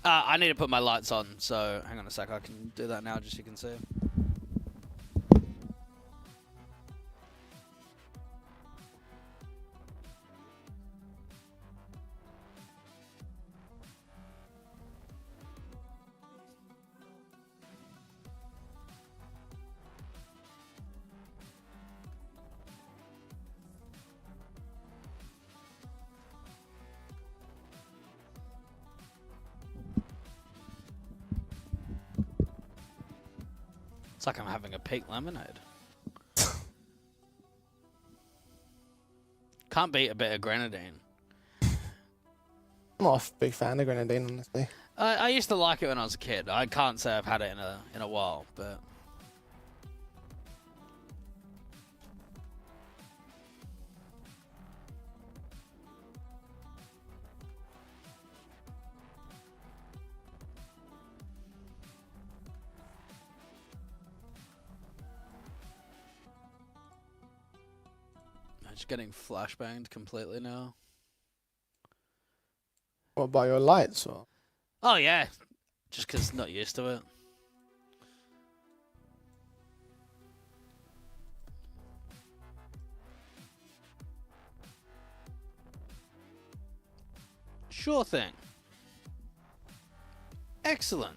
I need to put my lights on, so hang on a sec. I can do that now, just so you can see. It's like I'm having a pink lemonade. Can't beat a bit of grenadine. I'm not a big fan of grenadine, honestly. I used to like it when I was a kid. I can't say I've had it in a while, but I'm just getting flashbanged completely now. What, by your lights? Or? Oh yeah, just because not used to it. Sure thing. Excellent.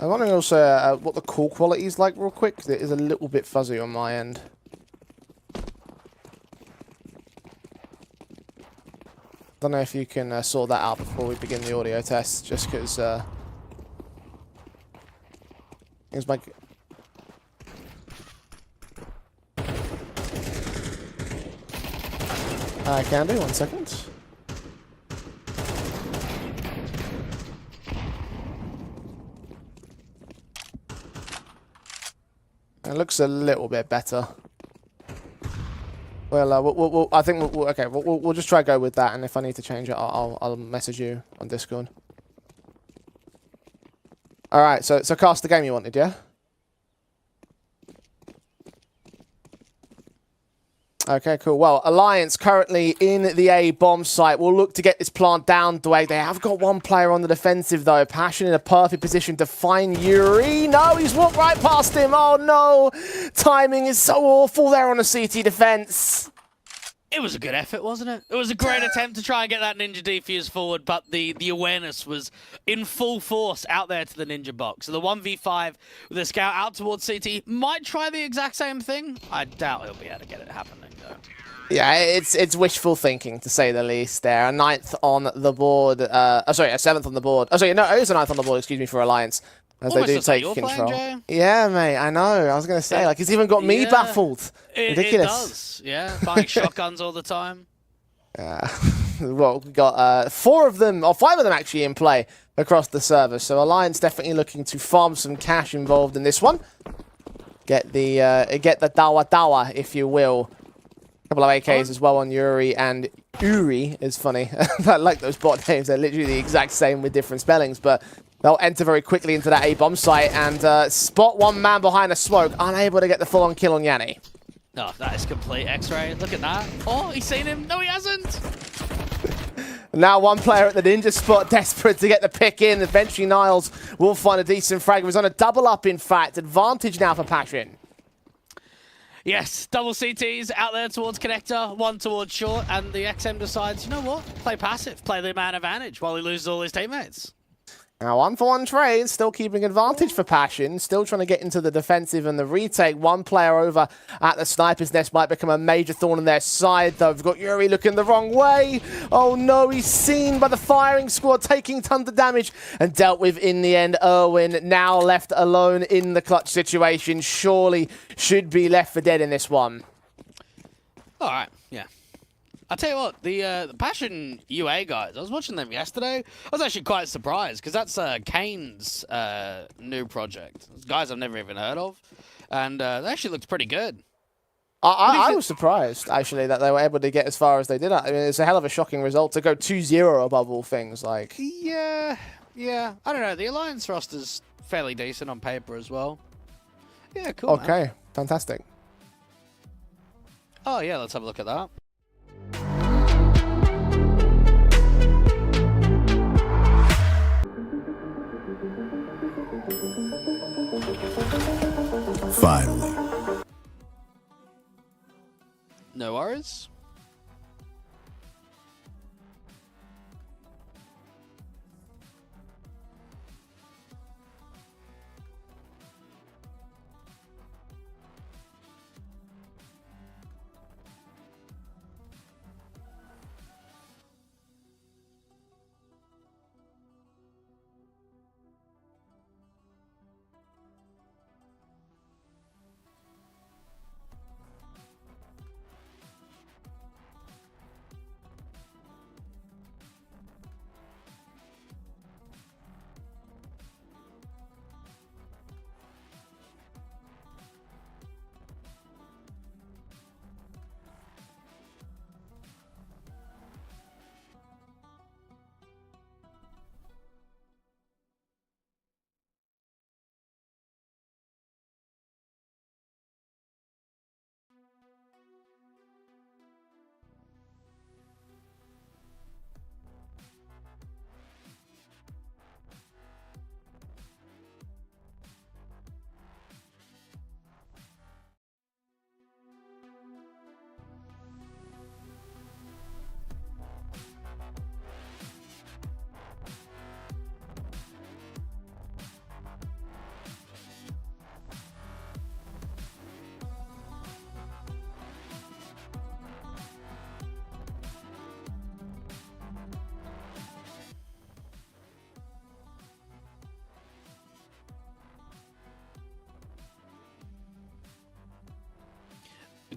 I want to also what the call quality is like real quick, because it is a little bit fuzzy on my end. Don't know if you can sort that out before we begin the audio test, just because things might. I can do, 1 second. It looks a little bit better. Well, I think we'll just try to go with that, and if I need to change it, I'll message you on Discord. All right, so cast the game you wanted, yeah? Okay, cool. Well, Alliance currently in the A bomb site. We'll look to get this plant down the way. They have got one player on the defensive, though. Passion in a perfect position to find Yuri. No, he's walked right past him. Oh, no. Timing is so awful there on the CT defense. It was a good effort, wasn't it? It was a great attempt to try and get that Ninja defuse forward, but the awareness was in full force out there to the Ninja box. So the 1v5 with a scout out towards CT might try the exact same thing. I doubt he'll be able to get it happening, though. Yeah, it's wishful thinking, to say the least there. A 9th on the board. Sorry, a 7th on the board. Oh, sorry, no, it is a 9th on the board, excuse me, for Alliance. As Almost they do take control. Yeah, mate, I know. I was going to say, like, it's even got me baffled. Ridiculous. It does, yeah. Buying shotguns all the time. Well, we got 4 of them, or 5 of them actually in play across the server. So Alliance definitely looking to farm some cash involved in this one. Get the dawa, if you will. A couple of AKs as well on Yuri, and Uri is funny. I like those bot names. They're literally the exact same with different spellings, but they'll enter very quickly into that A-bomb site and spot one man behind a smoke, unable to get the full-on kill on Yanni. Oh, that is complete X-ray. Look at that. Oh, he's seen him. No, he hasn't. Now one player at the Ninja spot, desperate to get the pick in. Eventually Niles will find a decent frag. He was on a double up, in fact. Advantage now for Passion. Yes, double CTs out there towards connector, one towards short, and the XM decides, you know what? Play passive, play the man advantage while he loses all his teammates. Now, 1-for-1 trade, still keeping advantage for Passion, still trying to get into the defensive and the retake. One player over at the sniper's nest might become a major thorn in their side, though. We've got Qwerty looking the wrong way. Oh no, he's seen by the firing squad, taking tons of damage and dealt with in the end. Erwin now left alone in the clutch situation. Surely should be left for dead in this one. All right, yeah. I'll tell you what, the Passion UA guys, I was watching them yesterday. I was actually quite surprised, because that's Kane's new project. Guys I've never even heard of. And they actually looked pretty good. I was surprised, actually, that they were able to get as far as they did. I mean, it's a hell of a shocking result to go 2-0 above all things. Like, yeah. I don't know. The Alliance roster's fairly decent on paper as well. Yeah, cool, okay, man. Fantastic. Oh, yeah, let's have a look at that. Finally. No worries.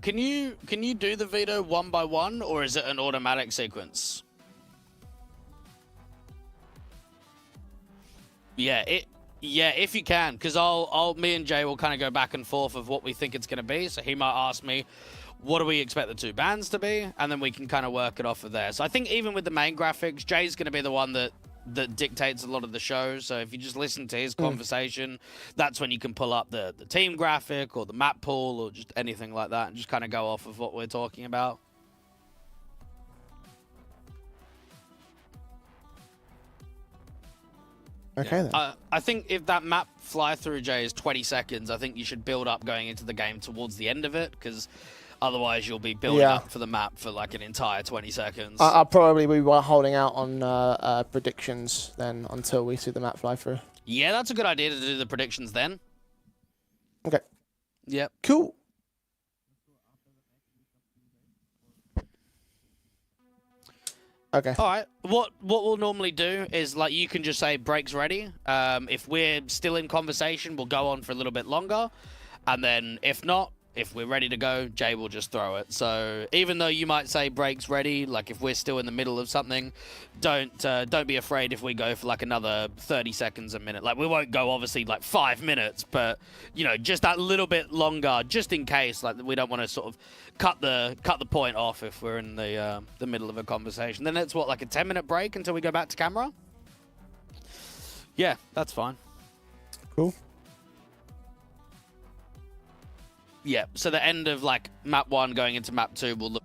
Can you do the veto one by one, or is it an automatic sequence? Yeah, if you can, because me and Jay will kind of go back and forth of what we think it's going to be. So he might ask me, what do we expect the two bands to be? And then we can kind of work it off of there. So I think even with the main graphics, Jay's going to be the one that dictates a lot of the show. So if you just listen to his conversation, that's when you can pull up the team graphic or the map pool or just anything like that and just kind of go off of what we're talking about. Okay, then. I think if that map fly-through, Jay, is 20 seconds, I think you should build up going into the game towards the end of it, because otherwise you'll be building up for the map for like an entire 20 seconds. I'll probably be holding out on predictions then until we see the map fly through. Yeah, that's a good idea to do the predictions then. Okay. Yep. Cool. Okay. All right. What we'll normally do is, like, you can just say break's ready. If we're still in conversation, we'll go on for a little bit longer. And then if not, if we're ready to go, Jay will just throw it. So even though you might say break's ready, like if we're still in the middle of something, don't be afraid if we go for like another 30 seconds a minute. Like we won't go obviously like 5 minutes, but you know, just that little bit longer, just in case. Like we don't want to sort of cut the point off if we're in the middle of a conversation. Then it's what, like a 10-minute break until we go back to camera? Yeah, that's fine. Cool. Yeah, so the end of like map 1 going into map 2 will look.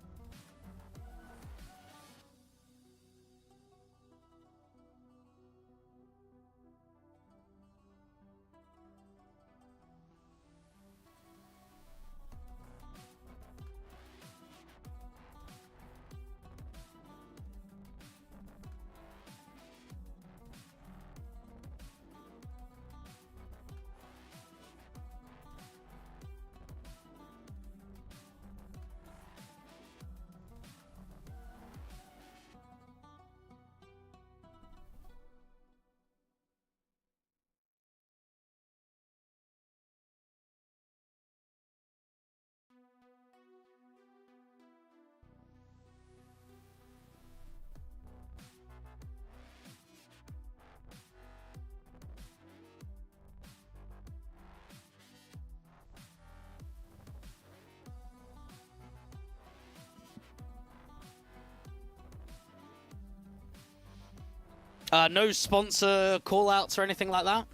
No sponsor call-outs or anything like that?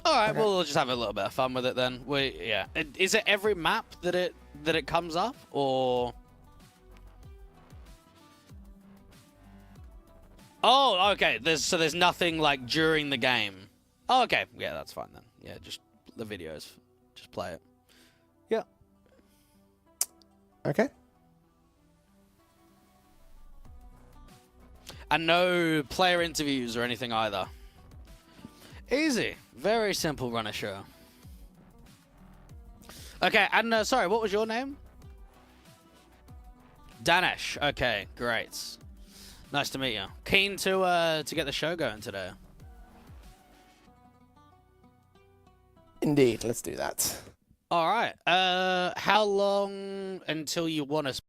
All right, Okay. well, we'll just have a little bit of fun with it then. Yeah. Is it every map that it comes up, or? Oh, okay. There's nothing like during the game. Oh, okay. Yeah, that's fine then. Yeah, just the videos. Just play it. Yeah. Okay. And no player interviews or anything either. Easy. Very simple runner show. Okay, and sorry, what was your name? Danesh. Okay, great. Nice to meet you. Keen to get the show going today. Indeed, let's do that. All right. How long until you want to?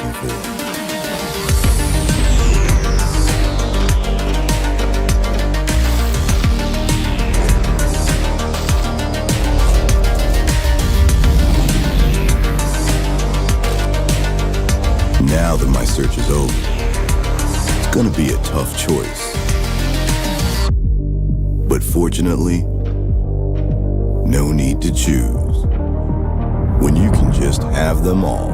looking for. Now that my search is over, it's gonna be a tough choice. But fortunately, no need to choose when you can just have them all.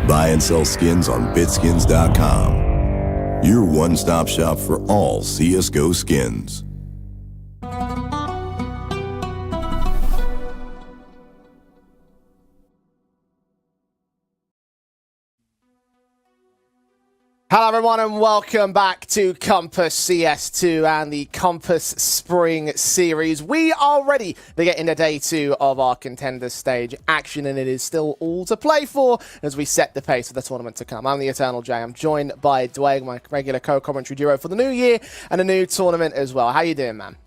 Buy and sell skins on bitskins.com. Your one-stop shop for all CSGO skins. Hello everyone and welcome back to Compass CS2 and the Compass Spring Series. We are ready to get into day 2 of our contender stage action, and it is still all to play for as we set the pace for the tournament to come. I'm the Eternal J. I'm joined by Dwayne, my regular co-commentary duo for the new year and a new tournament as well. How you doing, man?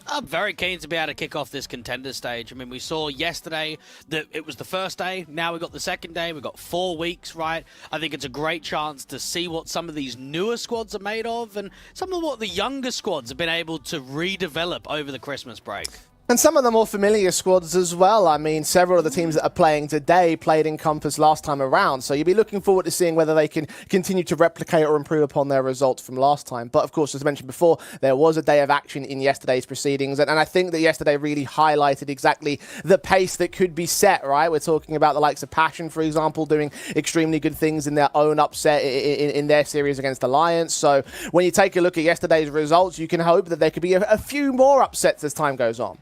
I'm very keen to be able to kick off this contender stage. I mean, we saw yesterday that it was the first day. Now we've got the second day. We've got 4 weeks, right? I think it's a great chance to see what some of these newer squads are made of and some of what the younger squads have been able to redevelop over the Christmas break. And some of the more familiar squads as well. I mean, several of the teams that are playing today played in Compass last time around. So you'll be looking forward to seeing whether they can continue to replicate or improve upon their results from last time. But of course, as mentioned before, there was a day of action in yesterday's proceedings. And I think that yesterday really highlighted exactly the pace that could be set, right? We're talking about the likes of Passion, for example, doing extremely good things in their own upset in their series against Alliance. So when you take a look at yesterday's results, you can hope that there could be a few more upsets as time goes on.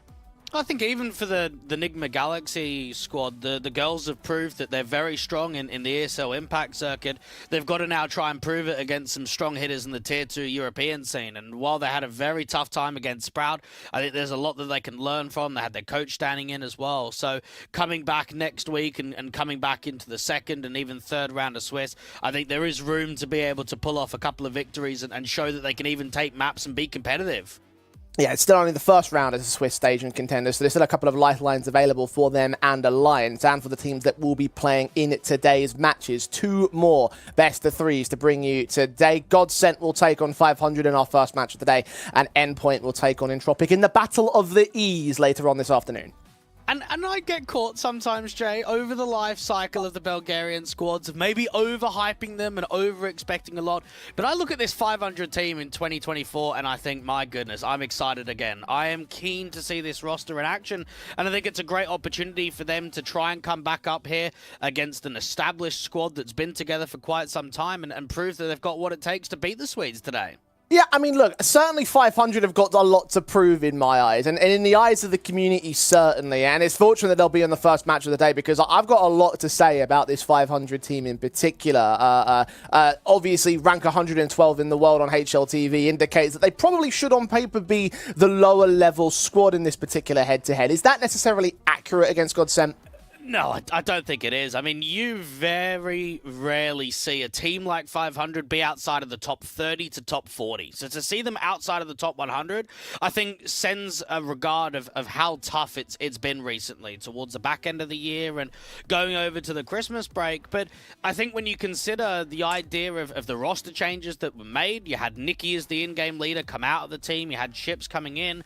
I think even for the Enigma Galaxy squad, the girls have proved that they're very strong in the ESL Impact circuit. They've got to now try and prove it against some strong hitters in the Tier 2 European scene. And while they had a very tough time against Sprout, I think there's a lot that they can learn from. They had their coach standing in as well. So coming back next week and coming back into the second and even third round of Swiss, I think there is room to be able to pull off a couple of victories and show that they can even take maps and be competitive. Yeah, it's still only the first round as a Swiss stage and contender, so there's still a couple of lifelines available for them and Alliance, and for the teams that will be playing in today's matches. 2 more best of 3s to bring you today. Godsent will take on 500 in our first match of the day, and Endpoint will take on Entropic in the Battle of the E's later on this afternoon. And I get caught sometimes, Jay, over the life cycle of the Bulgarian squads, maybe overhyping them and over-expecting a lot. But I look at this 500 team in 2024 and I think, my goodness, I'm excited again. I am keen to see this roster in action, and I think it's a great opportunity for them to try and come back up here against an established squad that's been together for quite some time and prove that they've got what it takes to beat the Swedes today. Yeah, I mean, look, certainly 500 have got a lot to prove in my eyes, and in the eyes of the community, certainly. And it's fortunate that they'll be in the first match of the day because I've got a lot to say about this 500 team in particular. Obviously, rank 112 in the world on HLTV indicates that they probably should, on paper, be the lower level squad in this particular head-to-head. Is that necessarily accurate against Godsent? No, I don't think it is. I mean, you very rarely see a team like 500 be outside of the top 30 to top 40. So to see them outside of the top 100, I think sends a regard of how tough it's been recently towards the back end of the year and going over to the Christmas break. But I think when you consider the idea of the roster changes that were made, you had Nikki as the in-game leader come out of the team, you had Ships coming in,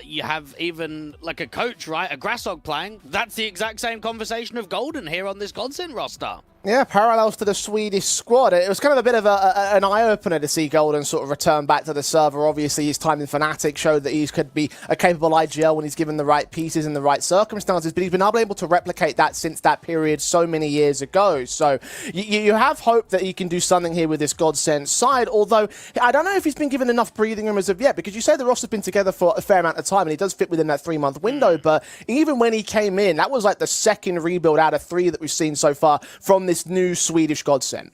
you have even like a coach, right? A Grassog playing. That's the exact same conversation of Golden here on this Godsent roster. Yeah, parallels to the Swedish squad. It was kind of a bit of an eye-opener to see Golden sort of return back to the server. Obviously, his time in Fnatic showed that he could be a capable IGL when he's given the right pieces in the right circumstances, but he's been able to replicate that since that period so many years ago. So you have hope that he can do something here with this Godsent side, although I don't know if he's been given enough breathing room as of yet, because you say the roster's been together for a fair amount of time, and he does fit within that 3-month window, but even when he came in, that was like the second rebuild out of 3 that we've seen so far from this new Swedish Godsent.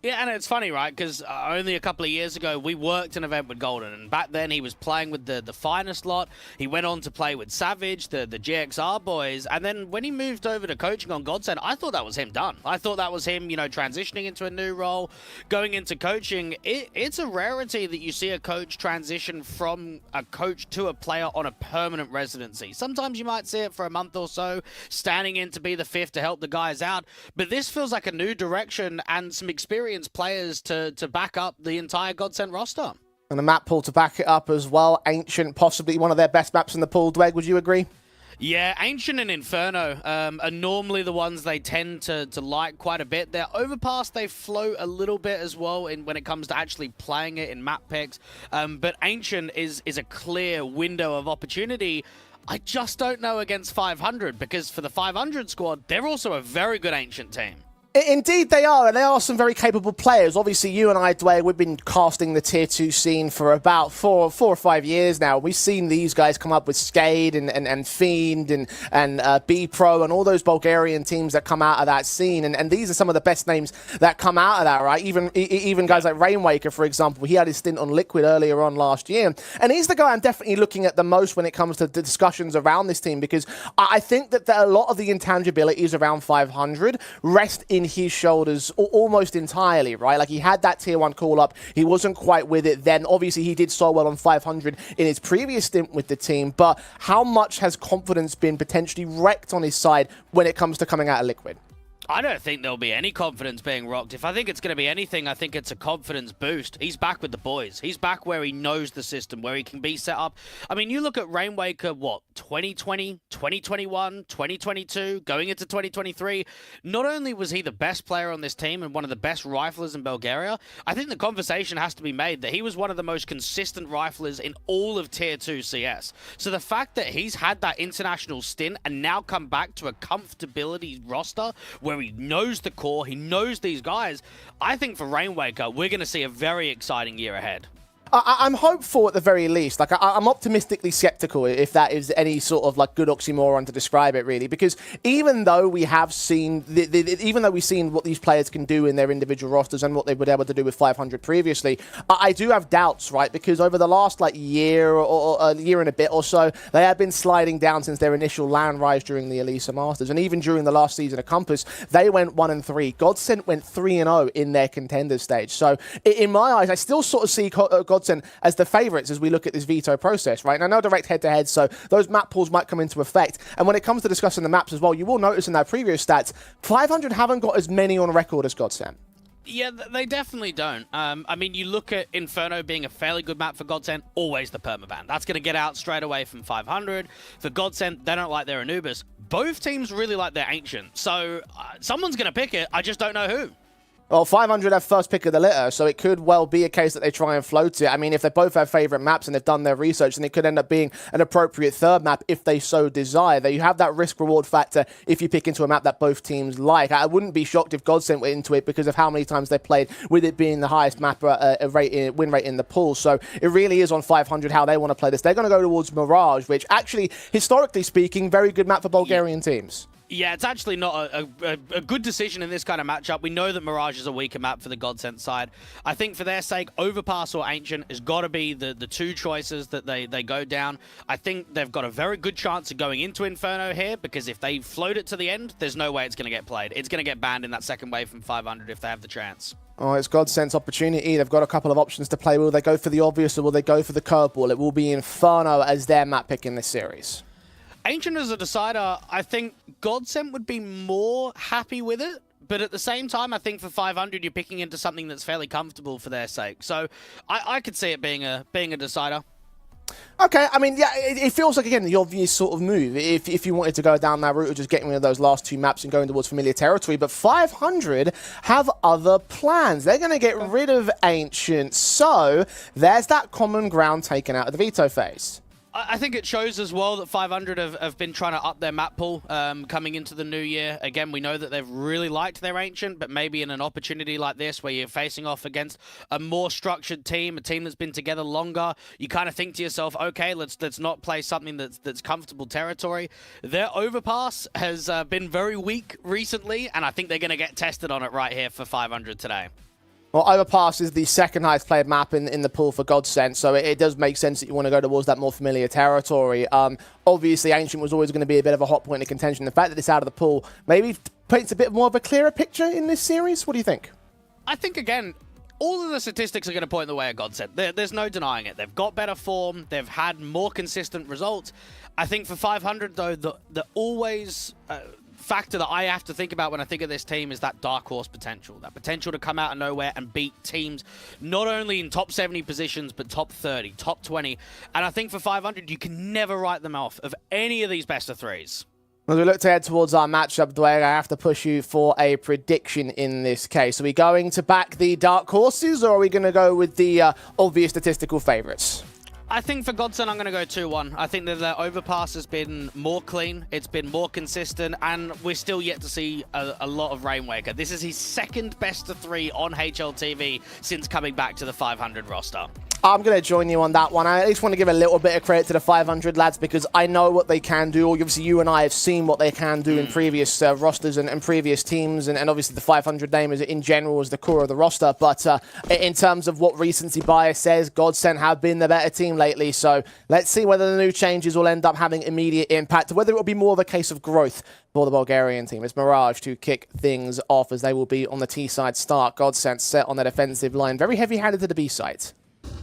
Yeah, and it's funny, right? Because only a couple of years ago, we worked an event with Golden, and back then he was playing with the finest lot. He went on to play with Savage, the GXR boys, and then when he moved over to coaching on Godsend, I thought that was him done. I thought that was him, you know, transitioning into a new role, going into coaching. It's a rarity that you see a coach transition from a coach to a player on a permanent residency. Sometimes you might see it for a month or so, standing in to be the fifth to help the guys out, but this feels like a new direction and some experienced players to back up the entire Godsend roster. And a map pool to back it up as well. Ancient, possibly one of their best maps in the pool. Dweg, would you agree? Yeah, Ancient and Inferno are normally the ones they tend to like quite a bit. Their Overpass, they float a little bit as well when it comes to actually playing it in map picks. But Ancient is a clear window of opportunity. I just don't know against 500, because for the 500 squad, they're also a very good Ancient team. Indeed they are, and they are some very capable players. Obviously, you and I, Dwayne, we've been casting the Tier 2 scene for about four or 5 years now. We've seen these guys come up with Skade and Fiend and B-Pro and all those Bulgarian teams that come out of that scene, and these are some of the best names that come out of that, right? Even guys like Rainwaker, for example. He had his stint on Liquid earlier on last year, and he's the guy I'm definitely looking at the most when it comes to the discussions around this team, because I think that a lot of the intangibilities around 500 rest in his shoulders almost entirely, right? Like, he had that tier 1 call up, he wasn't quite with it then. Obviously he did so well on 500 in his previous stint with the team, but how much has confidence been potentially wrecked on his side when it comes to coming out of Liquid? I don't think there'll be any confidence being rocked. If I think it's going to be anything, I think it's a confidence boost. He's back with the boys. He's back where he knows the system, where he can be set up. I mean, you look at Rainwaker, what, 2020, 2021, 2022, going into 2023. Not only was he the best player on this team and one of the best riflers in Bulgaria, I think the conversation has to be made that he was one of the most consistent riflers in all of Tier 2 CS. So the fact that he's had that international stint and now come back to a comfortability roster where he knows the core, he knows these guys, I think for Rainwaker, we're going to see a very exciting year ahead. I'm hopeful at the very least. Like, I'm optimistically skeptical, if that is any sort of like good oxymoron to describe it, really, because even though we have seen even though we've seen what these players can do in their individual rosters and what they were able to do with 500 previously, I do have doubts, right? Because over the last like year or a year and a bit or so, they have been sliding down since their initial land rise during the Elisa Masters, and even during the last season of Compass, they went 1-3. Godsend went 3-0 in their contender stage. So in my eyes, I still sort of see Godsend as the favourites as we look at this veto process, right? And I know direct head-to-head, so those map pools might come into effect. And when it comes to discussing the maps as well, you will notice in their previous stats, 500 haven't got as many on record as Godsend. Yeah, they definitely don't. I mean, you look at Inferno being a fairly good map for Godsend, always the permaban. That's going to get out straight away from 500. For Godsend, they don't like their Anubis. Both teams really like their Ancient. So someone's going to pick it, I just don't know who. Well, 500 have first pick of the litter, so it could well be a case that they try and float it. I mean, if they both have favourite maps and they've done their research, then it could end up being an appropriate third map if they so desire. There you have that risk-reward factor if you pick into a map that both teams like. I wouldn't be shocked if Godsend went into it because of how many times they played, with it being the highest map win rate in the pool. So it really is on 500 how they want to play this. They're going to go towards Mirage, which actually, historically speaking, very good map for Bulgarian teams. Yeah, it's actually not a good decision in this kind of matchup. We know that Mirage is a weaker map for the Godsend side. I think for their sake, Overpass or Ancient has got to be the two choices that they go down. I think they've got a very good chance of going into Inferno here, because if they float it to the end, there's no way it's going to get played. It's going to get banned in that second wave from 500 if they have the chance. Oh, it's Godsend's opportunity. They've got a couple of options to play. Will they go for the obvious or will they go for the curveball? It will be Inferno as their map pick in this series. Ancient as a decider, I think Godsend would be more happy with it, but at the same time, I think for 500, you're picking into something that's fairly comfortable for their sake. So I could see it being a decider. Okay, I mean, yeah, it feels like, again, the obvious sort of move if you wanted to go down that route of just getting rid of those last two maps and going towards familiar territory. But 500 have other plans. They're going to get rid of Ancient. So there's that common ground taken out of the veto phase. I think it shows as well that 500 have been trying to up their map pool coming into the new year. Again, we know that they've really liked their Ancient, but maybe in an opportunity like this where you're facing off against a more structured team, a team that's been together longer, you kind of think to yourself, okay, let's not play something that's comfortable territory. Their Overpass has been very weak recently, and I think they're going to get tested on it right here for 500 today. Well, Overpass is the second highest played map in the pool for Godsent, so it does make sense that you want to go towards that more familiar territory. Obviously, Ancient was always going to be a bit of a hot point of contention. The fact that it's out of the pool maybe paints a bit more of a clearer picture in this series. What do you think? I think, again, all of the statistics are going to point the way of Godsent. There's no denying it. They've got better form. They've had more consistent results. I think for 500, though, the always factor that I have to think about when I think of this team is that dark horse potential. That potential to come out of nowhere and beat teams not only in top 70 positions, but top 30, top 20. And I think for 500, you can never write them off of any of these best of threes. As we look to head towards our matchup, Dwayne, I have to push you for a prediction in this case. Are we going to back the dark horses, or are we going to go with the obvious statistical favourites? I think for Godsent, I'm going to go 2-1. I think that their overpass has been more clean, it's been more consistent, and we're still yet to see a lot of Rainwaker. This is his second best of 3 on HLTV since coming back to the 500 roster. I'm going to join you on that one. I at least want to give a little bit of credit to the 500 lads because I know what they can do. Obviously, you and I have seen what they can do in previous rosters and previous teams, and obviously the 500 name is in general is the core of the roster. But in terms of what recency bias says, Godsent have been the better team lately. So let's see whether the new changes will end up having immediate impact, or whether it will be more of a case of growth for the Bulgarian team. It's Mirage to kick things off as they will be on the T side start. Godsent set on their defensive line, very heavy-handed to the B side.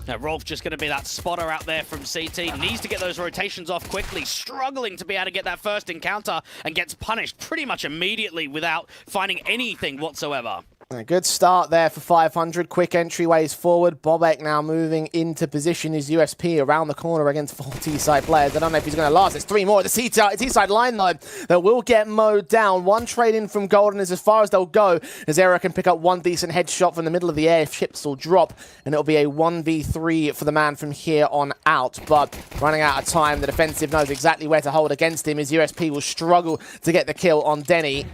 Now, Rolf just going to be that spotter out there from CT. Needs to get those rotations off quickly. Struggling to be able to get that first encounter and gets punished pretty much immediately without finding anything whatsoever. A good start there for 500. Quick entryways forward. Bobek now moving into position. His USP around the corner against 4 T-side players. I don't know if he's going to last. There's 3 more at the T-side line, though, that will get mowed down. One trade in from Golden is as far as they'll go, as Era can pick up one decent headshot from the middle of the air. Chips will drop, and it'll be a 1v3 for the man from here on out. But running out of time, the defensive knows exactly where to hold against him. His USP will struggle to get the kill on Denny.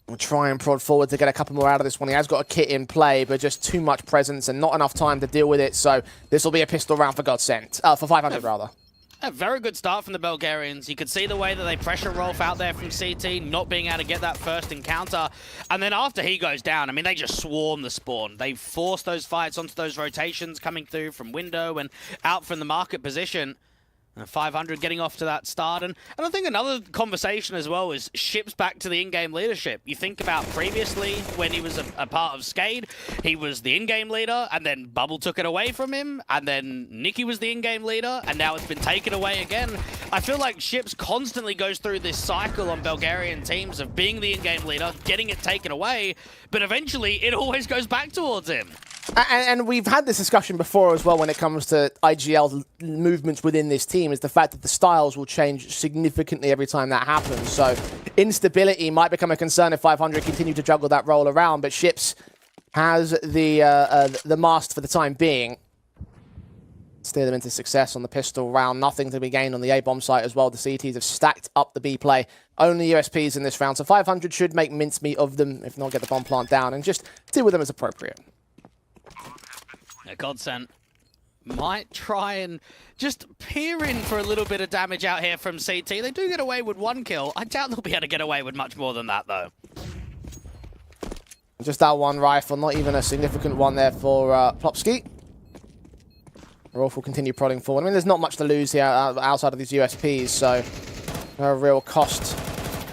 We'll try and prod forward to get a couple more out of this one. He has got a kit in play, but just too much presence and not enough time to deal with it. So this will be a pistol round for Godsent. For 500, rather. A very good start from the Bulgarians. You could see the way that they pressure Rolf out there from CT, not being able to get that first encounter. And then after he goes down, I mean, they just swarm the spawn. They force those fights onto those rotations coming through from window and out from the market position. 500 getting off to that start. And I think another conversation as well is Ships back to the in-game leadership. You think about previously when he was a part of Skade, he was the in-game leader, and then Bubble took it away from him, and then Nicky was the in-game leader, and now it's been taken away again. I feel like Ships constantly goes through this cycle on Bulgarian teams of being the in-game leader, getting it taken away, but eventually it always goes back towards him. And we've had this discussion before as well when it comes to IGL movements within this team, is the fact that the styles will change significantly every time that happens. So instability might become a concern if 500 continue to juggle that roll around, but Ships has the mast for the time being. Steer them into success on the pistol round. Nothing to be gained on the A-bomb site as well. The CTs have stacked up the B play. Only USPs in this round, so 500 should make mincemeat of them, if not get the bomb plant down, and just deal with them as appropriate. Godsent might try and just peer in for a little bit of damage out here from CT. They do get away with 1 kill. I doubt they'll be able to get away with much more than that, though. Just that one rifle, not even a significant one there for Plopsky. Rolf will continue prodding forward. I mean, there's not much to lose here outside of these USPs, so no real cost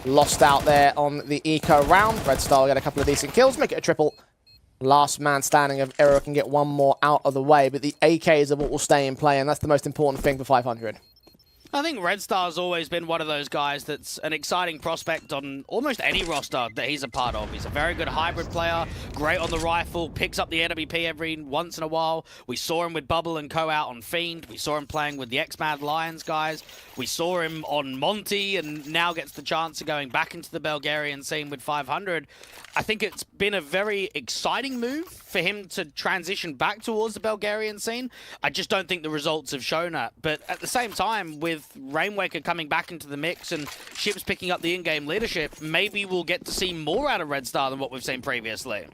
lost out there on the eco round. Red Star will get a couple of decent kills, make it a triple. Last man standing of Era can get one more out of the way, but the AKs are what will stay in play, and that's the most important thing for 500. I think Red Star's always been one of those guys that's an exciting prospect on almost any roster that he's a part of. He's a very good hybrid player, great on the rifle, picks up the NWP every once in a while. We saw him with Bubble and Co out on Fiend. We saw him playing with the X-Mad Lions guys. We saw him on Monty and now gets the chance of going back into the Bulgarian scene with 500. I think it's been a very exciting move for him to transition back towards the Bulgarian scene. I just don't think the results have shown that. But at the same time, with Rainwaker coming back into the mix and Ships picking up the in-game leadership, maybe we'll get to see more out of Red Star than what we've seen previously.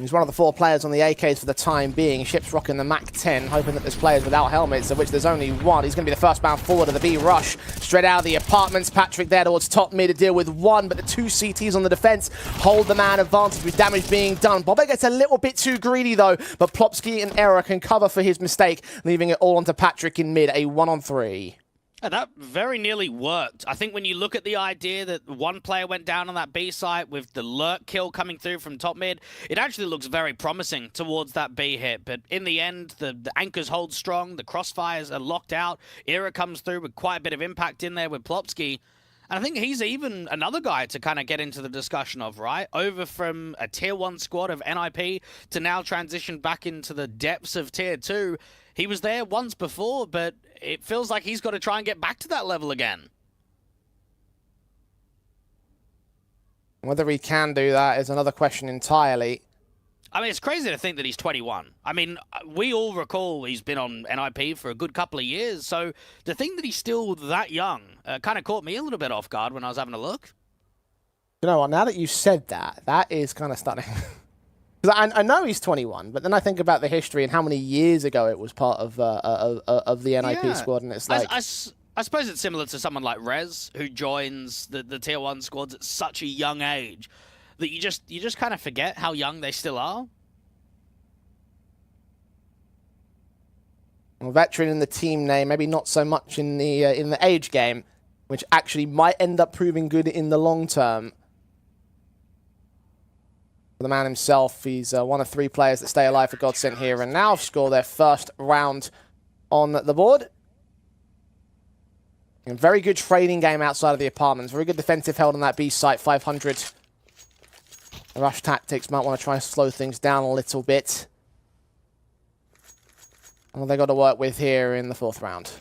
He's one of the 4 players on the AKs for the time being. Ship's rocking the MAC-10, hoping that there's players without helmets, of which there's only one. He's going to be the first man forward of the B rush. Straight out of the apartments, Patrick there towards top mid to deal with one, but the 2 CTs on the defense hold the man advantage with damage being done. Bobek gets a little bit too greedy though, but Plopsky and Era can cover for his mistake, leaving it all onto Patrick in mid, a 1-on-3. And that very nearly worked. I think when you look at the idea that one player went down on that B site with the lurk kill coming through from top mid, it actually looks very promising towards that B hit. But in the end, the anchors hold strong, the crossfires are locked out. Era comes through with quite a bit of impact in there with Plopsky. And I think he's even another guy to kind of get into the discussion of, right? Over from a tier 1 squad of NIP to now transition back into the depths of tier 2. He was there once before, but it feels like he's got to try and get back to that level again. Whether he can do that is another question entirely. I mean, it's crazy to think that he's 21. I mean, we all recall he's been on NIP for a good couple of years, so to think that he's still that young kind of caught me a little bit off guard when I was having a look. You know what, now that you said that, that is kind of stunning. Because I know he's 21, but then I think about the history and how many years ago it was part of the NIP squad, and it's like... I suppose it's similar to someone like Rez, who joins the tier 1 squads at such a young age that you just kind of forget how young they still are. Well, veteran in the team name, maybe not so much in the age game, which actually might end up proving good in the long term. For the man himself, he's one of 3 players that stay alive for Godsent here and now score their first round on the board. And very good trading game outside of the apartments. Very good defensive held on that B site, 500. Rush tactics might want to try and slow things down a little bit. What they got to work with here in the 4th round.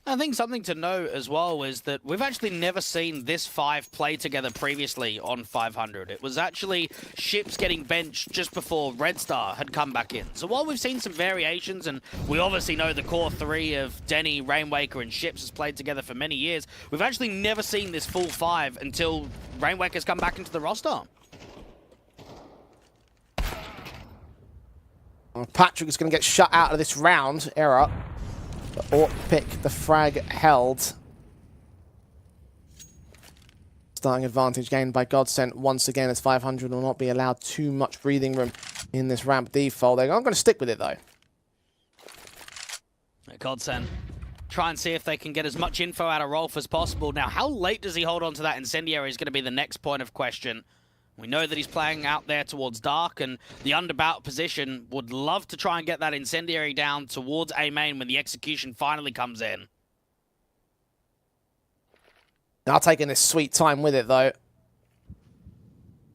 I think something to note as well is that we've actually never seen this 5 play together previously on 500. It was actually Ships getting benched just before Red Star had come back in. So while we've seen some variations, and we obviously know the core 3 of Denny, Rainwaker, and Ships has played together for many years, we've actually never seen this full 5 until Rainwaker's come back into the roster. Patrick is going to get shut out of this round. Error. Or pick the frag held. Starting advantage gained by Godsent once again, as 500 will not be allowed too much breathing room in this ramp default. I'm going to stick with it though. Godsent try and see if they can get as much info out of Rolf as possible. Now, how late does he hold on to that incendiary is going to be the next point of question. We know that he's playing out there towards Dark, and the underbout position would love to try and get that incendiary down towards A main when the execution finally comes in. Now taking this sweet time with it, though.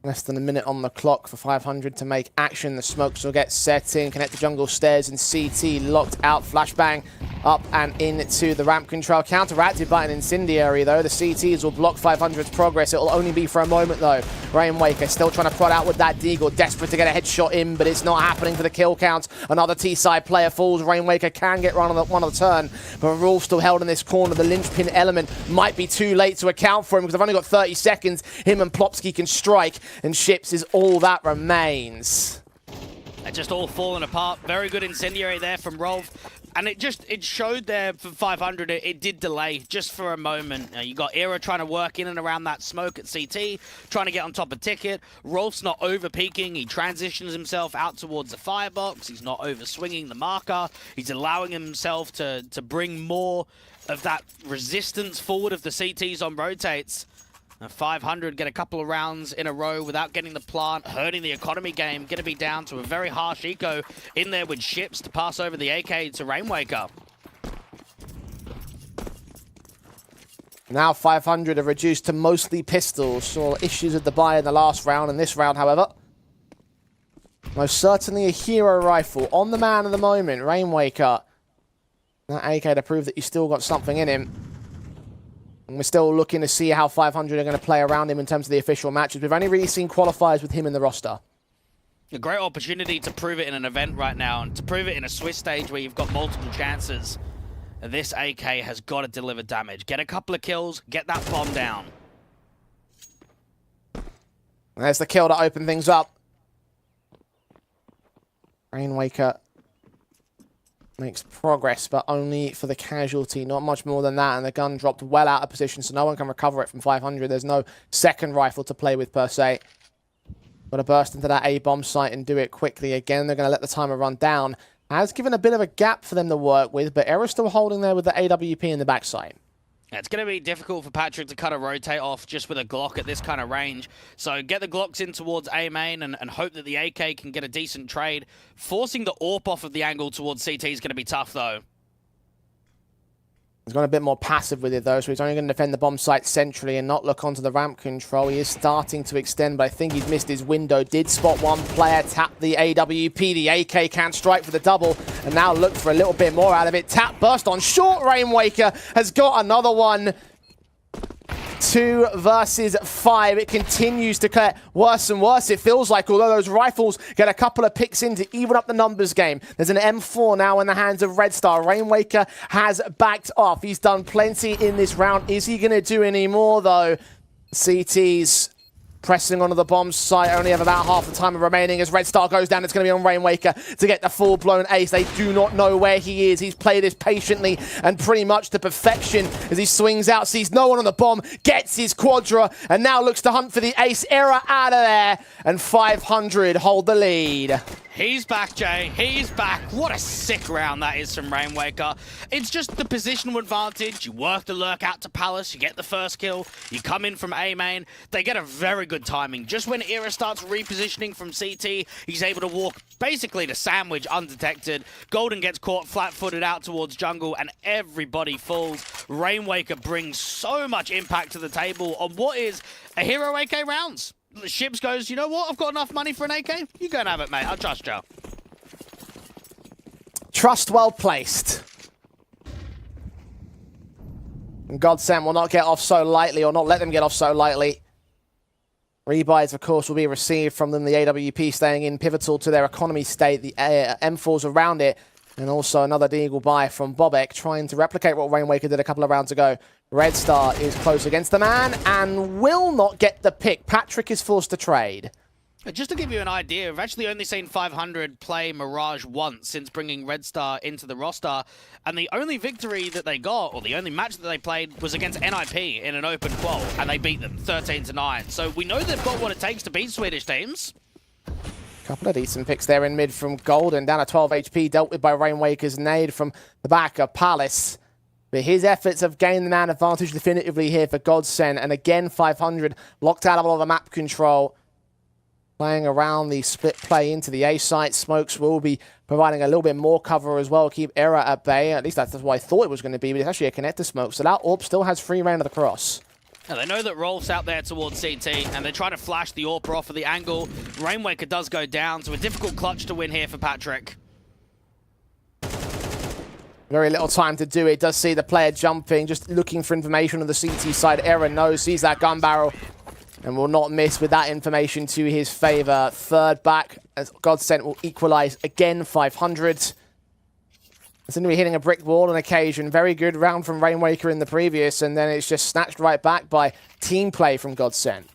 Less than a minute on the clock for 500 to make action. The smokes will get set in. Connect the jungle stairs and CT locked out. Flashbang up and into the ramp control. Counteracted by an incendiary, though. The CTs will block 500's progress. It will only be for a moment, though. Rainwaker still trying to prod out with that deagle. Desperate to get a headshot in, but it's not happening for the kill count. Another T-side player falls. Rainwaker can get one on the turn, but Rolf still held in this corner. The linchpin element might be too late to account for him because I've only got 30 seconds. Him and Plopsky can strike, and Ships is all that remains. They're just all falling apart. Very good incendiary there from Rolf. And it showed there for 500, it did delay just for a moment. You got Era trying to work in and around that smoke at CT, trying to get on top of Ticket. Rolf's not over-peaking. He transitions himself out towards the firebox. He's not over-swinging the marker. He's allowing himself to bring more of that resistance forward of the CTs on rotates. 500 get a couple of rounds in a row without getting the plant, hurting the economy game, going to be down to a very harsh eco in there with Ships to pass over the AK to Rainwaker. Now 500 are reduced to mostly pistols. Saw issues with the buy in the last round. In this round, however, most certainly a hero rifle on the man at the moment, Rainwaker. That AK to prove that he's still got something in him. And we're still looking to see how 500 are going to play around him in terms of the official matches. We've only really seen qualifiers with him in the roster. A great opportunity to prove it in an event right now, and to prove it in a Swiss stage where you've got multiple chances. This AK has got to deliver damage. Get a couple of kills, get that bomb down. And there's the kill to open things up. Rainwaker makes progress, but only for the casualty, not much more than that, and the gun dropped well out of position, so no one can recover it from 500. There's no second rifle to play with, per se. Got to burst into that A-bomb site and do it quickly. Again, they're going to let the timer run down. Has given a bit of a gap for them to work with, but Era's still holding there with the AWP in the backside. Yeah, it's going to be difficult for Patrick to kind of rotate off just with a Glock at this kind of range. So get the Glocks in towards A main and hope that the AK can get a decent trade. Forcing the AWP off of the angle towards CT is going to be tough, though. He's gone a bit more passive with it, though, so he's only going to defend the bomb site centrally and not look onto the ramp control. He is starting to extend, but I think he's missed his window. Did spot one player, tap the AWP. The AK can't strike for the double, and now look for a little bit more out of it. Tap burst on short. Rainwaker has got another one. 2 versus 5. It continues to get worse and worse, it feels like, although those rifles get a couple of picks in to even up the numbers game. There's an M4 now in the hands of Red Star. Rainwaker has backed off. He's done plenty in this round. Is he going to do any more, though? CT's pressing onto the bomb site, only have about half the time remaining. As Red Star goes down, it's going to be on Rainwaker to get the full-blown ace. They do not know where he is. He's played this patiently and pretty much to perfection as he swings out, sees no one on the bomb, gets his quadra, and now looks to hunt for the ace. Era out of there, and 500 hold the lead. He's back, Jay. He's back. What a sick round that is from Rainwaker. It's just the positional advantage. You work the lurk out to Palace. You get the first kill. You come in from A main. They get a very good timing. Just when Era starts repositioning from CT, he's able to walk basically to sandwich undetected. Golden gets caught flat-footed out towards jungle, and everybody falls. Rainwaker brings so much impact to the table on what is a hero AK rounds. Ships goes, you know what? I've got enough money for an AK. You go and have it, mate. I trust you. Trust well placed. And Godsend will not get off so lightly, or not let them get off so lightly. Rebuys, of course, will be received from them. The AWP staying in, pivotal to their economy state. The M4s around it. And also another deagle buy from Bobek, trying to replicate what Rainwaker did a couple of rounds ago. Red Star is close against the man and will not get the pick. Patrick is forced to trade. Just to give you an idea, I've actually only seen 500 play Mirage once since bringing Red Star into the roster. And the only victory that they got, or the only match that they played, was against NIP in an open qual. And they beat them 13-9. So we know they've got what it takes to beat Swedish teams. Couple of decent picks there in mid from Golden, down to 12 HP, dealt with by Rainwaker's nade from the back of Palace. But his efforts have gained the man advantage definitively here for Godsend, and again 500 locked out of all the map control. Playing around the split play into the A site. Smokes will be providing a little bit more cover as well, keep Era at bay. At least that's what I thought it was going to be, but it's actually a connector smoke, so that AWP still has free reign of the cross. Now, they know that Rolf's out there towards CT, and they try to flash the AWP off of the angle. Rainwaker does go down, so a difficult clutch to win here for Patrick. Very little time to do it. Does see the player jumping, just looking for information on the CT side. Era knows, sees that gun barrel, and will not miss with that information to his favor. Third back, as Godsend will equalize again, 500. Seem to be hitting a brick wall on occasion. Very good round from Rainwaker in the previous, and then it's just snatched right back by team play from Godsend.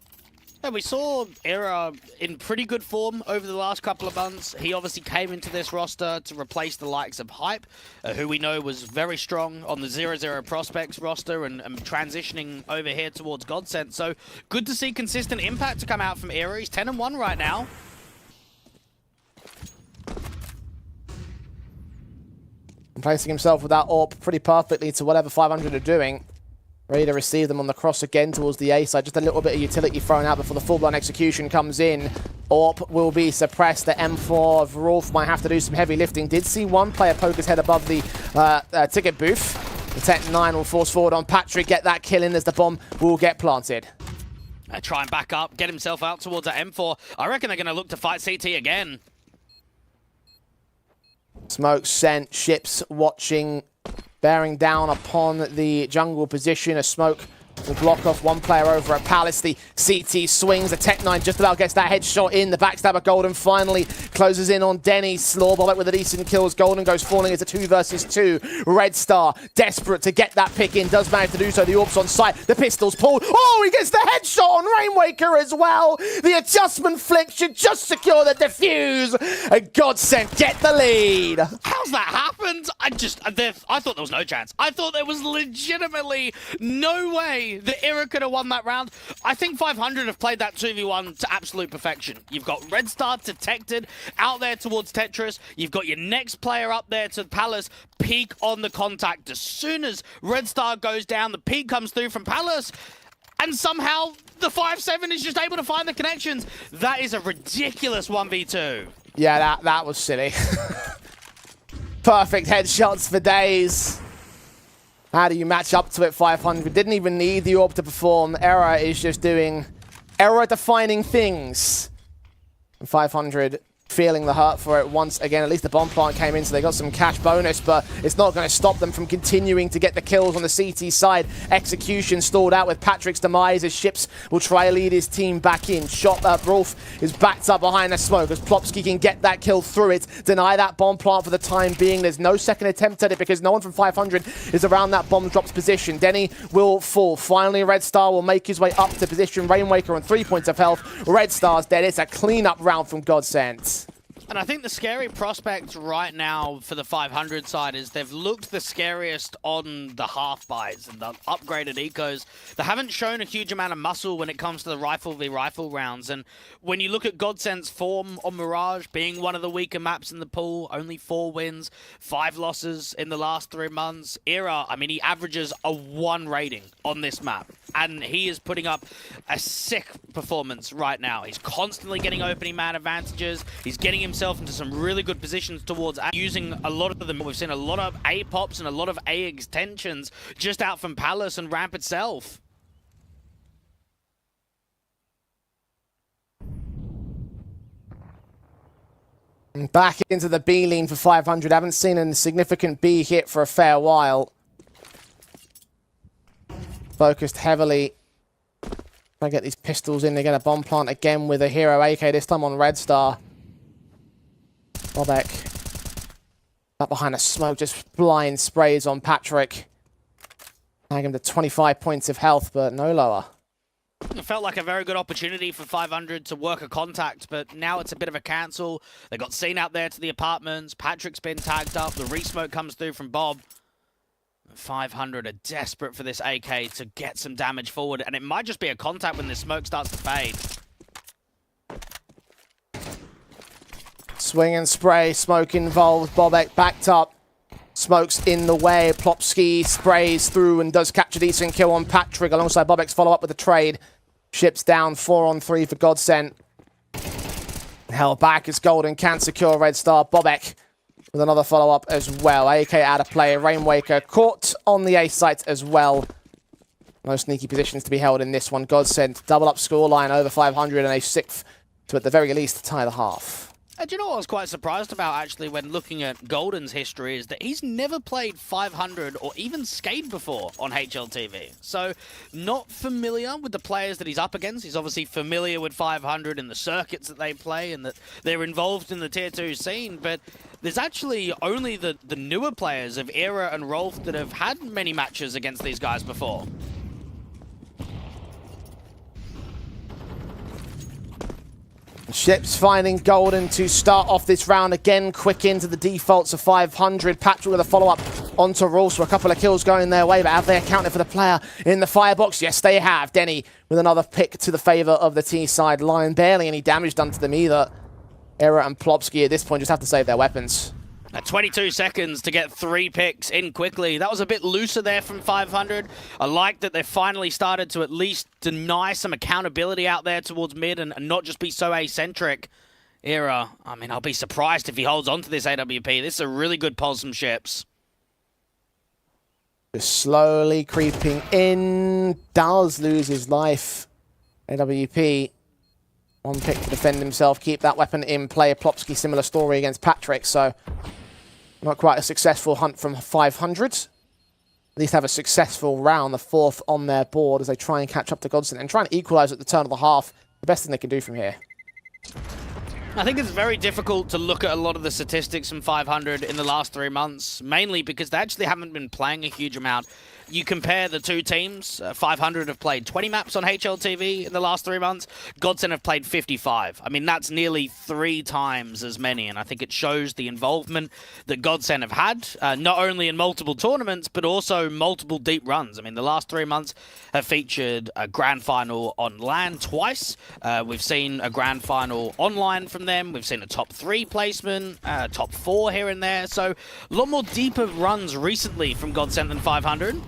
Yeah, we saw Era in pretty good form over the last couple of months. He obviously came into this roster to replace the likes of Hype, who we know was very strong on the 0-0 Prospects roster and transitioning over here towards Godsend. So good to see consistent impact to come out from Era. He's 10-1 right now. Placing himself with that AWP pretty perfectly to whatever 500 are doing. Ready to receive them on the cross again towards the A side. Just a little bit of utility thrown out before the full-blown execution comes in. AWP will be suppressed. The M4 of Rolf might have to do some heavy lifting. Did see one player poke his head above the ticket booth. The Tech-9 will force forward on Patrick. Get that kill in as the bomb will get planted. Try and back up, get himself out towards that M4. I reckon they're going to look to fight CT again. Smoke sent, ships watching, bearing down upon the jungle position. A smoke to block off one player over at Palace. The CT swings. The Tech9 just about gets that headshot in. The backstabber Golden finally closes in on Denny. Slawbobek with a decent kills. Golden goes falling into 2 versus 2. Red Star desperate to get that pick in. Does manage to do so. The Orb's on site. The pistol's pulled. Oh, he gets the headshot on Rainwaker as well. The adjustment flick should just secure the defuse. And Godsend get the lead. How's that happened? I thought there was no chance. I thought there was legitimately no way that Era could have won that round. I think 500 have played that 2v1 to absolute perfection. You've got Red Star detected out there towards Tetris. You've got your next player up there to Palace. Peek on the contact. As soon as Red Star goes down, the peek comes through from Palace. And somehow the 5-7 is just able to find the connections. That is a ridiculous 1v2. Yeah, that was silly. Perfect headshots for days. How do you match up to it, 500? Didn't even need the Orb to perform. Era is just doing era-defining things. And 500 feeling the hurt for it once again. At least the bomb plant came in, so they got some cash bonus, but it's not going to stop them from continuing to get the kills on the CT side. Execution stalled out with Patrick's demise as Ships will try to lead his team back in. Rolf is backed up behind the smoke as Plopsky can get that kill through it. Deny that bomb plant for the time being. There's no second attempt at it because no one from 500 is around that bomb drops position. Denny will fall. Finally, Red Star will make his way up to position. Rainwaker on 3 points of health. Red Star's dead. It's a clean-up round from Godsend. And I think the scary prospect right now for the 500 side is they've looked the scariest on the half-buys and the upgraded ecos. They haven't shown a huge amount of muscle when it comes to the rifle v rifle rounds. And when you look at Godsend's form on Mirage, being one of the weaker maps in the pool, only 4 wins, 5 losses in the last 3 months. Era, I mean, he averages a 1 rating on this map. And he is putting up a sick performance right now. He's constantly getting opening man advantages. He's getting himself into some really good positions towards A, using a lot of them. We've seen a lot of A pops and a lot of A extensions just out from Palace and Ramp itself. Back into the B lean for 500. Haven't seen a significant B hit for a fair while. Focused heavily. Try to get these pistols in. They get a bomb plant again with a hero AK, this time on Red Star. Bobek. Up behind a smoke, just blind sprays on Patrick. Tag him to 25 points of health, but no lower. It felt like a very good opportunity for 500 to work a contact, but now it's a bit of a cancel. They got seen out there to the apartments. Patrick's been tagged up. The resmoke comes through from Bob. 500 are desperate for this AK to get some damage forward, and it might just be a contact when the smoke starts to fade. Swing and spray, smoke involved. Bobek backed up. Smoke's in the way. Plopsky sprays through and does catch a decent kill on Patrick alongside Bobek's follow-up with the trade. Ships down 4 on 3 for Godsend. Held back as Golden can secure Red Star. Bobek with another follow-up as well. AK out of play. Rainwaker caught on the A site as well. No sneaky positions to be held in this one. Godsend double up scoreline over 500 and a 6th to at the very least tie the half. And do you know what I was quite surprised about, actually, when looking at Golden's history, is that he's never played 500 or even Skate before on HLTV. So, not familiar with the players that he's up against. He's obviously familiar with 500 and the circuits that they play and that they're involved in the Tier 2 scene, but there's actually only the newer players of Era and Rolf that have had many matches against these guys before. Ships finding Golden to start off this round again. Quick into the defaults of 500. Patrick with a follow-up onto Rolf, so a couple of kills going their way, but have they accounted for the player in the firebox? Yes, they have. Denny with another pick to the favour of the T side line. Barely any damage done to them either. Era and Plopsky at this point just have to save their weapons. 22 seconds to get 3 picks in quickly. That was a bit looser there from 500. I like that they finally started to at least deny some accountability out there towards mid and not just be so eccentric. Era, I mean, I'll be surprised if he holds on to this AWP. This is a really good pulse from Ships. Just slowly creeping in. Does lose his life. AWP. 1 pick to defend himself. Keep that weapon in play. Plopsky, similar story against Patrick, so not quite a successful hunt from 500. least have a successful round, the 4th on their board, as they try and catch up to Godsend and try and equalize at the turn of the half. The best thing they can do from here. I think it's very difficult to look at a lot of the statistics from 500 in the last 3 months, mainly because they actually haven't been playing a huge amount. You compare the two teams, 500 have played 20 maps on HLTV in the last 3 months. Godsend have played 55. I mean, that's nearly 3 times as many, and I think it shows the involvement that Godsend have had, not only in multiple tournaments, but also multiple deep runs. I mean, the last 3 months have featured a grand final on LAN twice. We've seen a grand final online from them. We've seen a top 3 placement, top 4 here and there. So a lot more deeper runs recently from Godsend than 500.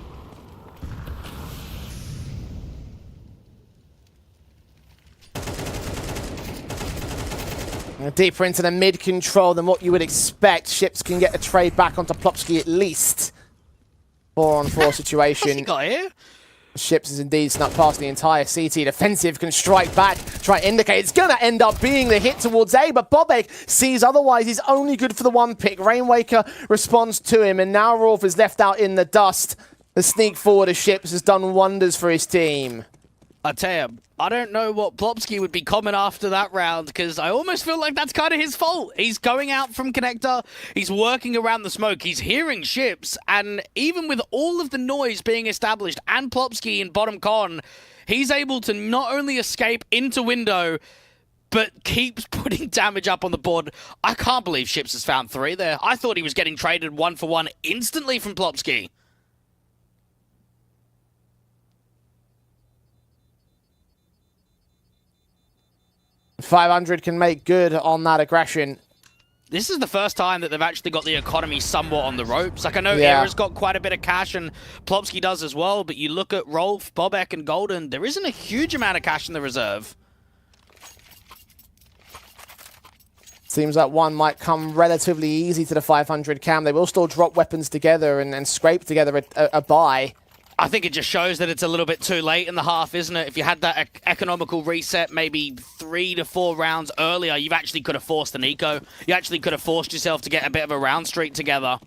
Deeper into the mid control than what you would expect. Ships can get a trade back onto Plopsky at least. 4-on-4 situation. What's he got here? Ships is indeed snuck past the entire CT. Defensive can strike back, try to indicate it's going to end up being the hit towards A, but Bobek sees otherwise he's only good for the 1 pick. Rainwaker responds to him, and now Rolf is left out in the dust. The sneak forward of Ships has done wonders for his team. I tell you, I don't know what Plopsky would be coming after that round, because I almost feel like that's kind of his fault. He's going out from connector, he's working around the smoke, he's hearing Ships, and even with all of the noise being established and Plopsky in bottom con, he's able to not only escape into window, but keeps putting damage up on the board. I can't believe Ships has found 3 there. I thought he was getting traded 1-for-1 instantly from Plopsky. 500 can make good on that aggression. This is the first time that they've actually got the economy somewhat on the ropes. Like, I know Yeah. Era's got quite a bit of cash, and Plopsky does as well, but you look at Rolf, Bobek, and Golden, there isn't a huge amount of cash in the reserve. Seems like one might come relatively easy to the 500 cam. They will still drop weapons together and scrape together a buy. I think it just shows that it's a little bit too late in the half, isn't it? If you had that economical reset maybe 3 to 4 rounds earlier, you actually could have forced an eco. You actually could have forced yourself to get a bit of a round streak together.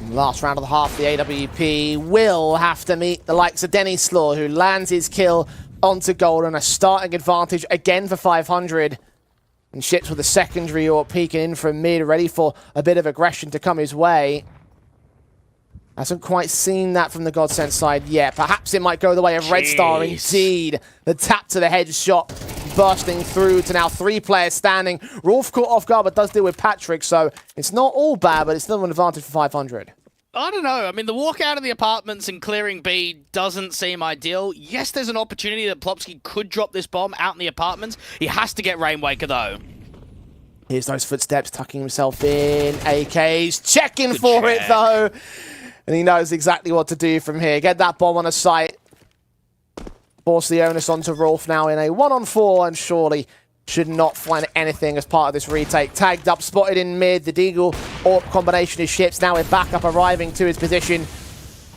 Last round of the half, the AWP will have to meet the likes of Denny Slaw, who lands his kill onto Golden. A starting advantage again for 500. And Ships with a secondary or peeking in from mid, ready for a bit of aggression to come his way. Hasn't quite seen that from the Godsend side yet. Perhaps it might go the way of Red Star indeed. The tap to the headshot bursting through to now 3 players standing. Rolf caught off guard, but does deal with Patrick, so it's not all bad, but it's still an advantage for 500. I don't know. I mean, the walk out of the apartments and clearing B doesn't seem ideal. Yes, there's an opportunity that Plopsky could drop this bomb out in the apartments. He has to get Rainwaker, though. Here's those footsteps, tucking himself in. AK's checking Good for check. it, though. And he knows exactly what to do from here. Get that bomb on a site. Force the onus onto Rolf now in a 1-on-4, and surely should not find anything as part of this retake. Tagged up, spotted in mid. The Deagle AWP combination of Ships now with backup arriving to his position.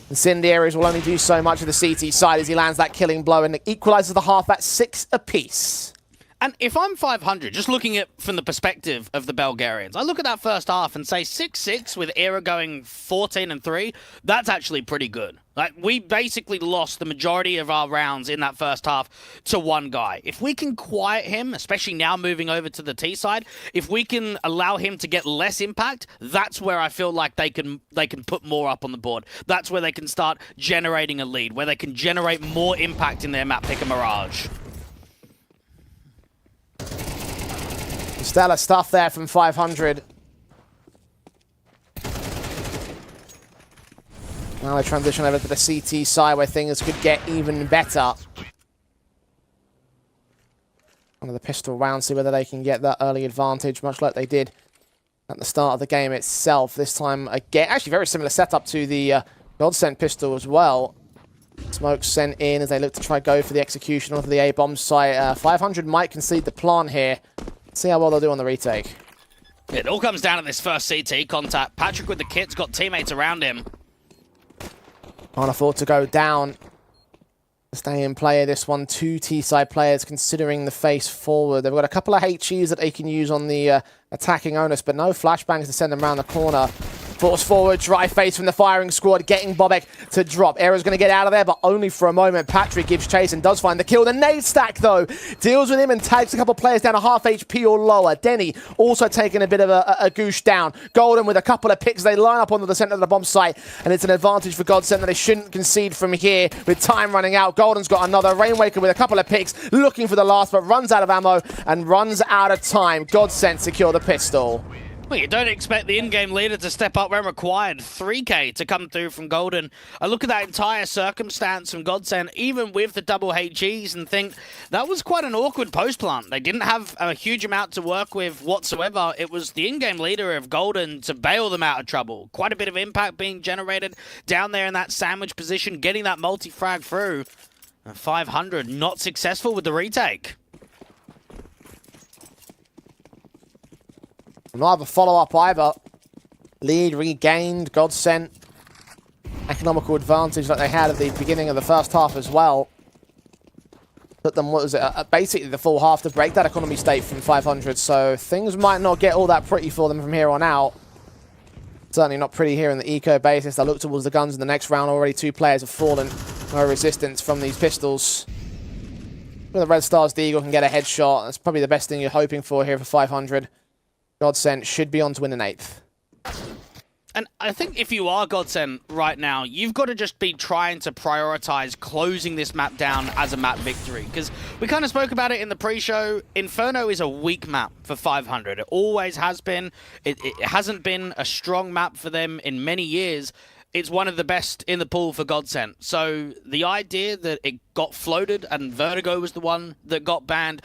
Incendiaries will only do so much of the CT side as he lands that killing blow and equalizes the half at 6 apiece. And if I'm 500, just looking at from the perspective of the Bulgarians, I look at that first half and say 6-6 with Era going 14-3, that's actually pretty good. Like, we basically lost the majority of our rounds in that first half to one guy. If we can quiet him, especially now moving over to the T side, if we can allow him to get less impact, that's where I feel like they can put more up on the board. That's where they can start generating a lead, where they can generate more impact in their map pick and Mirage. Stellar stuff there from 500. Now they transition over to the CT side where things could get even better. One of the pistol rounds, see whether they can get that early advantage, much like they did at the start of the game itself. This time again, actually very similar setup to the Godsend pistol as well. Smoke sent in as they look to try go for the execution onto the A-bomb site. 500 might concede the plant here. See how well they'll do on the retake. It all comes down to this first CT contact. Patrick with the kit's got teammates around him. Can't afford to go down. Stay in play this one. 2 T-side players considering the face forward. They've got a couple of HEs that they can use on the attacking onus, but no flashbangs to send them around the corner. Force forward, dry face from the firing squad, getting Bobek to drop. Era's going to get out of there, but only for a moment. Patrick gives chase and does find the kill. The nade stack, though, deals with him and tags a couple players down to half HP or lower. Denny also taking a bit of a goosh down. Golden with a couple of picks. They line up onto the center of the bomb site, and it's an advantage for Godsent that they shouldn't concede from here with time running out. Golden's got another. Rainwaker with a couple of picks, looking for the last, but runs out of ammo and runs out of time. Godsent secure the pistol. Well, you don't expect the in-game leader to step up when required. 3K to come through from Golden. I look at that entire circumstance from Godsent, even with the double HGs, and think that was quite an awkward post plant. They didn't have a huge amount to work with whatsoever. It was the in-game leader of Golden to bail them out of trouble. Quite a bit of impact being generated down there in that sandwich position, getting that multi-frag through. 500 not successful with the retake. Not have a follow-up either. Lead regained. Godsent. Economical advantage like they had at the beginning of the first half as well. Put them, what was it, basically the full half to break that economy state from 500. So things might not get all that pretty for them from here on out. Certainly not pretty here in the eco basis. I look towards the guns in the next round. Already 2 players have fallen. No resistance from these pistols. With the Red Stars, the Eagle can get a headshot. That's probably the best thing you're hoping for here for 500. Godsent should be on to win an 8th. And I think if you are Godsent right now, you've got to just be trying to prioritize closing this map down as a map victory. Because we kind of spoke about it in the pre-show. Inferno is a weak map for 500. It always has been. It hasn't been a strong map for them in many years. It's one of the best in the pool for Godsent. So the idea that it got floated and Vertigo was the one that got banned,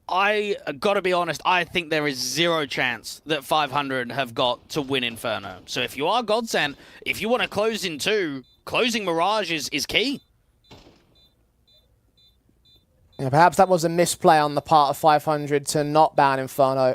I gotta be honest, I think there is 0 chance that 500 have got to win Inferno. So if you are Godsent, if you want to close in 2, closing Mirage is key. Yeah, perhaps that was a misplay on the part of 500 to not ban Inferno.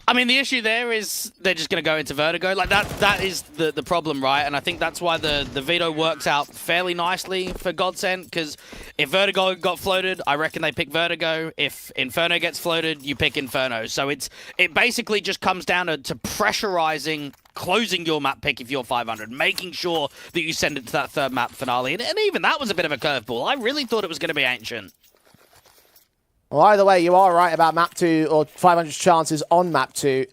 I mean, the issue there is they're just going to go into Vertigo. Like, that is the problem, right? And I think that's why the veto works out fairly nicely for Godsent, because if Vertigo got floated, I reckon they pick Vertigo. If Inferno gets floated, you pick Inferno. So it basically just comes down to pressurizing closing your map pick if you're 500, making sure that you send it to that 3rd map finale. And even that was a bit of a curveball. I really thought it was going to be Ancient. Well, either way, you are right about map 2, or 500's chances on map 2.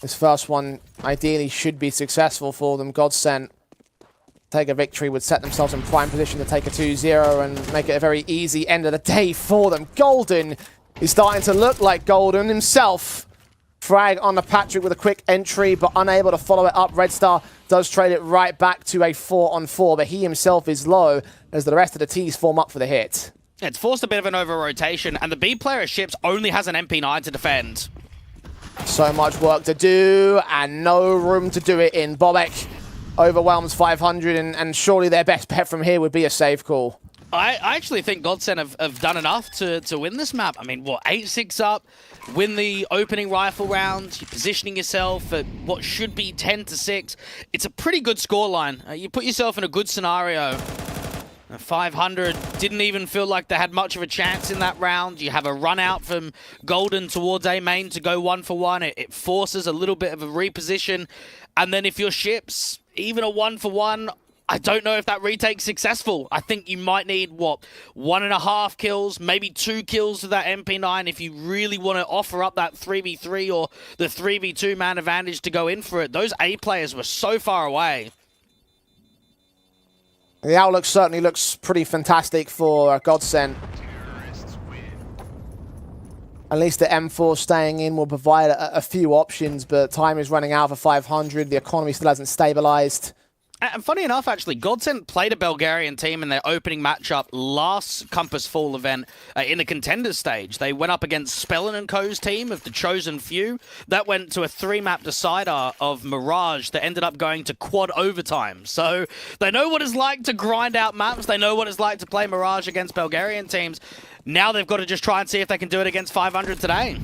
This first one ideally should be successful for them. Godsent take a victory, would set themselves in prime position to take a 2-0 and make it a very easy end of the day for them. Golden is starting to look like Golden himself. Frag on the Patrick with a quick entry, but unable to follow it up. Red Star does trade it right back to a 4-on-4, but he himself is low as the rest of the T's form up for the hit. It's forced a bit of an over-rotation, and the B player of Ships only has an MP9 to defend. So much work to do, and no room to do it in. Bobek overwhelms 500, and surely their best bet from here would be a save call. I actually think Godsent have done enough to win this map. I mean, what, 8-6 up, win the opening rifle round, you're positioning yourself at what should be 10-6. It's a pretty good scoreline. You put yourself in a good scenario. 500 didn't even feel like they had much of a chance in that round. You have a run out from Golden towards A main to go 1-for-1. It forces a little bit of a reposition. And then if you're Ships, even a 1-for-1, I don't know if that retake's successful. I think you might need, what, 1.5 kills, maybe 2 kills to that MP9 if you really want to offer up that 3v3 or the 3v2 man advantage to go in for it. Those A players were so far away. The outlook certainly looks pretty fantastic for Godsent. At least the M4 staying in will provide a few options, but time is running out for 500. The economy still hasn't stabilized. And funny enough, actually, Godsent played a Bulgarian team in their opening matchup last Compass Fall event in the contenders stage. They went up against Spellin & Co.'s team of the Chosen Few. That went to a 3-map decider of Mirage that ended up going to quad overtime. So they know what it's like to grind out maps. They know what it's like to play Mirage against Bulgarian teams. Now they've got to just try and see if they can do it against 500 today.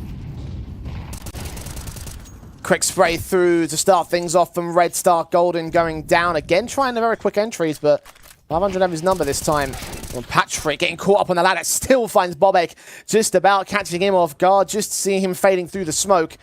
Quick spray through to start things off from Red Star. Golden going down again, trying the very quick entries, but 500 have his number this time. Well, Patrick getting caught up on the ladder, still finds Bobek just about catching him off guard, just seeing him fading through the smoke.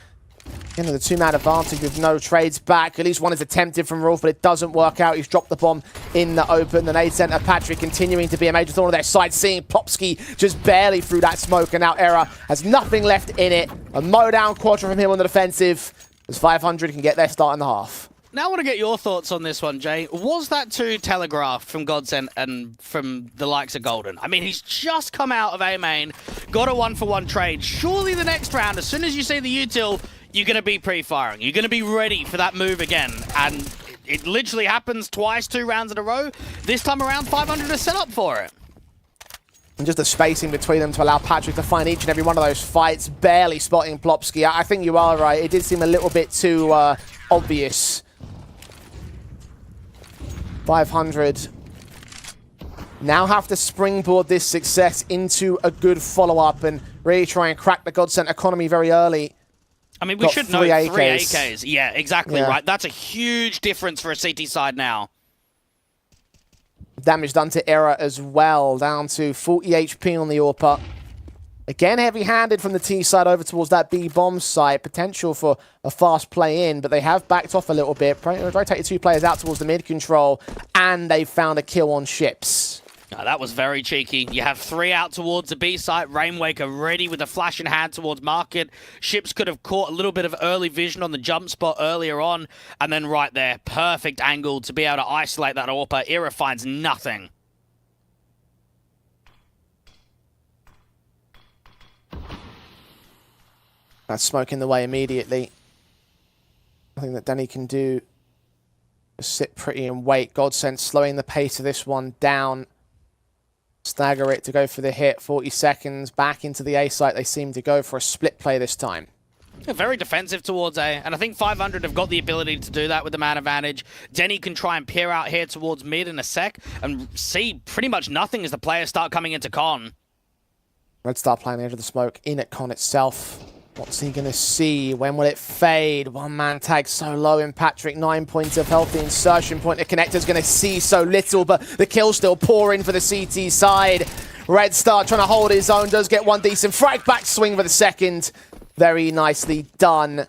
Into the two-man advantage with no trades back. At least one is attempted from Rolf, but it doesn't work out. He's dropped the bomb in the open. The nade center, Patrick, continuing to be a major thorn on their side, seeing Plopsky just barely through that smoke, and now Era has nothing left in it. A mow down Quadra from him on the defensive, as 500 can get their start in the half. Now I want to get your thoughts on this one, Jay. Was that too telegraphed from Godsent and from the likes of Golden? I mean, he's just come out of A main, got a 1-for-1 trade. Surely the next round, as soon as you see the util, you're going to be pre-firing. You're going to be ready for that move again. And it literally happens twice, 2 rounds in a row. This time around, 500 is set up for it. And just the spacing between them to allow Patrick to find each and every one of those fights, barely spotting Plopsky. I think you are right. It did seem a little bit too obvious. 500 now have to springboard this success into a good follow-up and really try and crack the Godsent economy very early. I mean, we should know 3 AKs. Yeah, exactly right. That's a huge difference for a CT side now. Damage done to Era as well, down to 40 HP on the AWPer. Again, heavy-handed from the T side over towards that B bomb site. Potential for a fast play in, but they have backed off a little bit. Rotate the 2 players out towards the mid control, and they found a kill on Ships. Oh, that was very cheeky. You have 3 out towards the B site. Rainwaker ready with a flash in hand towards Market. Ships could have caught a little bit of early vision on the jump spot earlier on, and then right there, perfect angle to be able to isolate that AWPer. Era finds nothing. That's smoke in the way immediately. Nothing that Danny can do. Just sit pretty and wait. Godsent slowing the pace of this one down. Stagger it to go for the hit. 40 seconds. Back into the A site. They seem to go for a split play this time. Very defensive towards A, and I think 500 have got the ability to do that with the man advantage. Denny can try and peer out here towards mid in a sec and see pretty much nothing as the players start coming into Con. Red Star playing edge of the smoke in at Con itself. What's he going to see? When will it fade? One man tag so low in Patrick. 9 points of health. The insertion point. The connector's going to see so little, but the kill still pouring for the CT side. Red Star trying to hold his own. Does get one decent frag back swing for the second. Very nicely done.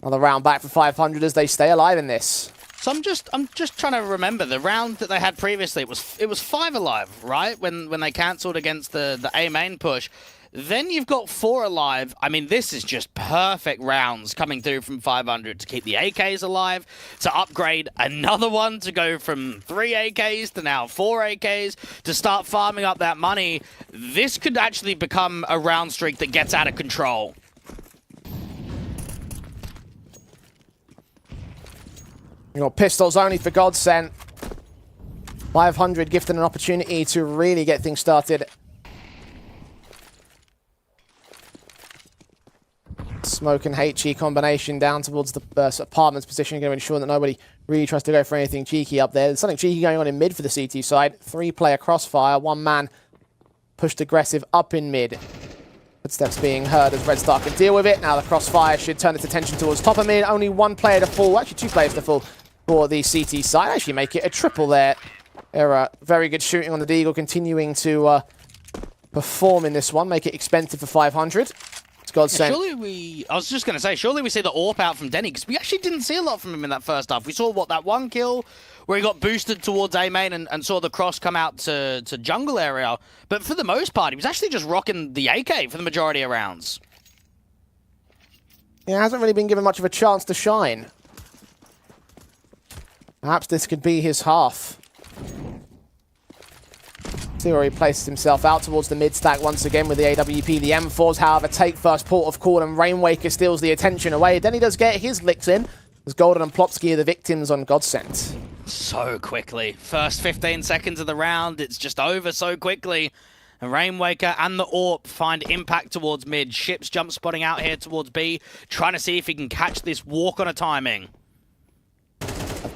Another round back for 500 as they stay alive in this. So I'm just trying to remember the round that they had previously. It was 5 alive, right? When they cancelled against the A main push. Then you've got 4 alive. I mean, this is just perfect rounds coming through from 500 to keep the AKs alive, to upgrade another one, to go from 3 AKs to now 4 AKs, to start farming up that money. This could actually become a round streak that gets out of control. You know, pistols only for Godsent. 500 gifted an opportunity to really get things started. Smoke and HE combination down towards the apartment's position, going to ensure that nobody really tries to go for anything cheeky up there. There's something cheeky going on in mid for the CT side. 3-player crossfire, 1 man pushed aggressive up in mid. Footsteps being heard as Red Star can deal with it. Now the crossfire should turn its attention towards top of mid. Only 1 player to fall, actually 2 players to fall for the CT side. Actually make it a triple there. Era, very good shooting on the Deagle, continuing to perform in this one, make it expensive for 500. Yeah, surely I was just going to say, surely we see the AWP out from Denny, because we actually didn't see a lot from him in that first half. We saw, that 1 kill where he got boosted towards A main and saw the cross come out to jungle area. But for the most part, he was actually just rocking the AK for the majority of rounds. Yeah, hasn't really been given much of a chance to shine. Perhaps this could be his half. See where he places himself out towards the mid-stack once again with the AWP. The M4s, however, take first port of call, and Rainwaker steals the attention away. Then he does get his licks in, as Golden and Plopsky are the victims on Godsent. So quickly. First 15 seconds of the round, it's just over so quickly. And Rainwaker and the AWP find impact towards mid. Ships jump spotting out here towards B, trying to see if he can catch this walk on a timing.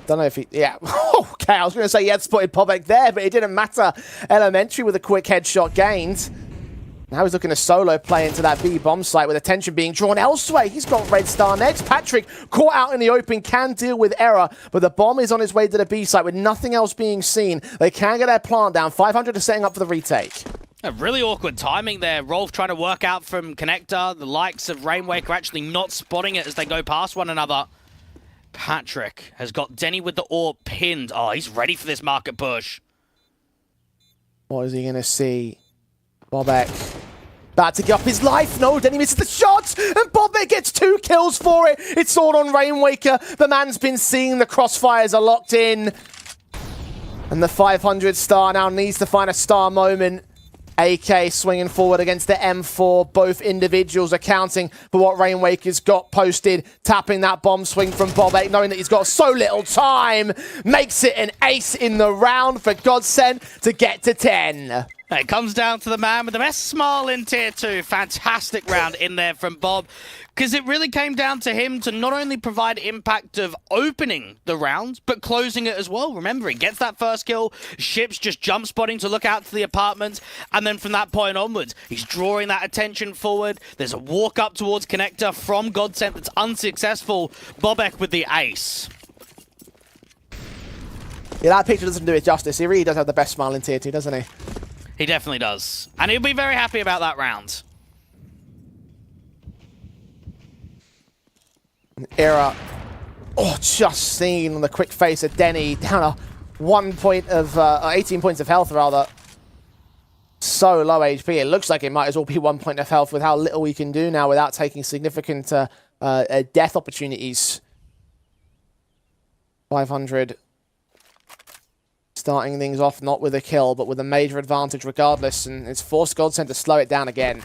Don't know if he... Yeah. Okay, I was going to say he had spotted Pobek there, but it didn't matter. Elementary with a quick headshot gained. Now he's looking to solo play into that B bomb site with attention being drawn elsewhere. He's got Red Star next. Patrick, caught out in the open, can deal with error, but the bomb is on his way to the B site with nothing else being seen. They can get their plant down. 500 are setting up for the retake. A really awkward timing there. Rolf trying to work out from Connector. The likes of Rainwaker actually not spotting it as they go past one another. Patrick has got Denny with the AWP pinned. Oh, he's ready for this market push. What is he going to see? Bobek about to give up his life. No, Denny misses the shot, and Bobek gets 2 kills for it. It's all on Rainwaker. The man's been seeing the crossfires are locked in. And the 500 star now needs to find a star moment. AK swinging forward against the M4. Both individuals accounting for what Rainwaker's got posted. Tapping that bomb swing from Bobek, knowing that he's got so little time. Makes it an ace in the round for Godsend to get to 10. It comes down to the man with the best smile in Tier 2. Fantastic round in there from Bob. Because it really came down to him to not only provide impact of opening the round, but closing it as well. Remember, he gets that first kill. Ships just jump spotting to look out to the apartments. And then from that point onwards, he's drawing that attention forward. There's a walk up towards Connector from Godsend that's unsuccessful. Bobek with the ace. Yeah, that picture doesn't do it justice. He really does have the best smile in Tier 2, doesn't he? He definitely does. And he'll be very happy about that round. Era. Oh, just seen on the quick face of Denny. Down a 18 points of health, rather. So low HP. It looks like it might as well be 1 point of health with how little we can do now without taking significant death opportunities. 500. Starting things off not with a kill, but with a major advantage regardless, and it's forced Godsend to slow it down again.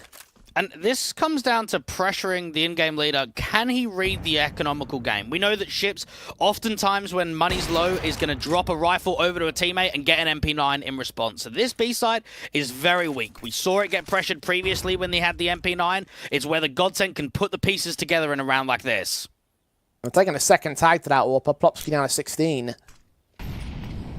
And this comes down to pressuring the in-game leader. Can he read the economical game? We know that Ships, oftentimes when money's low, is going to drop a rifle over to a teammate and get an MP9 in response. So this B-side is very weak. We saw it get pressured previously when they had the MP9. It's whether Godsend can put the pieces together in a round like this. I'm taking a second tag to that AWP. Plopsky down to 16.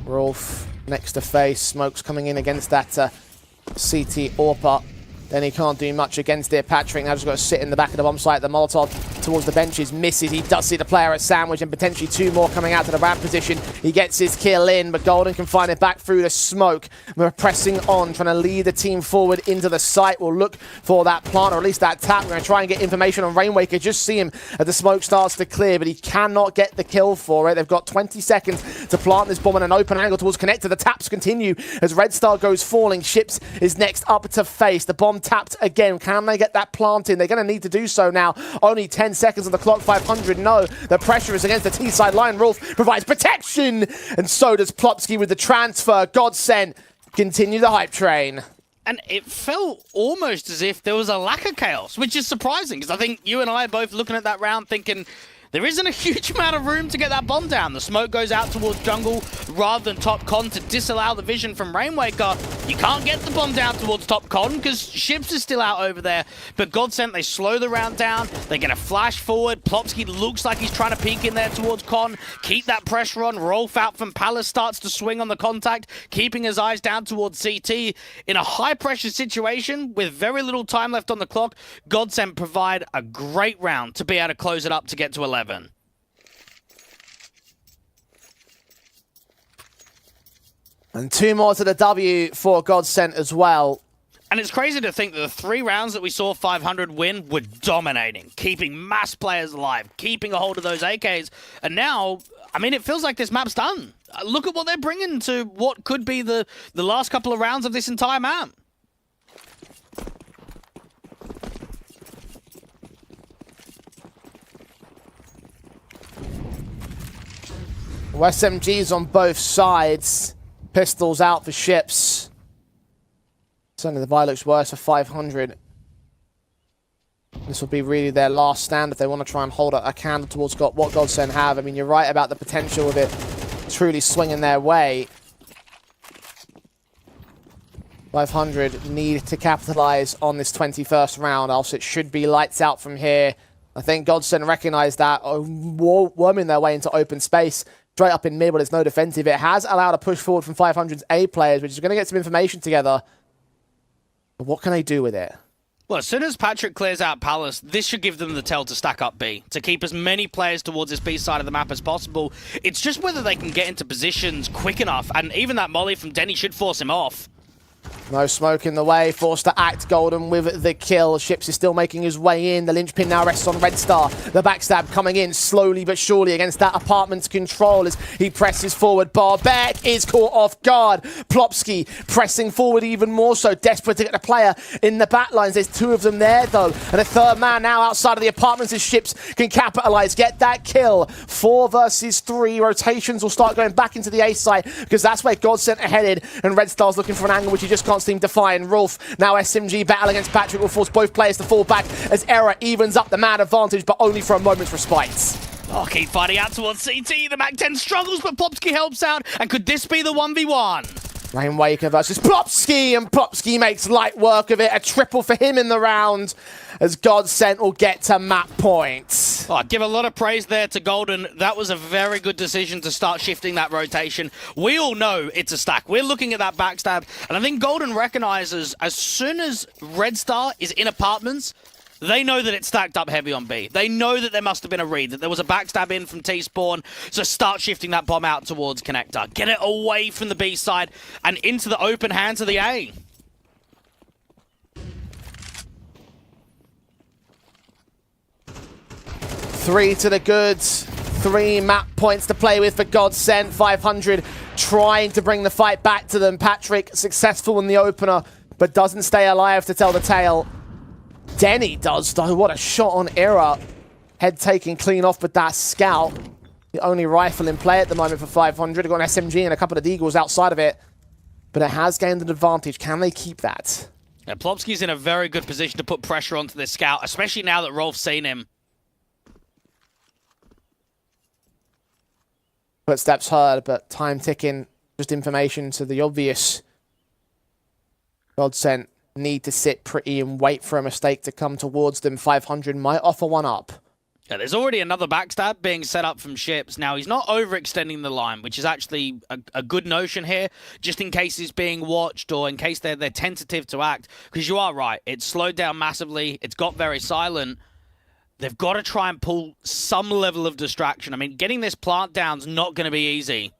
Rolf next to face. Smoke's coming in against that CT AWP. Then he can't do much against it. Patrick now just got to sit in the back of the bomb site. The Molotov towards the benches misses. He does see the player at sandwich and potentially 2 more coming out to the ramp position. He gets his kill in, but Golden can find it back through the smoke. We're pressing on, trying to lead the team forward into the site. We'll look for that plant, or at least that tap. We're going to try and get information on Rainwaker. Just see him as the smoke starts to clear, but he cannot get the kill for it. They've got 20 seconds to plant this bomb in an open angle towards Connector. The taps continue as Red Star goes falling. Ships is next up to face. The bomb tapped again. Can they get that plant in? They're going to need to do so now. Only 10 seconds on the clock. 500. No. The pressure is against the T-side line. Rolf provides protection. And so does Plopsky with the transfer. Godsend continue the hype train. And it felt almost as if there was a lack of chaos, which is surprising, because I think you and I are both looking at that round thinking there isn't a huge amount of room to get that bomb down. The smoke goes out towards jungle rather than top con to disallow the vision from Rainwaker. You can't get the bomb down towards top con because Ships is still out over there. But Godsend, they slow the round down. They get a flash forward. Plopsky looks like he's trying to peek in there towards con. Keep that pressure on. Rolf out from Palace starts to swing on the contact, keeping his eyes down towards CT. In a high-pressure situation with very little time left on the clock, Godsend provide a great round to be able to close it up to get to 11. And 2 more to the W for Godsend as well. And it's crazy to think that the 3 rounds that we saw 500 win were dominating, keeping mass players alive, keeping a hold of those AKs. And now, I mean, it feels like this map's done. Look at what they're bringing to what could be the last couple of rounds of this entire map. SMGs on both sides. Pistols out for Ships. Certainly the buy looks worse for 500. This will be really their last stand if they want to try and hold a candle towards what Godsend have. I mean, you're right about the potential of it truly swinging their way. 500 need to capitalize on this 21st round, else it should be lights out from here. I think Godsend recognized that, worming their way into open space. Straight up in mid, but it's no defensive. It has allowed a push forward from 500's A players, which is going to get some information together. But what can they do with it? Well, as soon as Patrick clears out Palace, this should give them the tell to stack up B, to keep as many players towards this B side of the map as possible. It's just whether they can get into positions quick enough, and even that molly from Denny should force him off. No smoke in the way, forced to act. Golden with the kill. Ships is still making his way in. The linchpin now rests on Red Star. The backstab coming in slowly but surely against that apartment's control as he presses forward. Barbek is caught off guard. Plopsky pressing forward even more so, desperate to get the player in the back lines. There's two of them there though, and a third man now outside of the apartments as Ships can capitalize, get that kill. 4 versus 3. Rotations will start going back into the A site because that's where Godsent are headed, and Red Star's looking for an angle which he just can't seem to find. Rolf, now SMG battle against Patrick, will force both players to fall back as Error evens up the man advantage, but only for a moment's respite. Oh, keep fighting out towards CT. The MAC-10 struggles, but Plopsky helps out. And could this be the 1v1? Rainwaker versus Plopsky, and Plopsky makes light work of it. A triple for him in the round as Godsent will get to map point. Oh, I give a lot of praise there to Golden. That was a very good decision to start shifting that rotation. We all know it's a stack. We're looking at that backstab, and I think Golden recognizes as soon as Red Star is in apartments, they know that it's stacked up heavy on B. They know that there must have been a read, that there was a backstab in from T-Spawn, so start shifting that bomb out towards Connector. Get it away from the B side and into the open hands of the A. Three to the goods. 3 map points to play with for Godsent. 500 trying to bring the fight back to them. Patrick successful in the opener, but doesn't stay alive to tell the tale. Denny does, though. What a shot on Era. Head taken clean off with that scout. The only rifle in play at the moment for 500. They've got an SMG and a couple of Deagles outside of it. But it has gained an advantage. Can they keep that? Yeah, Plopsky's in a very good position to put pressure onto this scout, especially now that Rolf's seen him. Footsteps heard, but time ticking. Just information to the obvious. Godsent need to sit pretty and wait for a mistake to come towards them. 500 might offer one up. Yeah, there's already another backstab being set up from Ships. Now, he's not overextending the line, which is actually a good notion here, just in case he's being watched or in case they're tentative to act. Because you are right, it's slowed down massively, it's got very silent. They've got to try and pull some level of distraction. I mean, getting this plant down's not going to be easy.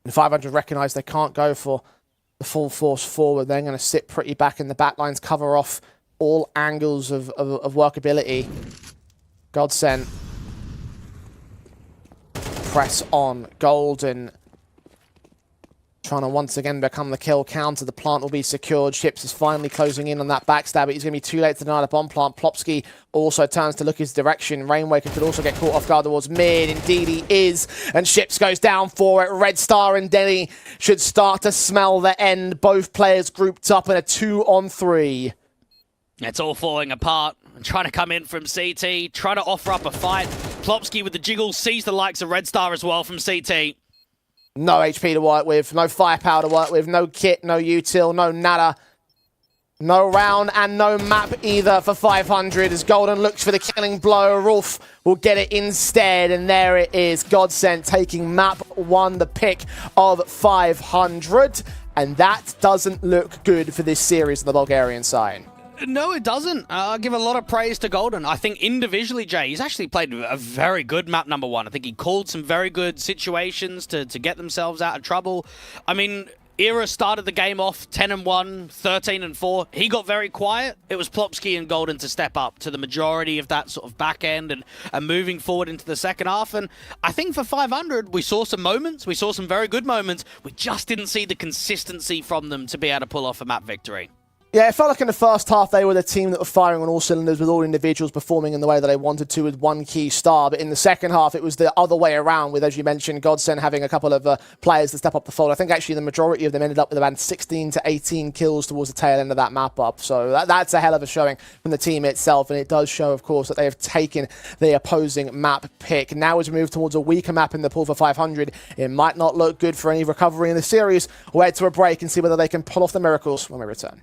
And 500 recognise they can't go for the full force forward. They're going to sit pretty back in the back lines, cover off all angles of workability. Godsent. Press on. Golden trying to once again become the kill counter. The plant will be secured. Ships is finally closing in on that backstab, but he's going to be too late to deny the bomb plant. Plopsky also turns to look his direction. Rainwaker could also get caught off guard towards mid. Indeed he is. And Ships goes down for it. Red Star and Denny should start to smell the end. Both players grouped up in a 2-on-3. It's all falling apart. Trying to come in from CT, trying to offer up a fight. Plopsky with the jiggle sees the likes of Red Star as well from CT. No HP to work with, no firepower to work with, no kit, no util, no nada. No round and no map either for 500 as Golden looks for the killing blow. Rolf will get it instead, and there it is. Godsent taking map 1, the pick of 500. And that doesn't look good for this series on the Bulgarian side. No, it doesn't. I'll give a lot of praise to Golden. I think individually, Jay, he's actually played a very good map number 1. I think he called some very good situations to get themselves out of trouble. I mean, Era started the game off 10-1, 13-4. He got very quiet. It was Plopsky and Golden to step up to the majority of that sort of back end and moving forward into the second half. And I think for 500, we saw some moments. We saw some very good moments. We just didn't see the consistency from them to be able to pull off a map victory. Yeah, it felt like in the first half they were the team that were firing on all cylinders with all individuals performing in the way that they wanted to with one key star. But in the second half, it was the other way around with, as you mentioned, Godsent having a couple of players to step up the fold. I think actually the majority of them ended up with around 16 to 18 kills towards the tail end of that map up. So that's a hell of a showing from the team itself. And it does show, of course, that they have taken the opposing map pick. Now as we move towards a weaker map in the pool for 500, it might not look good for any recovery in the series. We'll head to a break and see whether they can pull off the miracles when we return.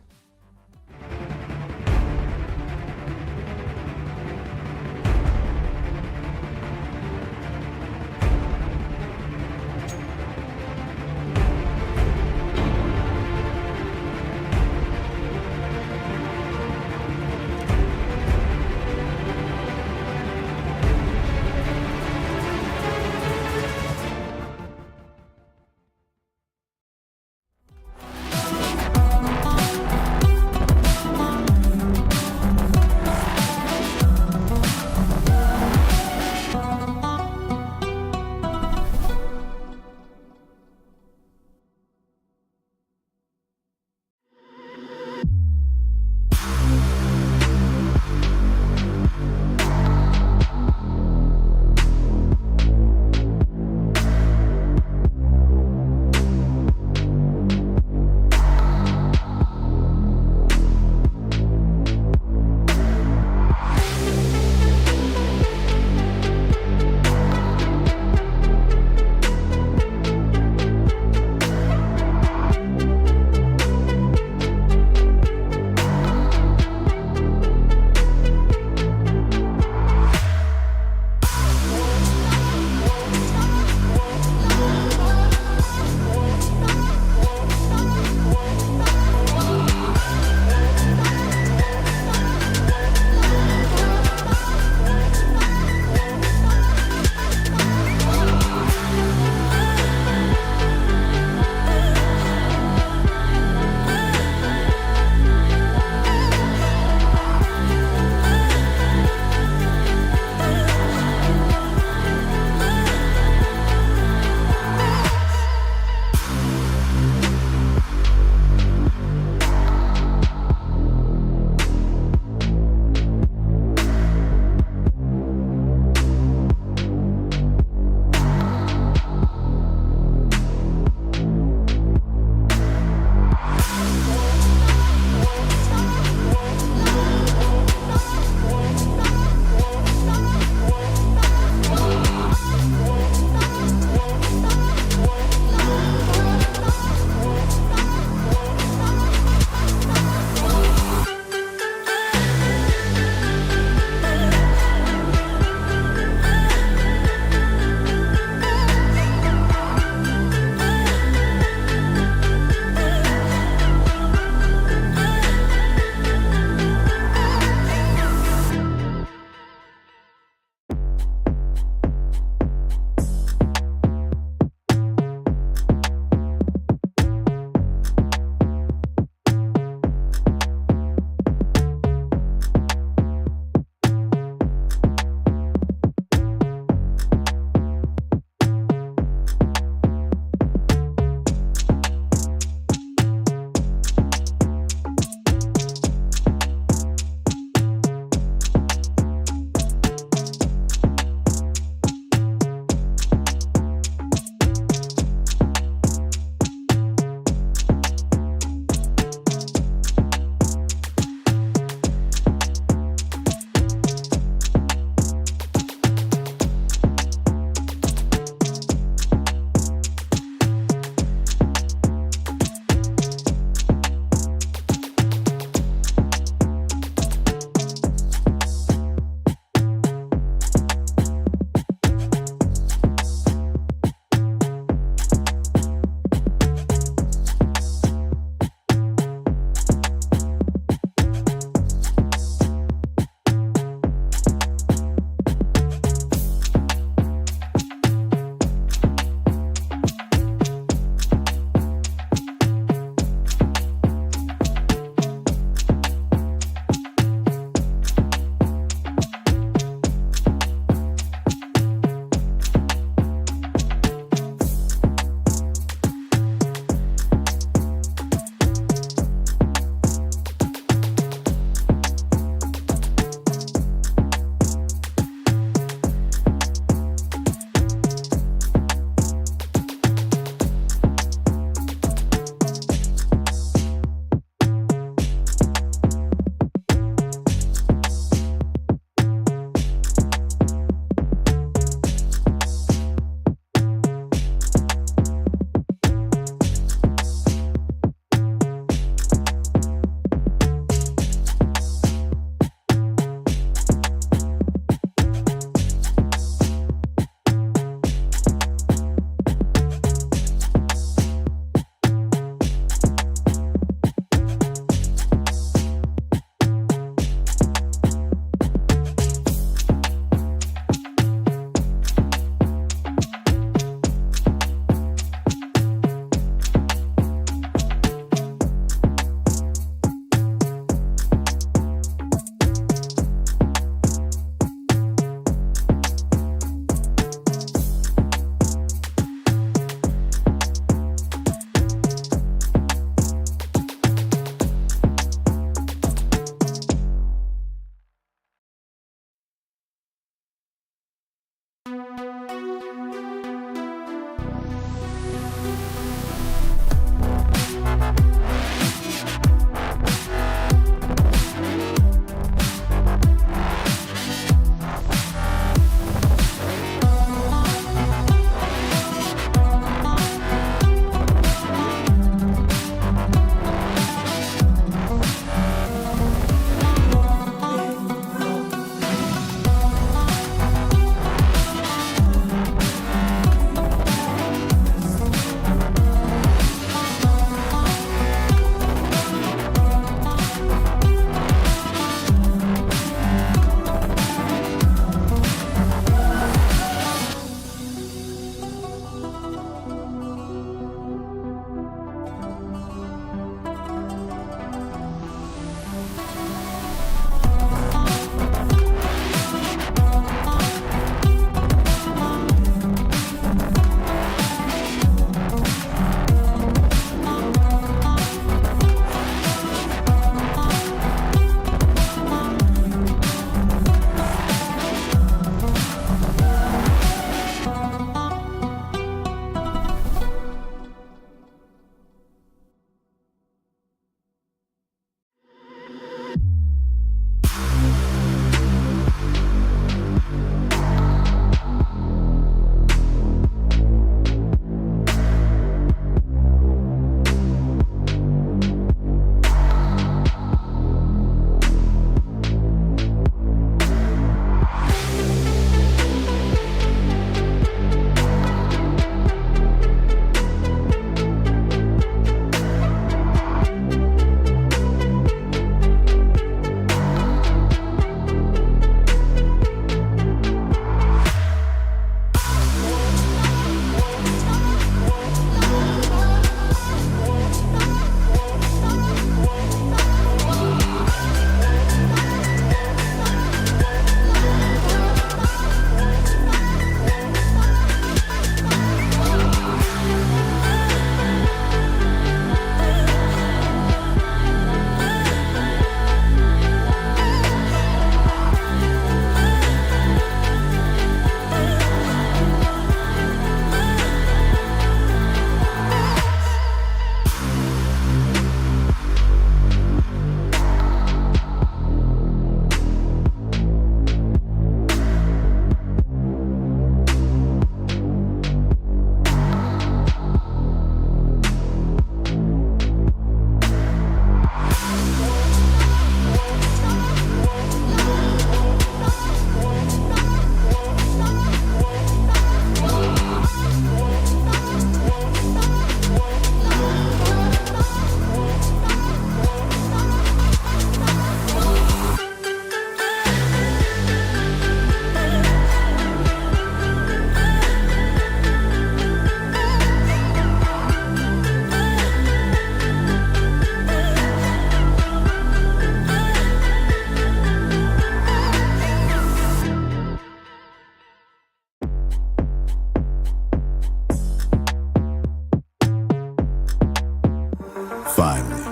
Finally,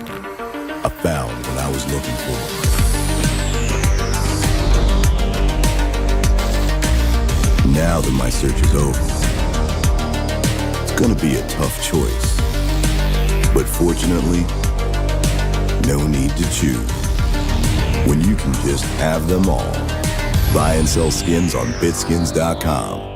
I found what I was looking for. Now that my search is over, it's gonna be a tough choice. But fortunately, no need to choose. When you can just have them all. Buy and sell skins on bitskins.com.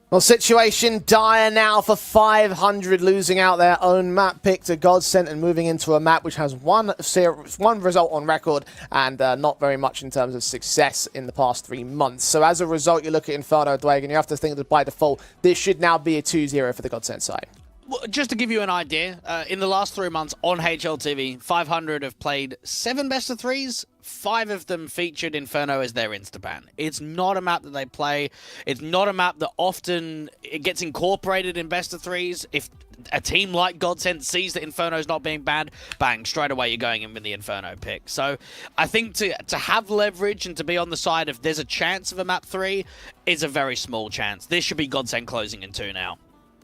Well, situation dire now for 500, losing out their own map pick to Godsent and moving into a map which has one result on record and not very much in terms of success in the past 3 months. So as a result, you look at Inferno Dwag and you have to think that by default, this should now be a 2-0 for the Godsent side. Well, just to give you an idea, in the last 3 months on HLTV, 500 have played 7 best of 3s. 5 of them featured Inferno as their instaban. It's not a map that they play. It's not a map that often it gets incorporated in best of 3s. If a team like Godsent sees that Inferno's not being banned, bang, straight away you're going in with the Inferno pick. So I think to have leverage and to be on the side of there's a chance of a map 3 is a very small chance. This should be Godsent closing in 2 now.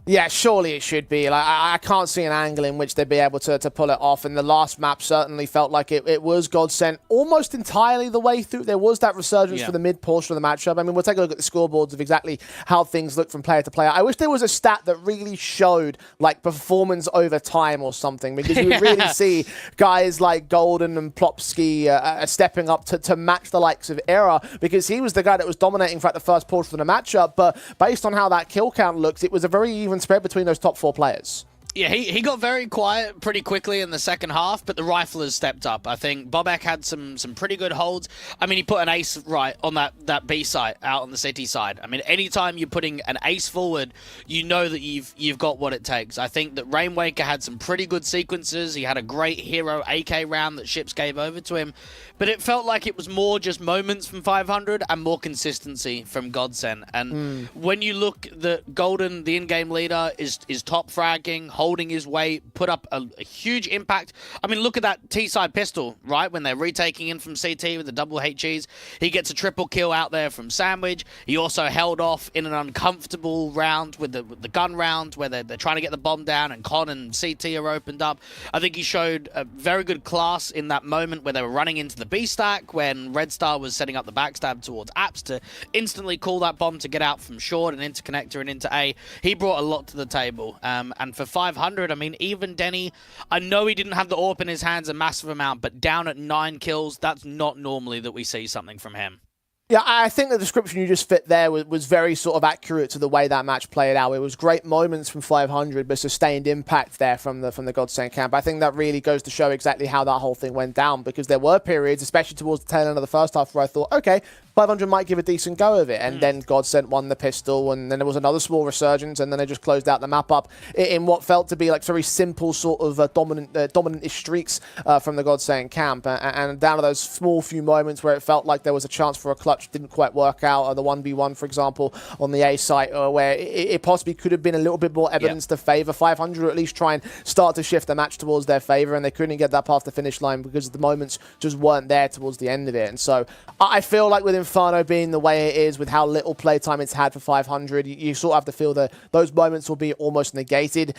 Yeah, surely it should be. Like, I can't see an angle in which they'd be able to pull it off, and the last map certainly felt like it was Godsent almost entirely the way through. There was that resurgence for the mid portion of the matchup. I mean, we'll take a look at the scoreboards of exactly how things look from player to player. I wish there was a stat that really showed, like, performance over time or something, because you would really see guys like Golden and Plopsky stepping up to match the likes of Era, because he was the guy that was dominating throughout the first portion of the matchup, but based on how that kill count looks, it was a very even spread between those top 4 players. Yeah, he got very quiet pretty quickly in the second half, but the riflers stepped up. I think Bobek had some pretty good holds. I mean, he put an ace right on that B site out on the city side. I mean, anytime you're putting an ace forward, you know that you've got what it takes. I think that Rainwaker had some pretty good sequences. He had a great hero AK round that Ships gave over to him, but it felt like it was more just moments from 500 and more consistency from Godsent. And when you look, the Golden, the in-game leader, is top fragging, holding his weight, put up a huge impact. I mean, look at that T-side pistol, right? When they're retaking in from CT with the double HEs, he gets a triple kill out there from Sandwich. He also held off in an uncomfortable round with the gun round where they're trying to get the bomb down and Con and CT are opened up. I think he showed a very good class in that moment where they were running into the B stack when Red Star was setting up the backstab towards Apps to instantly call that bomb to get out from short and into connector and into A. He brought a lot to the table. And for 500, I mean, even Denny, I know he didn't have the AWP in his hands a massive amount, but down at 9 kills, that's not normally that we see something from him. Yeah, I think the description you just fit there was very sort of accurate to the way that match played out. It was great moments from 500, but sustained impact there from the Godsent camp. I think that really goes to show exactly how that whole thing went down, because there were periods, especially towards the tail end of the first half, where I thought, okay, 500 might give a decent go of it, and then Godsent won the pistol, and then there was another small resurgence, and then they just closed out the map up in what felt to be like very simple sort of dominant-ish streaks from the Godsent camp, and down to those small few moments where it felt like there was a chance for a clutch, didn't quite work out, or the 1v1, for example, on the A site, where it possibly could have been a little bit more evidence to favour 500, or at least try and start to shift the match towards their favour, and they couldn't get that past the finish line because the moments just weren't there towards the end of it. And so I feel like with Inferno being the way it is, with how little playtime it's had for 500, you sort of have to feel that those moments will be almost negated,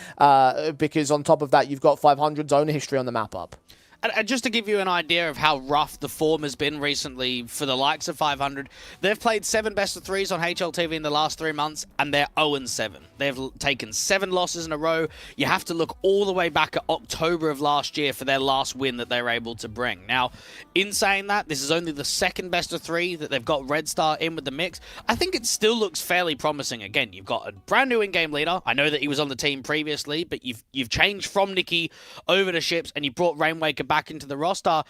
because on top of that, you've got 500's own history on the map up. And just to give you an idea of how rough the form has been recently for the likes of 500, they've played 7 best-of-3s on HLTV in the last 3 months, and they're 0-7. They've taken 7 losses in a row. You have to look all the way back at October of last year for their last win that they were able to bring. Now, in saying that, this is only the 2nd best-of-3 that they've got Red Star in with the mix. I think it still looks fairly promising. Again, you've got a brand new in-game leader. I know that he was on the team previously, but you've changed from Nikki over to Ships, and you brought Rainwaker back into the roster.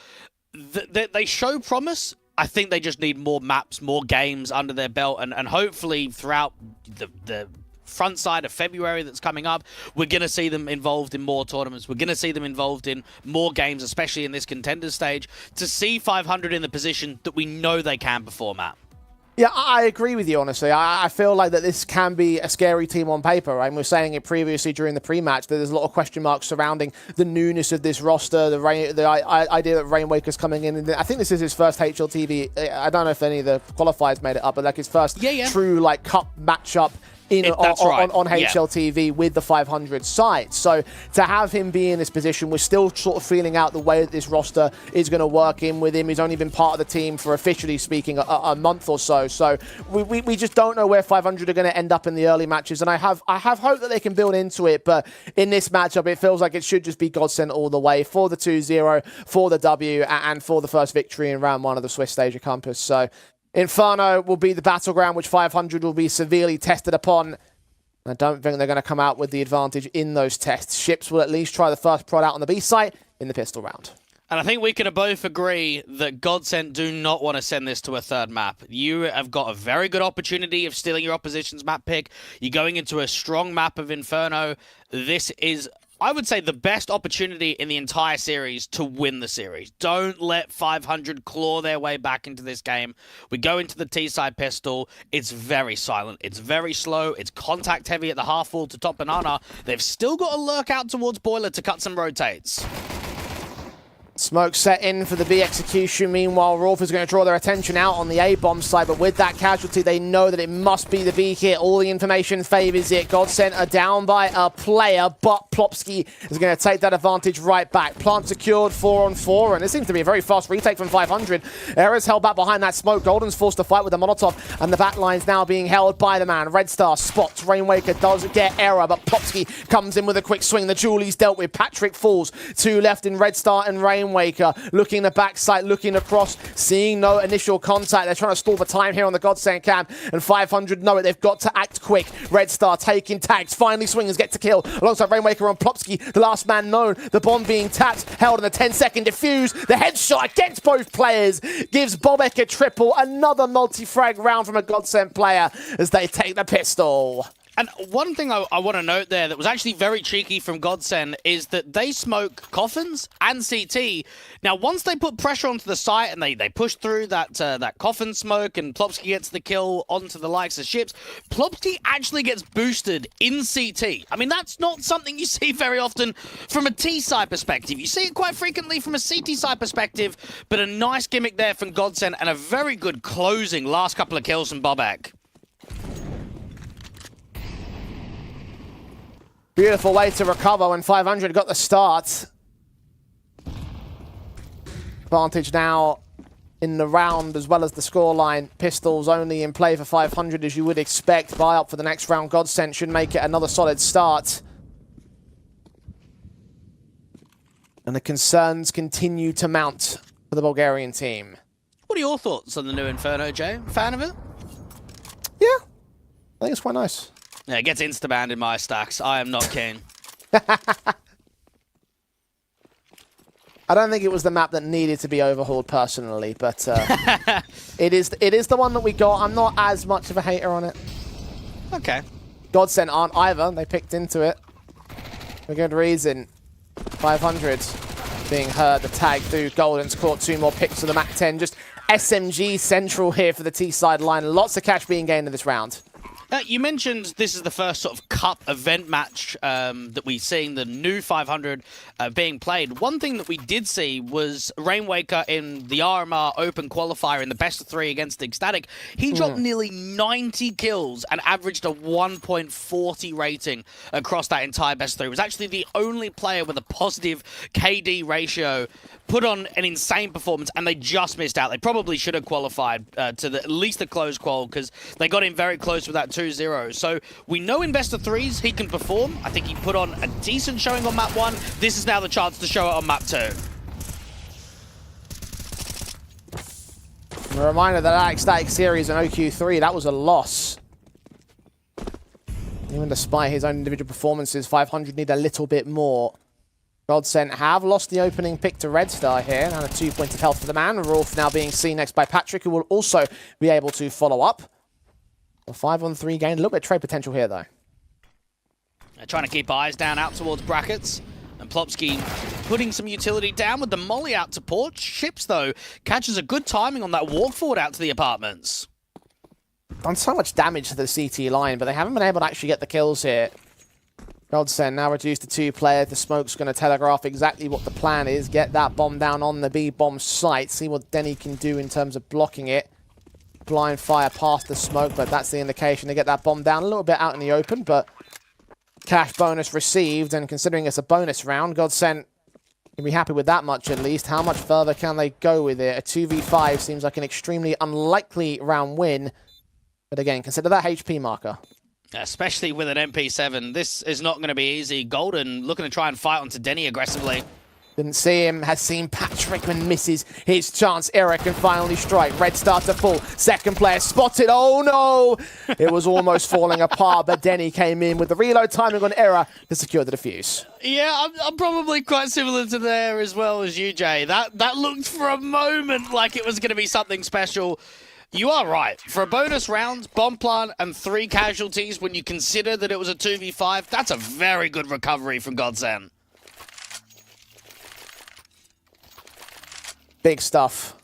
They show promise. I think they just need more maps, more games under their belt, and hopefully throughout the front side of February that's coming up, we're going to see them involved in more tournaments. We're going to see them involved in more games, especially in this contender stage, to see 500 in the position that we know they can perform at. Yeah, I agree with you, honestly. I feel like that this can be a scary team on paper. Right? We were saying it previously during the pre-match that there's a lot of question marks surrounding the newness of this roster, the idea that Rainwaker's coming in. And I think this is his first HLTV. I don't know if any of the qualifiers made it up, but like his first true like cup matchup on HLTV with the 500 side. So to have him be in this position, we're still sort of feeling out the way that this roster is going to work in with him. He's only been part of the team for, officially speaking, a month or so. So we just don't know where 500 are going to end up in the early matches. And I have hope that they can build into it. But in this matchup, it feels like it should just be Godsent all the way for the 2-0, for the W, and for the first victory in round 1 of the Swiss Stage of Compass. So Inferno will be the battleground which 500 will be severely tested upon. I don't think they're going to come out with the advantage in those tests. Ships will at least try the first prod out on the B site in the pistol round. And I think we can both agree that Godsent do not want to send this to a 3rd map. You have got a very good opportunity of stealing your opposition's map pick. You're going into a strong map of Inferno. This is, I would say, the best opportunity in the entire series to win the series. Don't let 500 claw their way back into this game. We go into the T-side pistol. It's very silent. It's very slow. It's contact heavy at the half wall to top banana. They've still got to lurk out towards boiler to cut some rotates. Smoke set in for the B execution. Meanwhile, Rolf is going to draw their attention out on the A-bomb side, but with that casualty, they know that it must be the B here. All the information favors it. Godsent are down by a player, but Plopsky is going to take that advantage right back. Plant secured 4-on-4, and it seems to be a very fast retake from 500. Era's held back behind that smoke. Golden's forced to fight with the Molotov, and the back line's now being held by the man. Red Star spots. Rainwaker does get Era, but Plopsky comes in with a quick swing. The Julie's dealt with. Patrick falls. Two left in Red Star and Rainwaker. Looking the backside, looking across, seeing no initial contact. They're trying to stall for time here on the Godsend cam, and 500 know it. They've got to act quick. Red Star taking tags. Finally, Swingers get to kill alongside Rainwaker on Plopsky, the last man known. The bomb being tapped, held in a 10-second defuse. The headshot against both players gives Bobek a triple. Another multi-frag round from a Godsend player as they take the pistol. And one thing I want to note there that was actually very cheeky from Godsend is that they smoke coffins and CT. Now, once they put pressure onto the site and they push through that coffin smoke and Plopsky gets the kill onto the likes of ships, Plopsky actually gets boosted in CT. I mean, that's not something you see very often from a T side perspective. You see it quite frequently from a CT side perspective, but a nice gimmick there from Godsend and a very good closing last couple of kills from Bobek. Beautiful way to recover when 500 got the start. Advantage now in the round as well as the scoreline. Pistols only in play for 500 as you would expect. Buy up for the next round. Godsend should make it another solid start. And the concerns continue to mount for the Bulgarian team. What are your thoughts on the new Inferno, Jay? Fan of it? Yeah, I think it's quite nice. Yeah, it gets insta-banned in my stacks. I am not keen. I don't think it was the map that needed to be overhauled personally, but it is the one that we got. I'm not as much of a hater on it. Okay. Godsend aren't either. They picked into it for good reason. 500 being heard. The tag through. Golden's caught two more picks to the Mac 10. Just SMG central here for the T-side line. Lots of cash being gained in this round. You mentioned this is the first sort of cup event match that we're seeing the new 500 being played. One thing that we did see was Rainwaker in the RMR Open qualifier in the best of 3 against Ecstatic. He dropped nearly 90 kills and averaged a 1.40 rating across that entire best of 3. He was actually the only player with a positive KD ratio, put on an insane performance, and they just missed out. They probably should have qualified to at least the close qual because they got in very close with that 2-0. So we know in best of 3s he can perform. I think he put on a decent showing on map 1. This is now the chance to show it on map 2. A reminder that Ecstatic series in OQ3, that was a loss. Even despite his own individual performances, 500 need a little bit more. Godsend have lost the opening pick to Red Star here, and a 2 points of health for the man. Rolf now being seen next by Patrick, who will also be able to follow up. A 5-on-3 gain, a little bit of trade potential here, though. They're trying to keep eyes down out towards brackets. And Plopsky putting some utility down with the molly out to port. Ships, though, catches a good timing on that walk forward out to the apartments. Done so much damage to the CT line, but they haven't been able to actually get the kills here. Godsend now reduced to 2 players. The smoke's going to telegraph exactly what the plan is. Get that bomb down on the B-bomb site. See what Denny can do in terms of blocking it. Blind fire past the smoke, but that's the indication to get that bomb down a little bit out in the open, but cash bonus received, and considering it's a bonus round, Godsend can be happy with that much at least. How much further can they go with it? A 2v5 seems like an extremely unlikely round win, but again, consider that HP marker. Especially with an MP7, this is not going to be easy. Golden looking to try and fight onto Denny aggressively. Didn't see him, has seen Patrick and misses his chance. Eric can finally strike. Red Star to full. Second player spotted. Oh no! It was almost falling apart, but Denny came in with the reload timing on Era to secure the defuse. Yeah, I'm probably quite similar to there as well as you, Jay. That looked for a moment like it was going to be something special. You are right. For a bonus round, bomb plant, and 3 casualties, when you consider that it was a 2v5, that's a very good recovery from Godsend. Big stuff.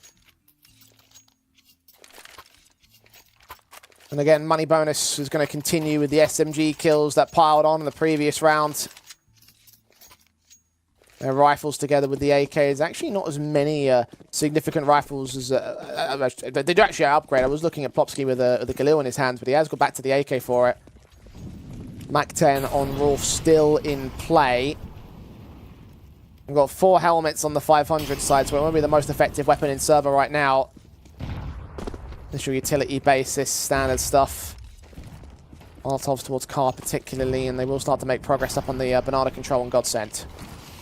And again, money bonus is going to continue with the SMG kills that piled on in the previous round. their rifles together with the AK. There's actually not as many significant rifles as... they do actually upgrade. I was looking at Plopsky with the Galil in his hands, but he has got back to the AK for it. MAC-10 on Rolf still in play. We've got 4 helmets on the 500 side, so it won't be the most effective weapon in server right now. Initial utility basis, standard stuff. Molotovs towards car particularly, and they will start to make progress up on the banana control on Godsent.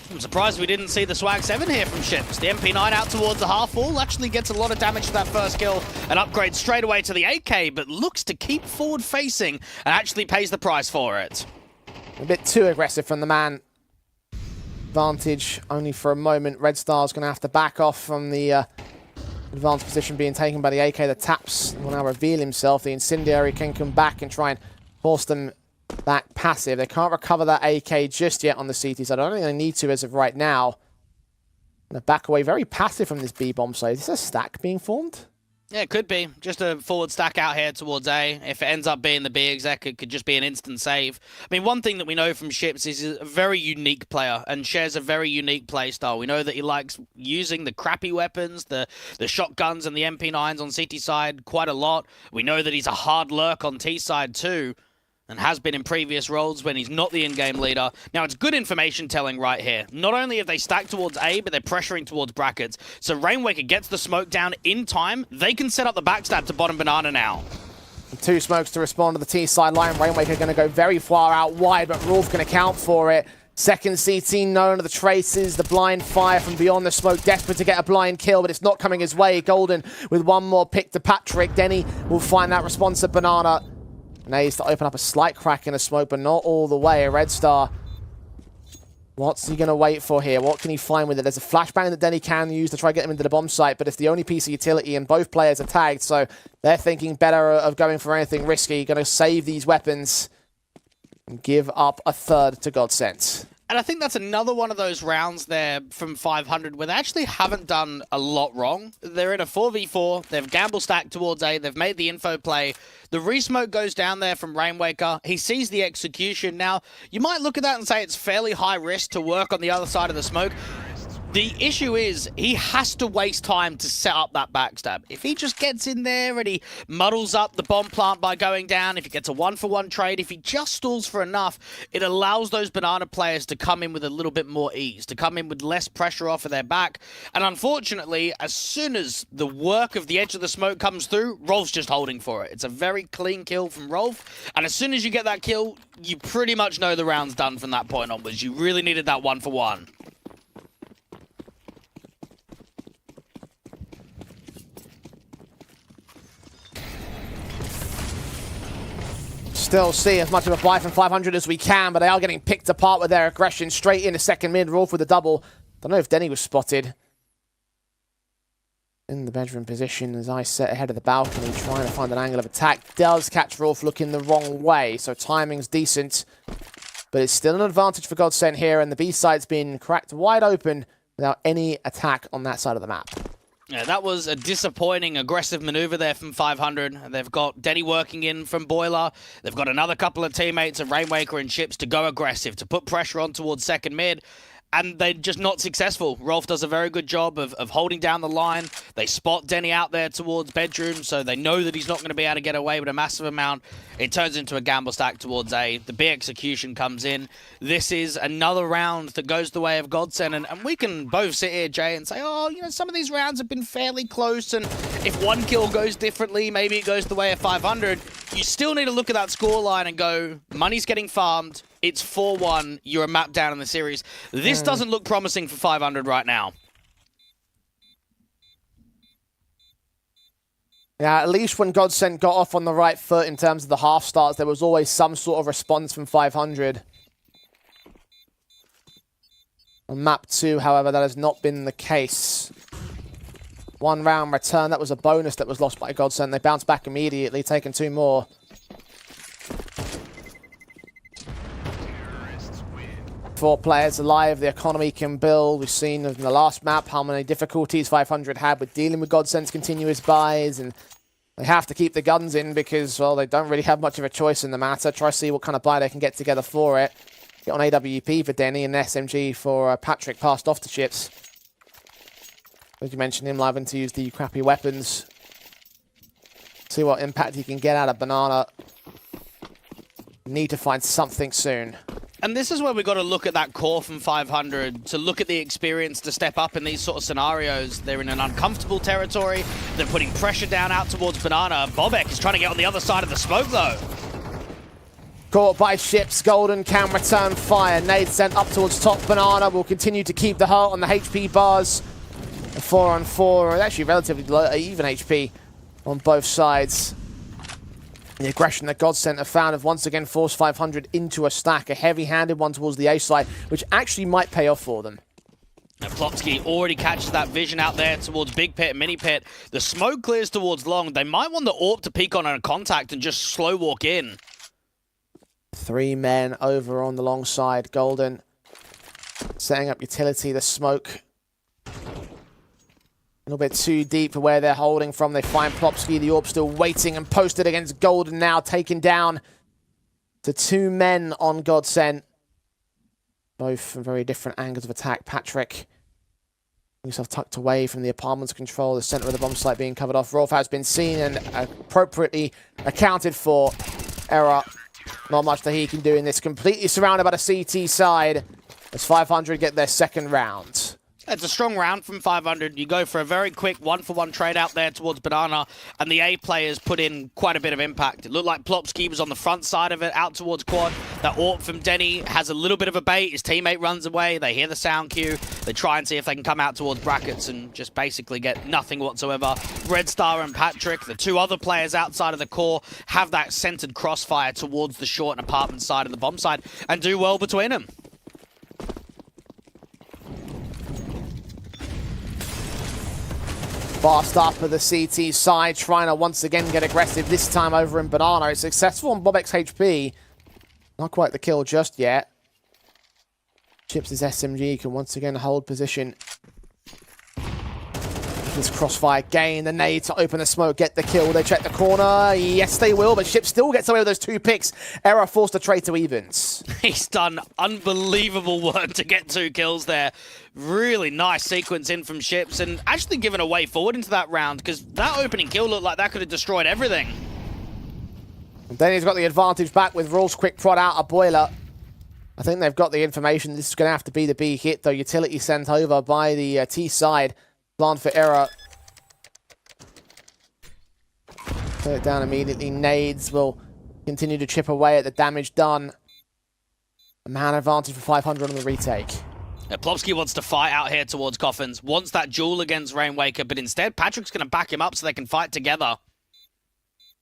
I'm surprised we didn't see the Swag 7 here from Ships. The MP9 out towards the half wall actually gets a lot of damage to that first kill and upgrades straight away to the AK, but looks to keep forward facing and actually pays the price for it. A bit too aggressive from the man. Advantage only for a moment. Red Star's going to have to back off from the advanced position being taken by the AK. The Taps will now reveal himself. The Incendiary can come back and try and force them back passive. They can't recover that AK just yet on the CT side. I don't think they need to as of right now. Going to back away very passive from this B-bomb side. Is this a stack being formed? Yeah, it could be. Just a forward stack out here towards A. If it ends up being the B exec, it could just be an instant save. I mean, one thing that we know from Ships is he's a very unique player and shares a very unique play style. We know that he likes using the crappy weapons, the shotguns and the MP9s on CT side quite a lot. We know that he's a hard lurk on T side too, and has been in previous roles when he's not the in-game leader. Now, it's good information telling right here. Not only have they stacked towards A, but they're pressuring towards brackets. So Rainwaker gets the smoke down in time. They can set up the backstab to bottom banana now. 2 smokes to respond to the T side line. Rainwaker going to go very far out wide, but Rolf can account for it. Second CT known to the traces, the blind fire from beyond the smoke, desperate to get a blind kill, but it's not coming his way. Golden with one more pick to Patrick. Denny will find that response at banana. And A's to open up a slight crack in the smoke, but not all the way. Red Star, what's he going to wait for here? What can he find with it? There's a flashbang that Denny can use to try to get him into the bomb site, but it's the only piece of utility, and both players are tagged, so they're thinking better of going for anything risky. Going to save these weapons and give up a third to Godsent. And I think that's another one of those rounds there from 500 where they actually haven't done a lot wrong. They're in a 4v4, they've gamble stacked towards A, they've made the info play. The resmoke goes down there from Rainwaker. He sees the execution. Now, you might look at that and say it's fairly high risk to work on the other side of the smoke. The issue is he has to waste time to set up that backstab. If he just gets in there and he muddles up the bomb plant by going down, if he gets a 1-for-1 trade, if he just stalls for enough, it allows those banana players to come in with a little bit more ease, to come in with less pressure off of their back. And unfortunately, as soon as the work of the edge of the smoke comes through, Rolf's just holding for it. It's a very clean kill from Rolf. And as soon as you get that kill, you pretty much know the round's done from that point onwards. You really needed that 1-for-1. Still see as much of a buy from 500 as we can, but they are getting picked apart with their aggression. Straight into second mid, Rolf with a double. Don't know if Denny was spotted. In the bedroom position as I set ahead of the balcony, trying to find an angle of attack. Does catch Rolf looking the wrong way, so timing's decent. But it's still an advantage for Godsent here, and the B side's been cracked wide open without any attack on that side of the map. Yeah, that was a disappointing, aggressive maneuver there from 500. They've got Denny working in from Boiler. They've got another couple of teammates of Rainwaker and Ships to go aggressive, to put pressure on towards second mid. And they're just not successful. Rolf does a very good job of holding down the line. They spot Denny out there towards bedroom, so they know that he's not going to be able to get away with a massive amount. It turns into a gamble stack towards A. The B execution comes in. This is another round that goes the way of Godsent, and we can both sit here, Jay, and say, oh, you know, some of these rounds have been fairly close, and if one kill goes differently, maybe it goes the way of 500. You still need to look at that scoreline and go, money's getting farmed. It's 4-1. You're a map down in the series. This doesn't look promising for 500 right now. Yeah, at least when Godsent got off on the right foot in terms of the half starts, there was always some sort of response from 500. On map 2, however, that has not been the case. 1 round return, that was a bonus that was lost by Godsent. They bounced back immediately, taking 2 more. Four players alive, the economy can build. We've seen in the last map how many difficulties 500 had with dealing with Godsent's continuous buys, and they have to keep the guns in because, well, they don't really have much of a choice in the matter. Try to see what kind of buy they can get together for it. Get on AWP for Denny and SMG for Patrick, passed off to Chips. As you mentioned, him liable to use the crappy weapons. See what impact he can get out of Banana. Need to find something soon. And this is where we got to look at that core from 500 to look at the experience to step up in these sort of scenarios. They're in an uncomfortable territory. They're putting pressure down out towards Banana. Bobek is trying to get on the other side of the smoke, though. Caught by Ships. Golden can return fire. Nade sent up towards top. Banana will continue to keep the hurt on the HP bars. A 4-on-4, actually relatively low, even HP on both sides. The aggression that Godsent have found have once again forced 500 into a stack. A heavy-handed one towards the A side, which actually might pay off for them. And Plopsky already catches that vision out there towards Big Pit, Mini Pit. The smoke clears towards Long. They might want the AWP to peek on a contact and just slow walk in. 3 men over on the long side. Golden setting up utility. The smoke a little bit too deep for where they're holding from. They find Plopsky, the AWP still waiting and posted against Golden now, taken down to 2 men on Godsent. Both from very different angles of attack. Patrick himself tucked away from the apartment's control, the center of the bomb site being covered off. Rolf has been seen and appropriately accounted for. Error. Not much that he can do in this. Completely surrounded by the CT side as 500 get their second round. It's a strong round from 500. You go for a very quick one-for-one trade out there towards Banana, and the A players put in quite a bit of impact. It looked like Plopsky was on the front side of it, out towards Quad. That AWP from Denny has a little bit of a bait. His teammate runs away. They hear the sound cue. They try and see if they can come out towards brackets and just basically get nothing whatsoever. Red Star and Patrick, the 2 other players outside of the core, have that centered crossfire towards the short and apartment side of the bomb side and do well between them. Fast up at the CT side, trying to once again get aggressive, this time over in Banana. It's successful on Bobek's HP. Not quite the kill just yet. Chips' SMG can once again hold position. This crossfire gain, the nade to open the smoke, get the kill. They check the corner. Yes, they will, but Chips still gets away with those 2 picks. Error forced a trade to evens. He's done unbelievable work to get 2 kills there. Really nice sequence in from Ships and actually given a way forward into that round because that opening kill looked like that could have destroyed everything. And then he's got the advantage back with Rolf's quick prod out a boiler. I think they've got the information. This is going to have to be the B hit, though. Utility sent over by the T side. Plan for Error. Put it down immediately. Nades will continue to chip away at the damage done. A man advantage for 500 on the retake. Plopsky wants to fight out here towards Coffins, wants that duel against Rainwaker, but instead Patrick's going to back him up so they can fight together.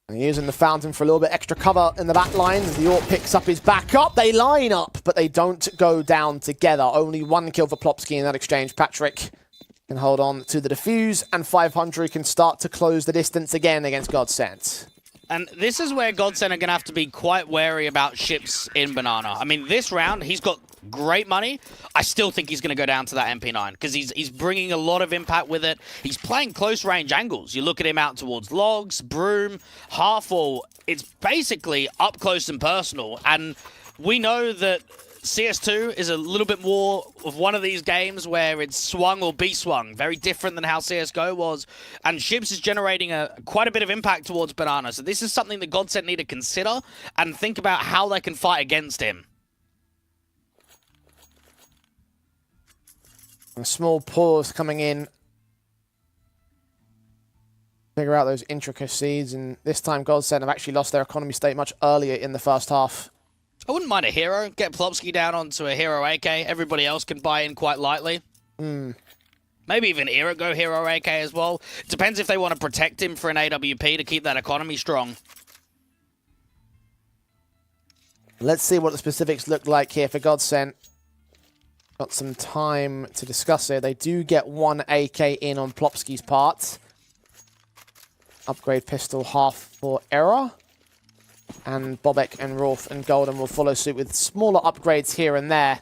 And using the fountain for a little bit extra cover in the back line. The AWP picks up his backup. They line up, but they don't go down together. Only 1 kill for Plopsky in that exchange. Patrick can hold on to the defuse, and 500 can start to close the distance again against Godsent. And this is where Godsent are going to have to be quite wary about Ships in Banana. I mean, this round, he's got great money. I still think he's going to go down to that MP9 because he's bringing a lot of impact with it. He's playing close-range angles. You look at him out towards Logs, Broom, Halfwall. It's basically up close and personal. And we know that CS2 is a little bit more of one of these games where it's swung or be swung. Very different than how CSGO was. And Ships is generating quite a bit of impact towards Banana. So this is something that Godsent need to consider and think about how they can fight against him. A small pause coming in. Figure out those intricacies. And this time Godsent have actually lost their economy state much earlier in the first half. I wouldn't mind a hero. Get Plopsky down onto a hero AK. Everybody else can buy in quite lightly. Maybe even Era go hero AK as well. Depends if they want to protect him for an AWP to keep that economy strong. Let's see what the specifics look like here for Godsent. Got some time to discuss it. They do get 1 AK in on Plopsky's part. Upgrade pistol half for Error. And Bobek and Rolf and Golden will follow suit with smaller upgrades here and there.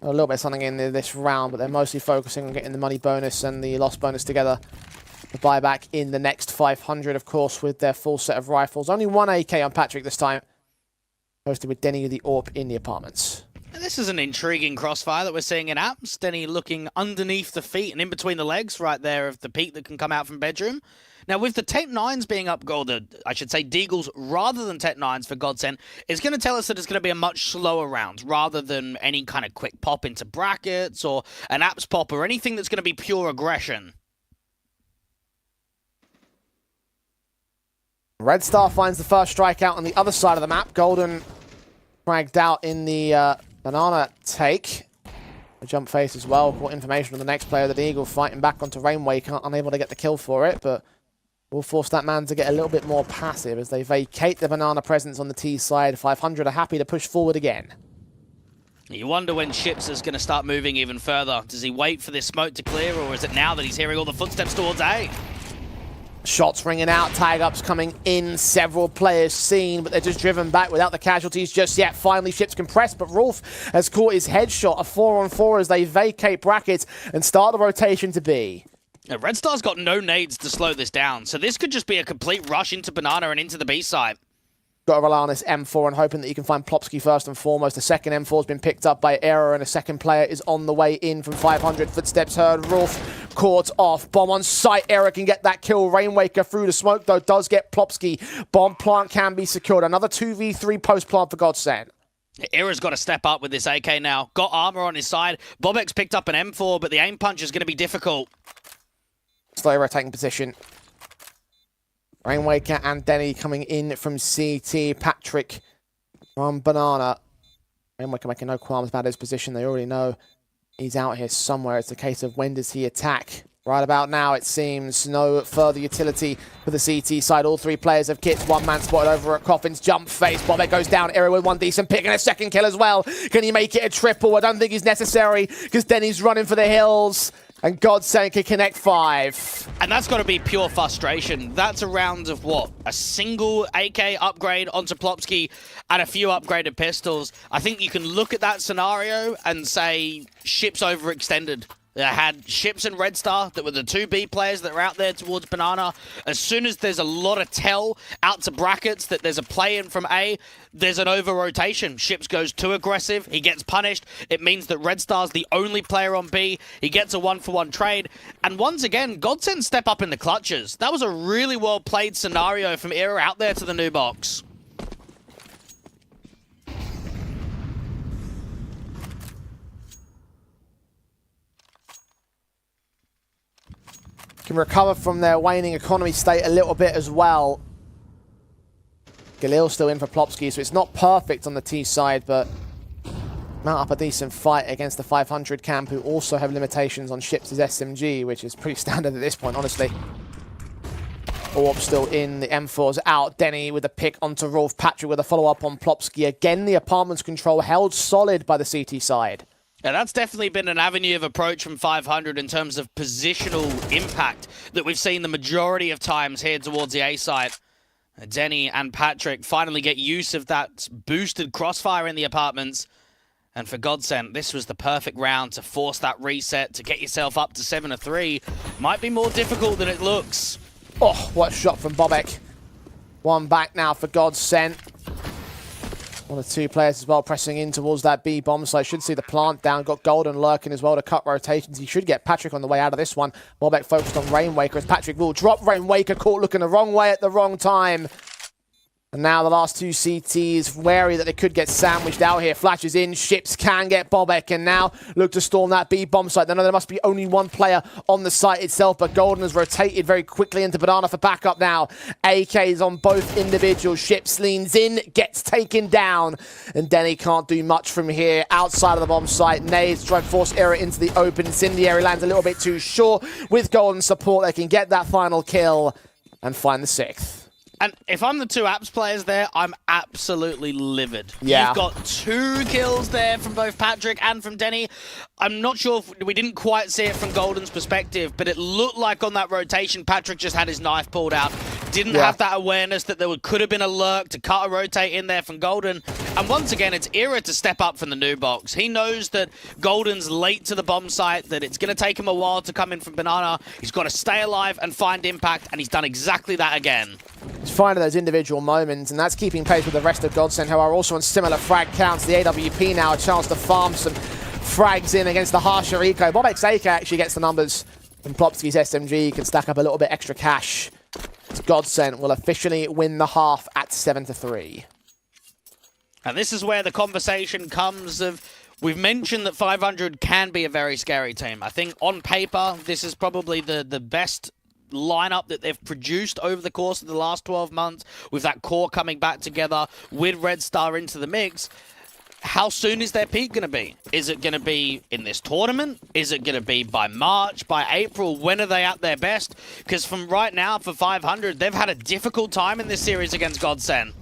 A little bit of something in this round, but they're mostly focusing on getting the money bonus and the loss bonus together. The buyback in the next 500, of course, with their full set of rifles. Only 1 AK on Patrick this time. posted with Denny the AWP in the apartments. And this is an intriguing crossfire that we're seeing in apps. Denny looking underneath the feet and in between the legs right there of the peak that can come out from bedroom. Now, with the Tech 9s being up, or I should say Deagles rather than Tech 9s for Godsend, it's going to tell us that it's going to be a much slower round rather than any kind of quick pop into brackets or an apps pop or anything that's going to be pure aggression. Red Star finds the first strikeout on the other side of the map. Golden fragged out in the banana take. A jump face as well. Caught information on the next player, the Eagle, fighting back onto Rainwaker, unable to get the kill for it, but will force that man to get a little bit more passive as they vacate the banana presence on the T side. 500 are happy to push forward again. You wonder when Ships is going to start moving even further. Does he wait for this smoke to clear, or is it now that he's hearing all the footsteps towards A? Shots ringing out, tag-ups coming in, several players seen, but they're just driven back without the casualties just yet. Finally, Ships compressed, but Rolf has caught his headshot, a 4-on-4 as they vacate brackets and start the rotation to B. Now, Red Star's got no nades to slow this down, so this could just be a complete rush into Banana and into the B side. Got to rely on this M4 and hoping that you can find Plopsky first and foremost. The second M4 has been picked up by Error and a second player is on the way in from 500. Footsteps heard. Rolf caught off. Bomb on site. Error can get that kill. Rainwaker through the smoke though does get Plopsky. Bomb plant can be secured. Another 2v3 post plant for Godsend. Error's got to step up with this AK now. Got armor on his side. Bobek's picked up an M4, but the aim punch is going to be difficult. Slow rotating position. Rainwaker and Denny coming in from CT. Patrick from Banana. Rainwaker making no qualms about his position. They already know he's out here somewhere. It's a case of when does he attack? Right about now, it seems. No further utility for the CT side. All three players have kits. One man spotted over at Coffin's jump face. Bobek goes down. Error with one decent pick and a second kill as well. Can he make it a triple? I don't think it's necessary because Denny's running for the hills. And Godsend can connect 5. And that's got to be pure frustration. That's a round of what? A single AK upgrade onto Plopsky and a few upgraded pistols. I think you can look at that scenario and say Ships overextended. They had Ships and Red Star that were the 2B players that were out there towards Banana. As soon as there's a lot of tell out to brackets that there's a play in from A, there's an over-rotation. Ships goes too aggressive. He gets punished. It means that Red Star's the only player on B. He gets a 1-for-1 trade. And once again, Godsend step up in the clutches. That was a really well-played scenario from Era out there to the new box. Can recover from their waning economy state a little bit as well. Galil still in for Plopsky, so it's not perfect on the T side, but mount up a decent fight against the 500 camp, who also have limitations on Ships' SMG, which is pretty standard at this point, honestly. Orb still in, the M4's out. Denny with a pick onto Rolf. Patrick with a follow-up on Plopsky. Again, the apartment's control held solid by the CT side. Yeah, that's definitely been an avenue of approach from 500 in terms of positional impact that we've seen the majority of times here towards the A side. Denny and Patrick finally get use of that boosted crossfire in the apartments. And for Godsend, this was the perfect round to force that reset, to get yourself up to 7-3. Might be more difficult than it looks. Oh, what a shot from Bobek. One back now for Godsend. One of the two players as well pressing in towards that B bomb, so I should see the plant down. Got Golden lurking as well to cut rotations. He should get Patrick on the way out of this one. Bobek focused on Rainwaker as Patrick will drop. Rainwaker caught looking the wrong way at the wrong time. And now the last two CTs wary that they could get sandwiched out here. Flashes in, Ships can get Bobek, and now look to storm that B bomb site. There must be only one player on the site itself, but Golden has rotated very quickly into Banana for backup now. AKs on both individuals. Ships leans in, gets taken down, and Denny can't do much from here. Outside of the bomb site, Nades try to force Error into the open. Incendiary lands a little bit too short. With Golden support, they can get that final kill and find the 6th. And if I'm the two apps players there, I'm absolutely livid. Yeah. You've got 2 kills there from both Patrick and from Denny. I'm not sure if we didn't quite see it from Golden's perspective, but it looked like on that rotation, Patrick just had his knife pulled out. didn't have that awareness that there could have been a lurk to cut a rotate in there from Golden. And once again, it's Era to step up from the new box. He knows that Golden's late to the bomb site, that it's going to take him a while to come in from Banana. He's got to stay alive and find impact, and he's done exactly that again. He's finding those individual moments, and that's keeping pace with the rest of Godsend, who are also on similar frag counts. The AWP now a chance to farm some frags in against the harsher eco. BobXAK actually gets the numbers, and Plopsky's SMG can stack up a little bit extra cash. Godsend will officially win the half at 7-3. And this is where the conversation comes of, we've mentioned that 500 can be a very scary team. I think on paper, this is probably the best lineup that they've produced over the course of the last 12 months, with that core coming back together, with Red Star into the mix. How soon is their peak going to be? Is it going to be in this tournament? Is it going to be by March, by April? When are they at their best? Because from right now, for 500, they've had a difficult time in this series against Godsend.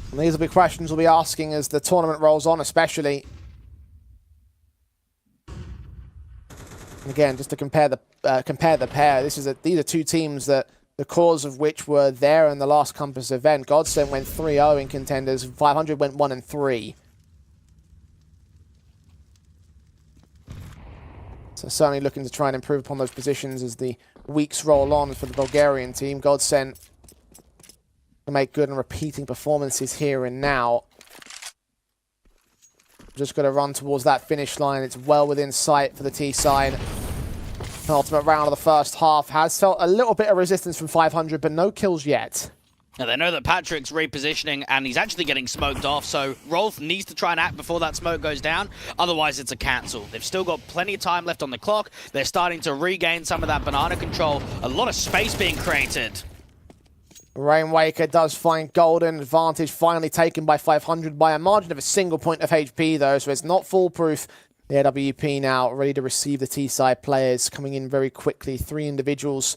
And these will be questions we'll be asking as the tournament rolls on, especially. And again, just to compare the pair, these are two teams that the cause of which were there in the last Compass event. Godsend went 3-0 in contenders. 500 went 1-3. So certainly looking to try and improve upon those positions as the weeks roll on for the Bulgarian team. Godsend to make good and repeating performances here and now. Just got to run towards that finish line. It's well within sight for the T-side. Ultimate round of the first half has felt a little bit of resistance from 500, but no kills yet. Now they know that Patrick's repositioning and he's actually getting smoked off, so Rolf needs to try and act before that smoke goes down. Otherwise, it's a cancel. They've still got plenty of time left on the clock. They're starting to regain some of that banana control. A lot of space being created. Rainwaker does find Golden. Advantage finally taken by 500 by a margin of a single point of HP, though, so it's not foolproof. The AWP now ready to receive the T-side players, coming in very quickly. 3 individuals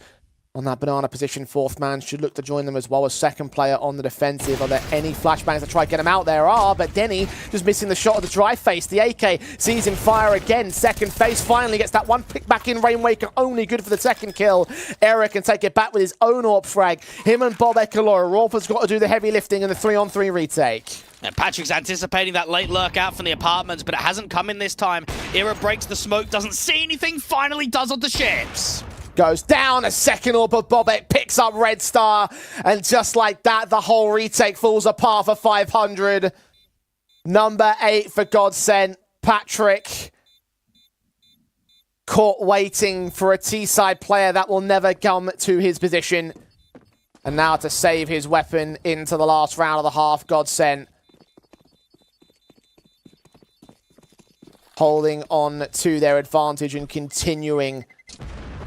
on that banana position. Fourth man should look to join them as well as second player on the defensive. Are there any flashbangs to try to get him out? There are, but Denny just missing the shot of the dry face. The AK sees him fire again. Second face finally gets that one pick back in. Rainwaker only good for the second kill. Eric can take it back with his own AWP frag. Him and Bob Ekalora. Rolf has got to do the heavy lifting in the 3-on-3 retake. And Patrick's anticipating that late lurk out from the apartments, but it hasn't come in this time. Era breaks the smoke, doesn't see anything, finally does on the ships. Goes down a second AWP, but Bobek picks up Red Star, and just like that, the whole retake falls apart for 500. Number 8 for Godsend. Patrick caught waiting for a T-side player that will never come to his position. And now to save his weapon into the last round of the half, Godsend holding on to their advantage and continuing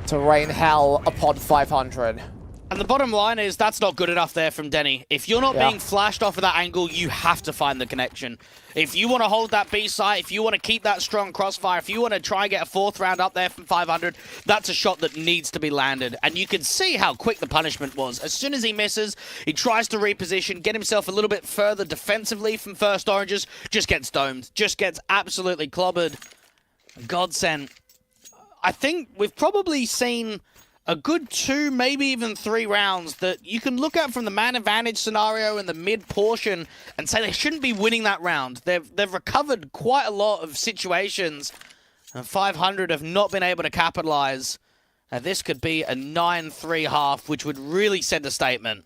to rain hell upon 500. And the bottom line is that's not good enough there from Denny. If you're not being flashed off of that angle, you have to find the connection. If you want to hold that B site, if you want to keep that strong crossfire, if you want to try and get a 4th round up there from 500, that's a shot that needs to be landed. And you can see how quick the punishment was. As soon as he misses, he tries to reposition, get himself a little bit further defensively from first oranges, just gets domed, just gets absolutely clobbered. Godsend. I think we've probably seen a good 2, maybe even 3 rounds that you can look at from the man advantage scenario in the mid portion and say they shouldn't be winning that round. They've recovered quite a lot of situations, and 500 have not been able to capitalize. Now this could be a 9-3 half, which would really send a statement.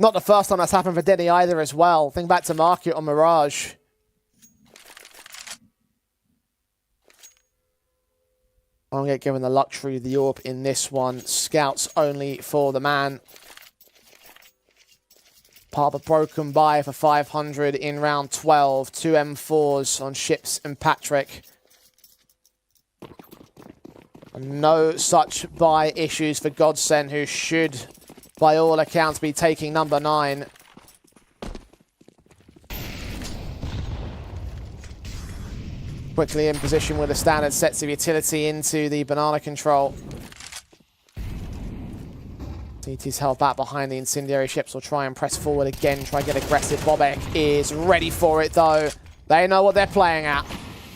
Not the first time that's happened for Denny either as well. Think back to Market on Mirage. I don't get given the luxury of the AWP in this one. Scouts only for the man. Part of a broken buy for 500 in round 12. 2 M4s on Ships and Patrick. No such buy issues for Godsend, who should, by all accounts, be taking number 9. Quickly in position with the standard sets of utility into the banana control. CT's held back behind the incendiary ships. Will try and press forward again, try and get aggressive. Bobek is ready for it though. They know what they're playing at.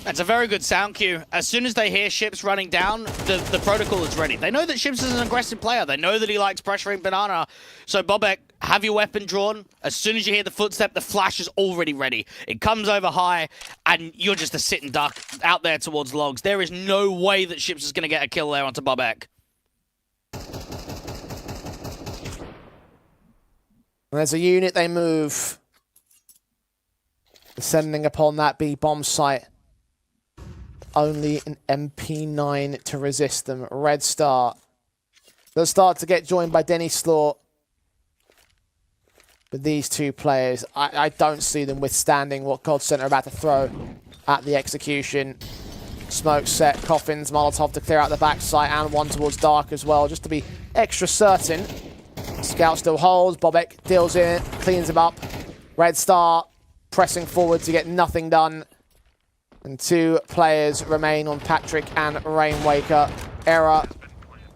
That's a very good sound cue. As soon as they hear Ships running down, the protocol is ready. They know that Ships is an aggressive player. They know that he likes pressuring Banana. So Bobek, have your weapon drawn. As soon as you hear the footstep, the flash is already ready. It comes over high, and you're just a sitting duck out there towards logs. There is no way that Ships is going to get a kill there onto Bobek. There's a unit they move. Descending upon that B bomb site. Only an MP9 to resist them. Red Star. They'll start to get joined by Denny Slaw. But these two players, I don't see them withstanding what Godsent are about to throw at the execution. Smoke set, Coffins, Molotov to clear out the back site, and one towards Dark as well, just to be extra certain. Scout still holds, Bobek deals in it, cleans him up. Red Star pressing forward to get nothing done. And two players remain on Patrick and Rainwaker. Error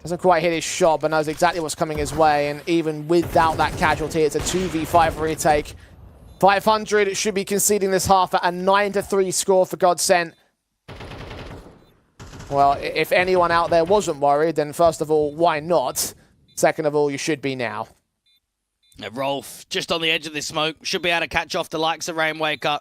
doesn't quite hit his shot, but knows exactly what's coming his way. And even without that casualty, it's a 2v5 retake. 500 should be conceding this half at a 9-3 score for Godsent. Well, if anyone out there wasn't worried, then first of all, why not? Second of all, you should be now. Rolf, just on the edge of this smoke, should be able to catch off the likes of Rainwaker.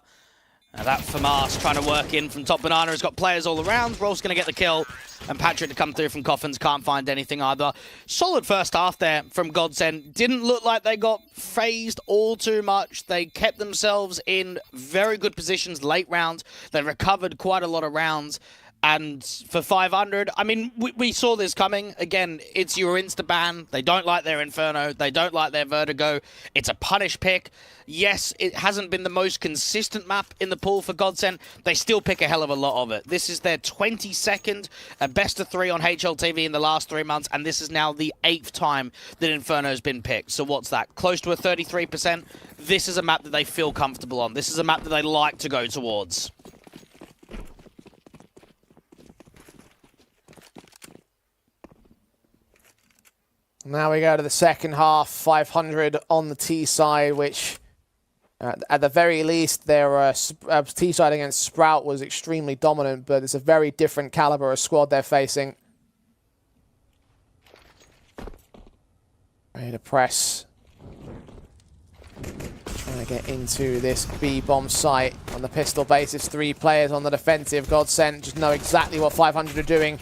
That FAMAS trying to work in from top Banana has got players all around. Rolf's going to get the kill. And Patrick to come through from Coffins can't find anything either. Solid first half there from Godsent. Didn't look like they got phased all too much. They kept themselves in very good positions late rounds. They recovered quite a lot of rounds. And for 500, I mean, we saw this coming. Again, it's your insta-ban. They don't like their Inferno. They don't like their Vertigo. It's a punish pick. Yes, it hasn't been the most consistent map in the pool for Godsent. They still pick a hell of a lot of it. This is their 22nd best of 3 on HLTV in the last 3 months, and this is now the 8th time that Inferno's been picked. So what's that? Close to a 33%. This is a map that they feel comfortable on. This is a map that they like to go towards. Now we go to the second half, 500 on the T side, which at the very least, their T side against Sprout was extremely dominant, but it's a very different caliber of squad they're facing. Ready to press. Trying to get into this B-bomb site on the pistol basis. 3 players on the defensive. Godsent just know exactly what 500 are doing.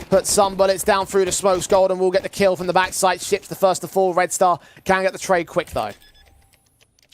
Put some bullets down through the smokes. Golden will get the kill from the backside. Ships the first to fall. Red Star can get the trade quick, though.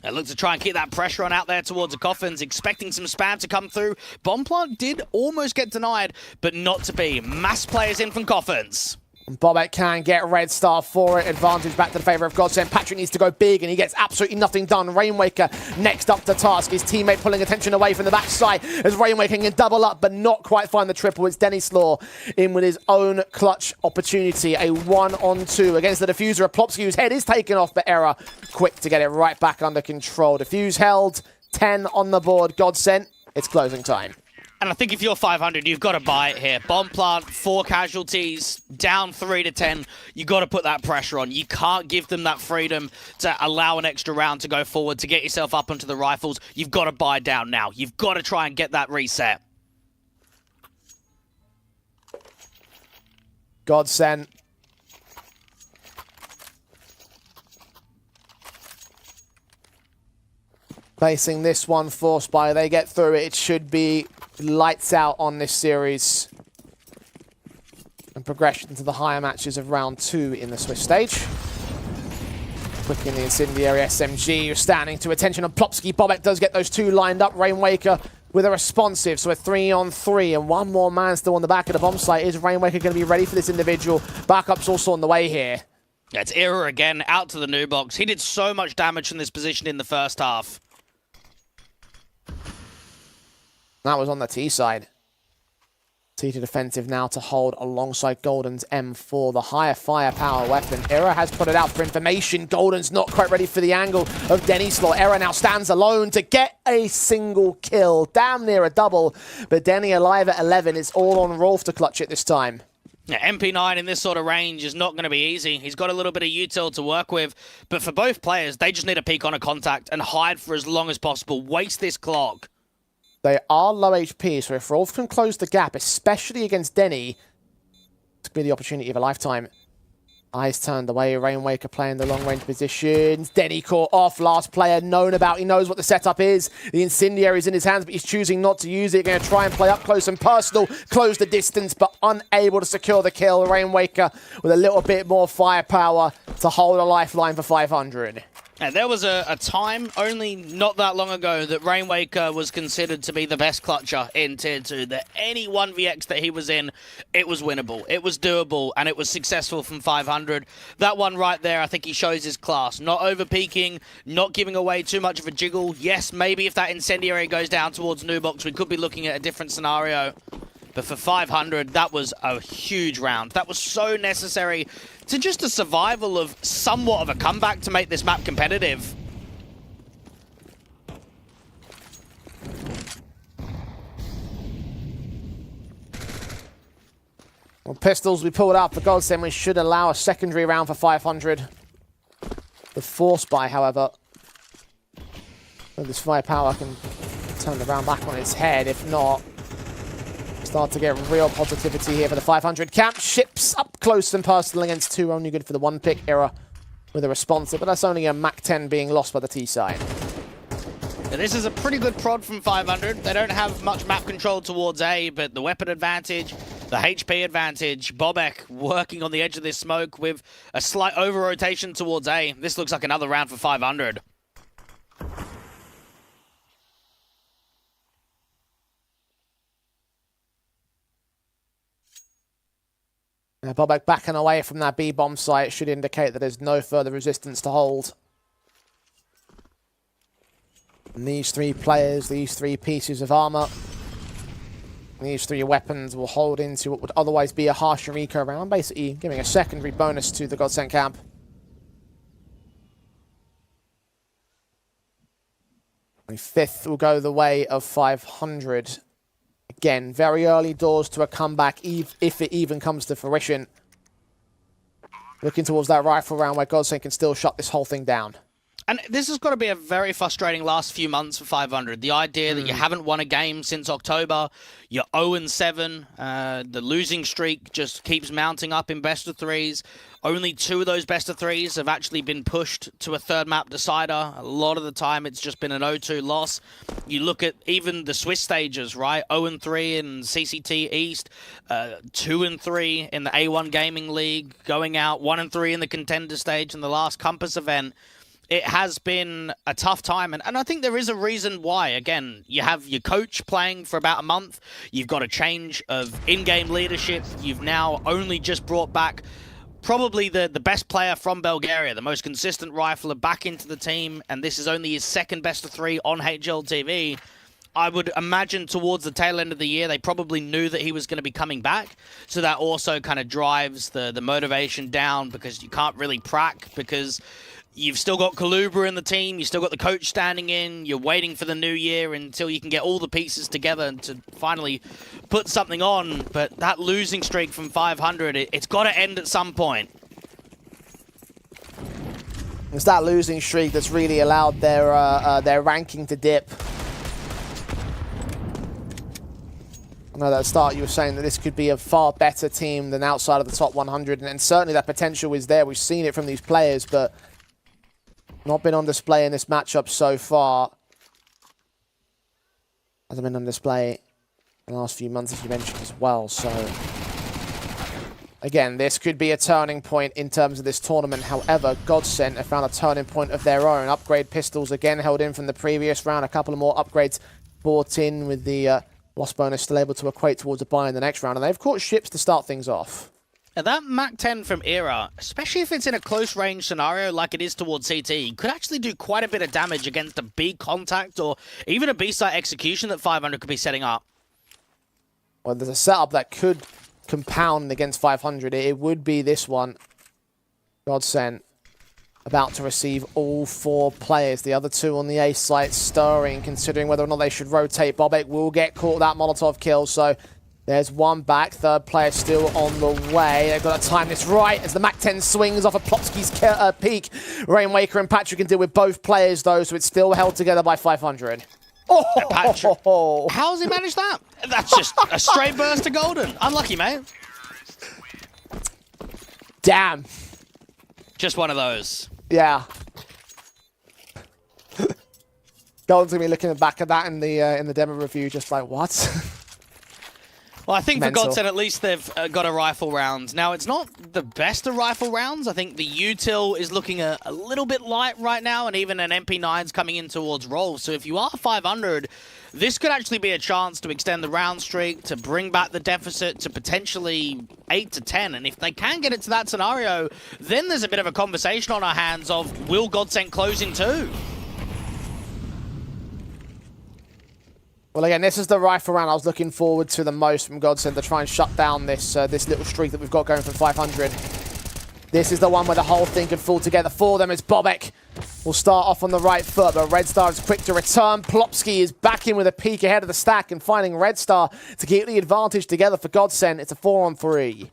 They look to try and keep that pressure on out there towards the Coffins, expecting some spam to come through. Bomb plant did almost get denied, but not to be. Mass players in from Coffins. Bobek can get Red Star for it. Advantage back to the favour of Godsent. Patrick needs to go big, and he gets absolutely nothing done. Rainwaker next up to task. His teammate pulling attention away from the backside as Rainwaker can double up, but not quite find the triple. It's Denny Slaw in with his own clutch opportunity. A 1-on-2 against the Diffuser of Plopsky, whose head is taken off, but Error quick to get it right back under control. Diffuse held, 10 on the board. Godsent, it's closing time. And I think if you're 500, you've got to buy it here. Bomb plant, 4 casualties, down 3 to 10. You got to put that pressure on. You can't give them that freedom to allow an extra round to go forward, to get yourself up onto the rifles. You've got to buy down now. You've got to try and get that reset. Godsent. Facing this one, forced by, they get through it. It should be lights out on this series. And progression to the higher matches of round 2 in the Swiss stage. Quick in the incendiary SMG. You're standing to attention of Plopsky. Bobek does get those 2 lined up. Rainwaker with a responsive. So a 3-on-3 and one more man still on the back of the bomb site. Is Rainwaker going to be ready for this individual? Backup's also on the way here. Yeah, it's Error again, out to the new box. He did so much damage from this position in the first half. That was on the T side. T to defensive now to hold alongside Golden's M4, the higher firepower weapon. Error has put it out for information. Golden's not quite ready for the angle of Denny Slaw. Error now stands alone to get a single kill. Damn near a double, but Denny alive at 11. It's all on Rolf to clutch it this time. Yeah, MP9 in this sort of range is not going to be easy. He's got a little bit of util to work with, but for both players, they just need to peek on a contact and hide for as long as possible. Waste this clock. They are low HP, so if Rolf can close the gap, especially against Denny, this could be the opportunity of a lifetime. Eyes turned away, Rainwaker playing the long-range positions. Denny caught off, last player known about. He knows what the setup is. The Incendiary's in his hands, but he's choosing not to use it. Going to try and play up close and personal, close the distance, but unable to secure the kill. Rainwaker with a little bit more firepower to hold a lifeline for 500. And there was a time, only not that long ago, that Rainwaker was considered to be the best clutcher in Tier 2. That any 1vx that he was in, it was winnable, it was doable, and it was successful from 500. That one right there, I think he shows his class. Not over-peaking, not giving away too much of a jiggle. Yes, maybe if that Incendiary goes down towards Nubox, we could be looking at a different scenario. But for 500, that was a huge round. That was so necessary to just a survival of somewhat of a comeback to make this map competitive. Well, pistols we pulled out for Godsend. We should allow a secondary round for 500. The force buy, however, with this firepower can turn the round back on its head. If not, start to get real positivity here for the 500 camp. Ships up close and personal against 2, only good for the 1-pick era with a responsive, but that's only a Mac 10 being lost by the T side. This is a pretty good prod from 500. They don't have much map control towards A, but the weapon advantage, the HP advantage, Bobek working on the edge of this smoke with a slight over-rotation towards A. This looks like another round for 500. Now, Bobek backing away from that B-bomb site should indicate that there's no further resistance to hold. And these 3 players, these 3 pieces of armor, these 3 weapons will hold into what would otherwise be a harsher eco round, basically giving a secondary bonus to the Godsend camp. And 5th will go the way of 500. Again, very early doors to a comeback, if it even comes to fruition. Looking towards that rifle round where Godsend can still shut this whole thing down. And this has got to be a very frustrating last few months for 500. The idea that you haven't won a game since October, you're 0-7, the losing streak just keeps mounting up in best of 3s. Only 2 of those best of 3s have actually been pushed to a 3rd map decider. A lot of the time it's just been an 0-2 loss. You look at even the Swiss stages, right? 0-3 in CCT East, 2-3 in the A1 Gaming League, going out 1-3 in the contender stage in the last Compass event. It has been a tough time, and I think there is a reason why. Again, you have your coach playing for about a month, you've got a change of in-game leadership, you've now only just brought back probably the best player from Bulgaria, the most consistent rifler back into the team, and this is only his 2nd best of 3 on HLTV. I would imagine towards the tail end of the year, they probably knew that he was going to be coming back. So that also kind of drives the motivation down, because you can't really prac, because you've still got Kaluba in the team, you've still got the coach standing in, you're waiting for the new year until you can get all the pieces together to finally put something on. But that losing streak from 500, it's got to end at some point. It's that losing streak that's really allowed their ranking to dip. I know at the start you were saying that this could be a far better team than outside of the top 100, and certainly that potential is there. We've seen it from these players, but not been on display in this matchup so far. Hasn't been on display in the last few months, as you mentioned as well. So, again, this could be a turning point in terms of this tournament. However, Godsend have found a turning point of their own. Upgrade pistols again held in from the previous round. A couple of more upgrades brought in with the loss bonus still able to equate towards a buy in the next round. And they've caught ships to start things off. And that Mac 10 from Era, especially if it's in a close range scenario like it is towards CT, could actually do quite a bit of damage against a B contact or even a B site execution that 500 could be setting up. Well, there's a setup that could compound against 500. It would be this one. Godsend about to receive all 4 players. The other 2 on the A site stirring, considering whether or not they should rotate. Bobek will get caught that Molotov kill, so there's 1 back. 3rd player still on the way. They've got to time this right as the Mac 10 swings off of Plotski's peak. Rainwaker and Patrick can deal with both players, though, so it's still held together by 500. Patrick, how has he managed that? That's just a straight burst to golden. Unlucky, mate. Damn. Just one of those. Yeah. Golden's gonna be looking back at that in the demo review, just like, what? Well, I think Mental. for Godsend, at least they've got a rifle round. Now, it's not the best of rifle rounds. I think the util is looking a little bit light right now, and even an MP9's coming in towards roll. So if you are 500, this could actually be a chance to extend the round streak, to bring back the deficit to potentially 8 to 10. And if they can get it to that scenario, then there's a bit of a conversation on our hands of, will Godsend close in two? Well, again, this is the rifle round I was looking forward to the most from Godsend to try and shut down this this little streak that we've got going from 500. This is the one where the whole thing could fall together for them as Bobek will start off on the right foot, but Red Star is quick to return. Plopsky is back in with a peek ahead of the stack and finding Red Star to keep the advantage together for Godsend. It's a 4-on-3.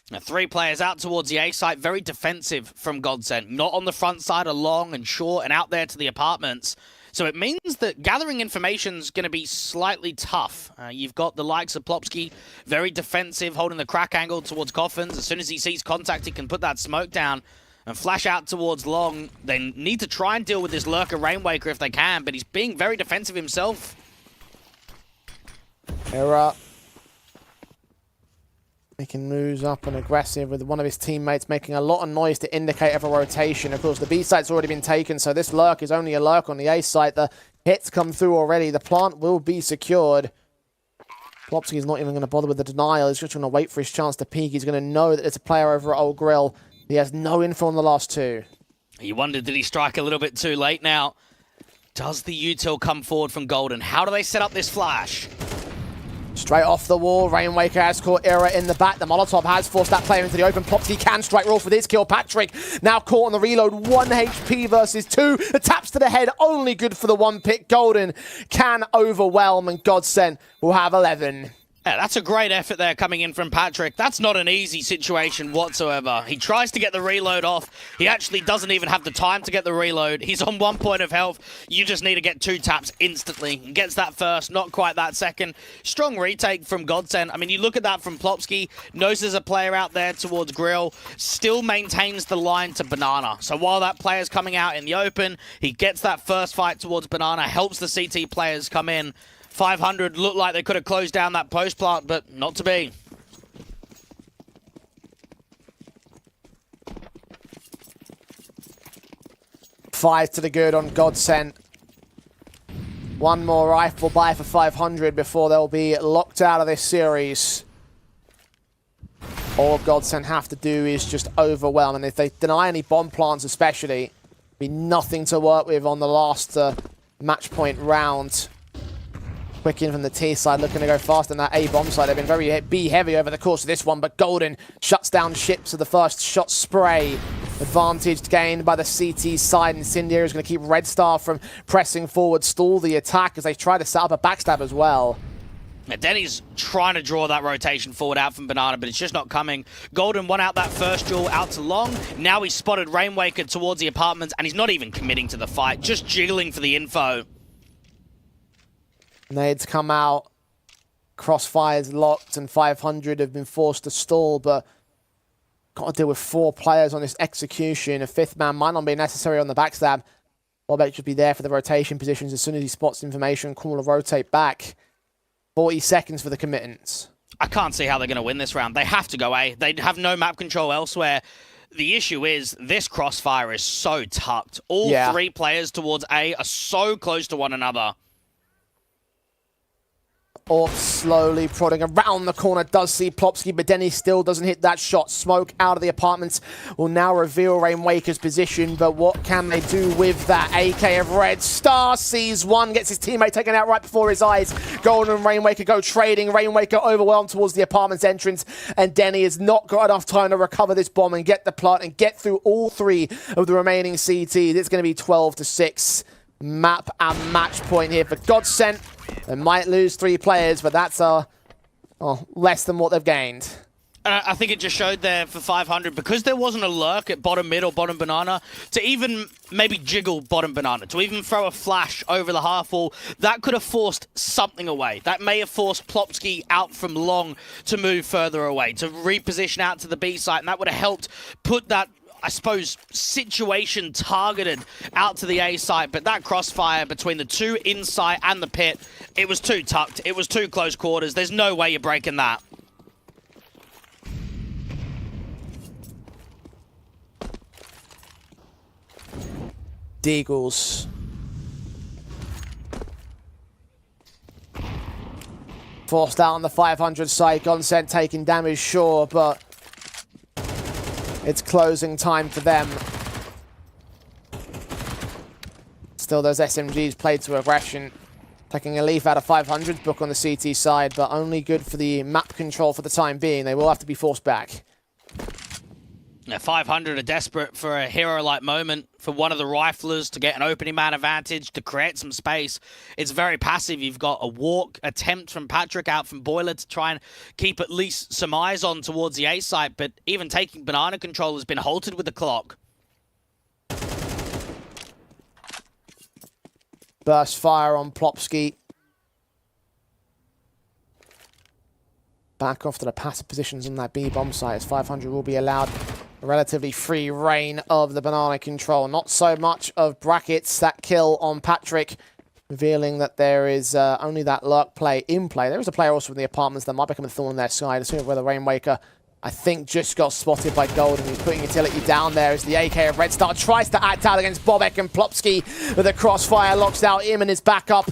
Now, 3 players out towards the A site, very defensive from Godsend. Not on the front side, along and short and out there to the apartments. So it means that gathering information's going to be slightly tough. You've got the likes of Plopsky, very defensive, holding the crack angle towards Coffins. As soon as he sees contact, he can put that smoke down and flash out towards long. They need to try and deal with this lurker Rainwaker if they can, but he's being very defensive himself. Era making moves up and aggressive with one of his teammates making a lot of noise to indicate of a rotation. Of course, the B site's already been taken, so this lurk is only a lurk on the A site. The hits come through already. The plant will be secured. Plopsky is not even going to bother with the denial. He's just going to wait for his chance to peek. He's going to know that there's a player over at Old Grill. He has no info on the last 2. You wondered, did he strike a little bit too late now? Does the util come forward from Golden? How do they set up this flash? Straight off the wall, Rainwaker has caught Era in the back. The Molotov has forced that player into the open. Plopsky can strike roll for this kill. Patrick now caught on the reload. 1 HP versus 2. The taps to the head, only good for the 1 pick. Golden can overwhelm, and Godsend will have 11. Yeah, that's a great effort there coming in from Patrick. That's not an easy situation whatsoever. He tries to get the reload off. He actually doesn't even have the time to get the reload. He's on 1 point of health. You just need to get 2 taps instantly. He gets that first, not quite that second. Strong retake from Godsend. I mean, you look at that from Plopsky. Knows there's a player out there towards Grill. Still maintains the line to Banana. So while that player's coming out in the open, he gets that first fight towards Banana, helps the CT players come in. 500 looked like they could have closed down that post plant, but not to be. Five to the good on Godsend. 1 more rifle buy for 500 before they'll be locked out of this series. All Godsend have to do is just overwhelm, and if they deny any bomb plants especially, be nothing to work with on the last match point round. Quick in from the T side, looking to go fast on that A bomb side. They've been very B heavy over the course of this one, but Golden shuts down ships of the first shot spray. Advantage gained by the CT side. Incendiary is going to keep Red Star from pressing forward, stall the attack as they try to set up a backstab as well. Denny's trying to draw that rotation forward out from Banana, but it's just not coming. Golden won out that first duel out to long. Now he's spotted Rainwaker towards the apartments, and he's not even committing to the fight, just jiggling for the info. Nades come out, crossfires locked, and 500 have been forced to stall, but got to deal with 4 players on this execution. A 5th man might not be necessary on the backstab. Bobek should be there for the rotation positions as soon as he spots information. Cool to rotate back. 40 seconds for the committance. I can't see how they're going to win this round. They have to go A. They have no map control elsewhere. The issue is this crossfire is so tucked. All 3 players towards A are so close to one another. Orp slowly prodding around the corner, does see Plopsky, but Denny still doesn't hit that shot. Smoke out of the apartments will now reveal Rainwaker's position, but what can they do with that? AK of Red Star sees one, gets his teammate taken out right before his eyes. Golden and Rainwaker go trading. Rainwaker overwhelmed towards the apartment's entrance, and Denny has not got enough time to recover this bomb and get the plant and get through all 3 of the remaining CTs. It's going to be 12-6. Map and match point here for Godsend. They might lose 3 players, but that's less than what they've gained. And I think it just showed there for 500, because there wasn't a lurk at bottom mid or bottom banana, to even maybe jiggle bottom banana, to even throw a flash over the half wall, that could have forced something away. That may have forced Plopsky out from long to move further away, to reposition out to the B site, and that would have helped put that, I suppose, situation targeted out to the A site. But that crossfire between the two inside and the pit, it was too tucked. It was too close quarters. There's no way you're breaking that. Deagles. Forced out on the 500 side. Godsent taking damage, sure, but it's closing time for them. Still, those SMGs played to aggression. Taking a leaf out of 500's book on the CT side, but only good for the map control for the time being. They will have to be forced back. Yeah, 500 are desperate for a hero-like moment, for one of the riflers to get an opening man advantage, to create some space. It's very passive. You've got a walk attempt from Patrick out from Boiler to try and keep at least some eyes on towards the A site, but even taking banana control has been halted with the clock. Burst fire on Plopsky. Back off to the passive positions on that B bomb site as 500 will be allowed a relatively free reign of the banana control. Not so much of brackets. That kill on Patrick, revealing that there is only that lurk play in play. There is a player also in the apartments that might become a thorn in their side. As soon as where the Rainwaker, I think, just got spotted by Gold, and he's putting utility down there as the AK of Red Star tries to act out against Bobek, and Plopsky with a crossfire locks out him and is back up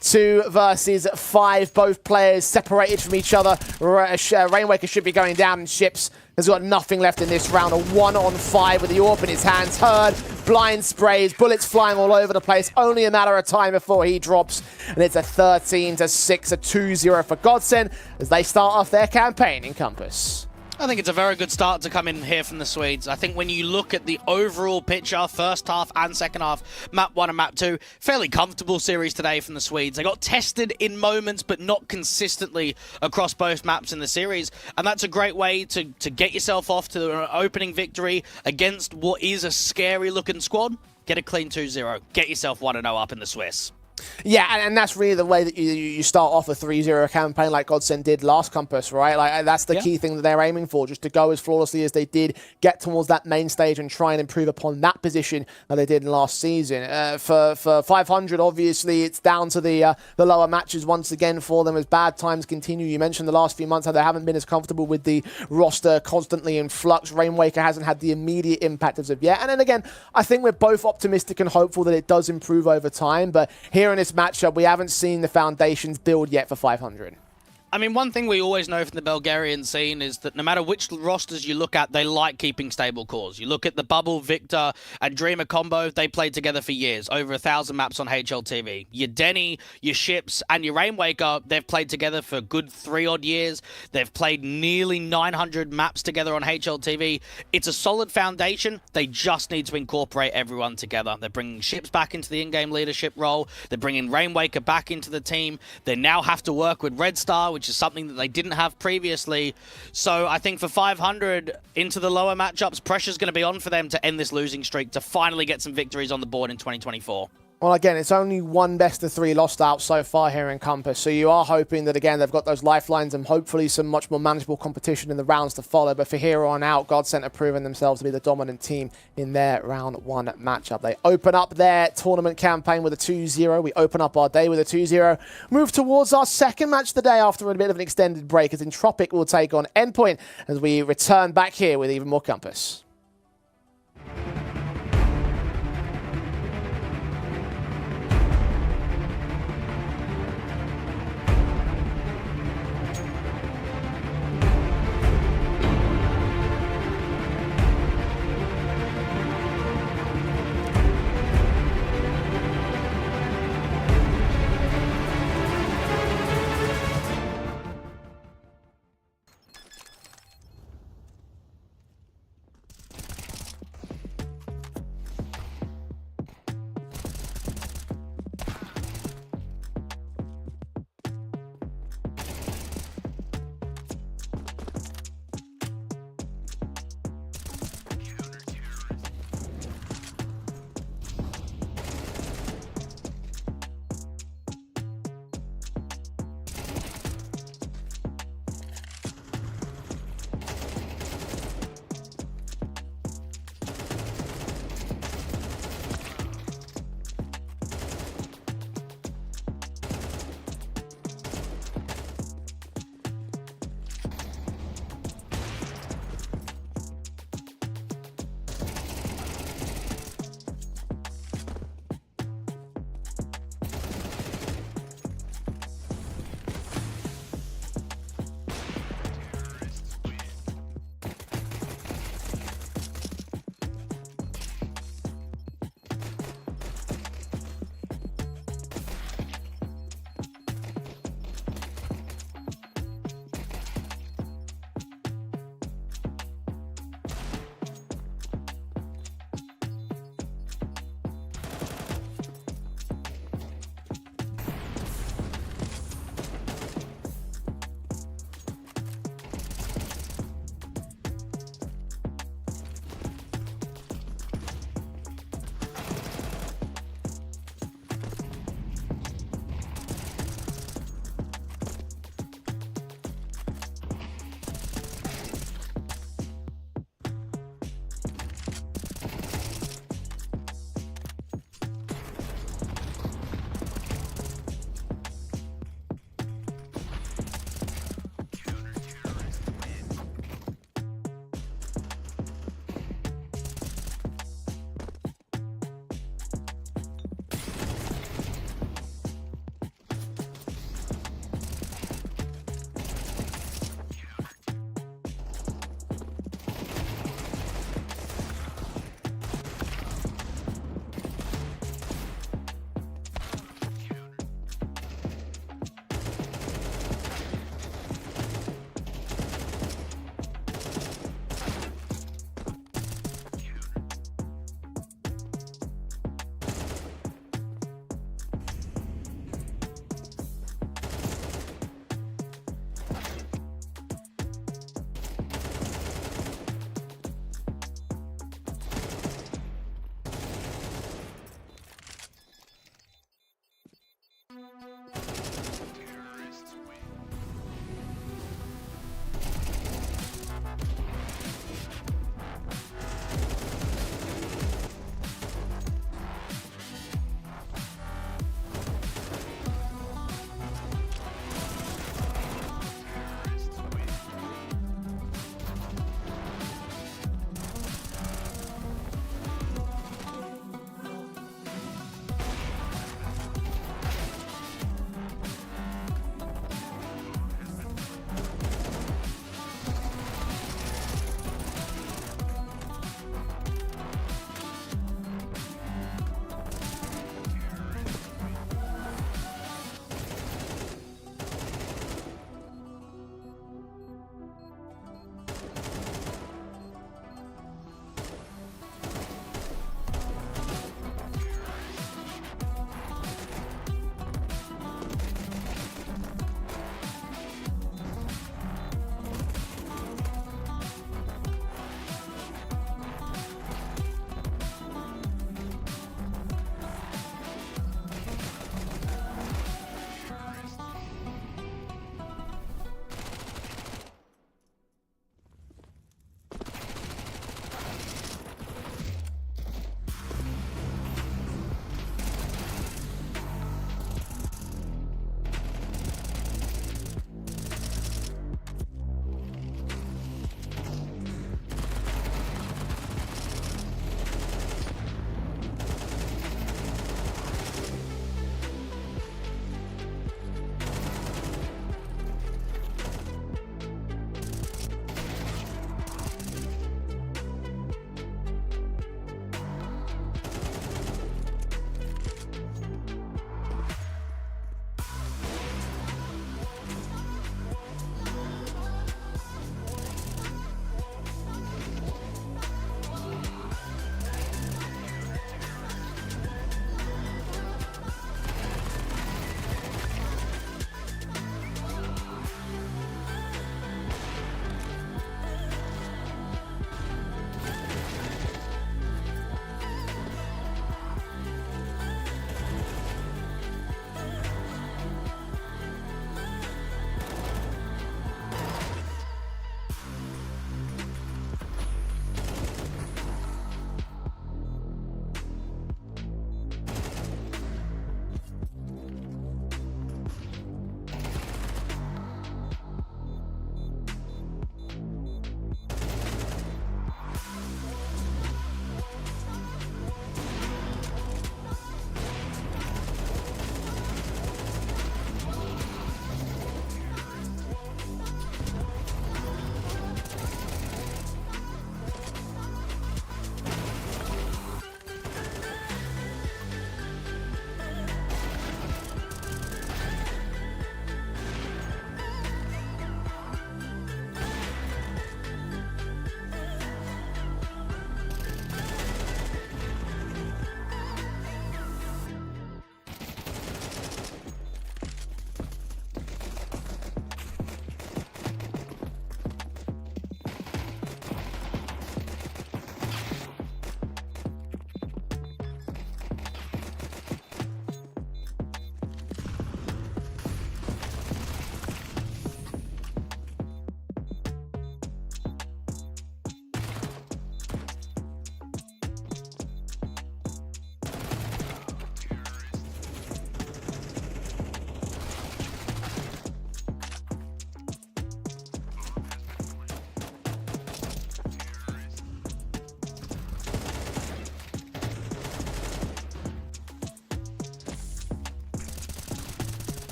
2 versus 5. Both players separated from each other. Rainwaker should be going down, and Ships has got nothing left in this round. A 1-on-5 with the AWP in his hands. Herd, blind sprays, bullets flying all over the place. Only a matter of time before he drops. And it's a 13-6, a 2-0 for Godsent as they start off their campaign in Compass. I think it's a very good start to come in here from the Swedes. I think when you look at the overall picture, first half and second half, map 1 and map 2, fairly comfortable series today from the Swedes. They got tested in moments, but not consistently across both maps in the series. And that's a great way to get yourself off to an opening victory against what is a scary-looking squad. Get a clean 2-0. Get yourself 1-0 up in the Swiss. Yeah, and that's really the way that you start off a 3-0 campaign like Godsent did last Compass, right? Like that's the key thing that they're aiming for, just to go as flawlessly as they did, get towards that main stage and try and improve upon that position that they did last season. For 500, obviously, it's down to the lower matches once again for them as bad times continue. You mentioned the last few months how they haven't been as comfortable with the roster constantly in flux. Rainwaker hasn't had the immediate impact as of yet. And then again, I think we're both optimistic and hopeful that it does improve over time, but here in this matchup, we haven't seen the foundations build yet for 500. I mean, one thing we always know from the Bulgarian scene is that no matter which rosters you look at, they like keeping stable cores. You look at the Bubble, Victor, and Dreamer combo, they played together for years, over 1,000 maps on HLTV. Your Denny, your Ships, and your Rainwaker, they've played together for a good 3-odd years. They've played nearly 900 maps together on HLTV. It's a solid foundation. They just need to incorporate everyone together. They're bringing Ships back into the in-game leadership role. They're bringing Rainwaker back into the team. They now have to work with Red Star, which is something that they didn't have previously. So I think for 500 into the lower matchups, pressure's going to be on for them to end this losing streak, to finally get some victories on the board in 2024. Well, again, it's only one best-of-3 lost out so far here in Compass, so you are hoping that, again, they've got those lifelines and hopefully some much more manageable competition in the rounds to follow. But for here on out, Godsent have proven themselves to be the dominant team in their round 1 matchup. They open up their tournament campaign with a 2-0. We open up our day with a 2-0. Move towards our second match of the day after a bit of an extended break, as Entropic will take on Endpoint as we return back here with even more Compass.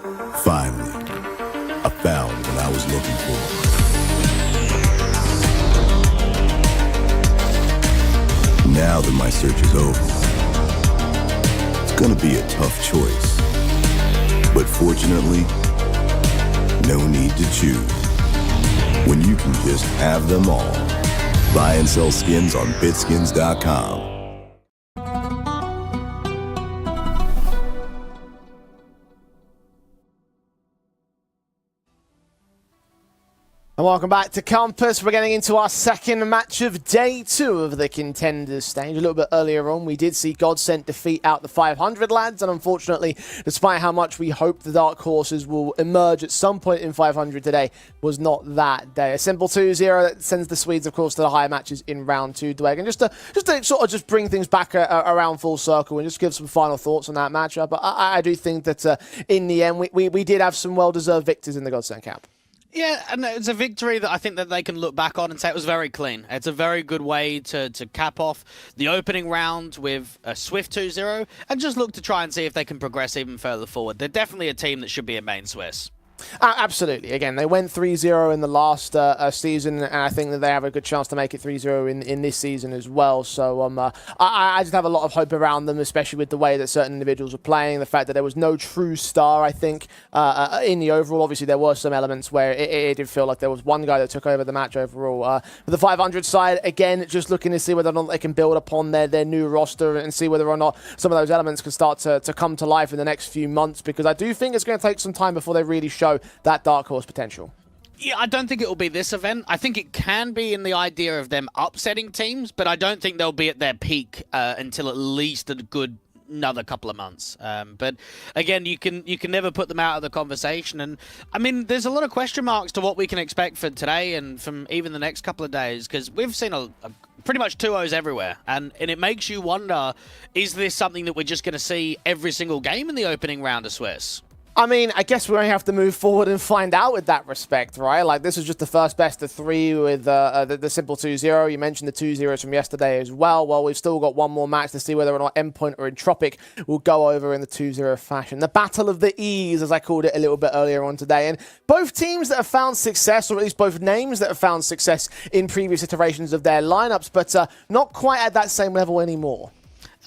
Finally, I found what I was looking for. Now that my search is over, it's gonna be a tough choice. But fortunately, no need to choose. When you can just have them all. Buy and sell skins on bitskins.com. And welcome back to Campus. We're getting into our second match of day 2 of the Contenders stage. A little bit earlier on, we did see Godsent defeat out the 500 lads, and unfortunately, despite how much we hope the Dark Horses will emerge at some point in 500 today, was not that day. A simple 2-0 that sends the Swedes, of course, to the higher matches in round 2, Dweg. And just to sort of just bring things back around full circle and just give some final thoughts on that matchup, but I do think that in the end, we did have some well-deserved victors in the Godsent camp. Yeah, and it's a victory that I think that they can look back on and say it was very clean. It's a very good way to cap off the opening round with a swift 2-0 and just look to try and see if they can progress even further forward. They're definitely a team that should be in main Swiss. Absolutely. Again, they went 3-0 in the last season, and I think that they have a good chance to make it 3-0 in this season as well. So I just have a lot of hope around them, especially with the way that certain individuals are playing, the fact that there was no true star, I think, in the overall. Obviously, there were some elements where it did feel like there was one guy that took over the match overall. For the 500 side, again, just looking to see whether or not they can build upon their new roster and see whether or not some of those elements can start to come to life in the next few months, because I do think it's going to take some time before they really show that Dark Horse potential. Yeah, I don't think it will be this event. I think it can be in the idea of them upsetting teams, but I don't think they'll be at their peak until at least a good another couple of months. But again, you can never put them out of the conversation. And I mean, there's a lot of question marks to what we can expect for today and from even the next couple of days, because we've seen a pretty much 2-0s everywhere. And it makes you wonder, is this something that we're just going to see every single game in the opening round of Swiss? I mean, I guess we only have to move forward and find out with that respect, right? Like, this is just the first best of 3 with the simple 2-0. You mentioned the 2-0s from yesterday as well. Well, we've still got one more match to see whether or not Endpoint or Entropic will go over in the 2-0 fashion. The Battle of the E's, as I called it a little bit earlier on today. And both teams that have found success, or at least both names that have found success in previous iterations of their lineups, but not quite at that same level anymore.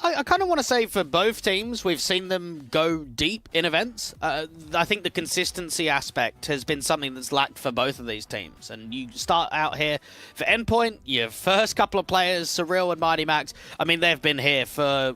I kind of want to say for both teams, we've seen them go deep in events. I think the consistency aspect has been something that's lacked for both of these teams. And you start out here for Endpoint, your first couple of players, Surreal and Mighty Max, I mean, they've been here for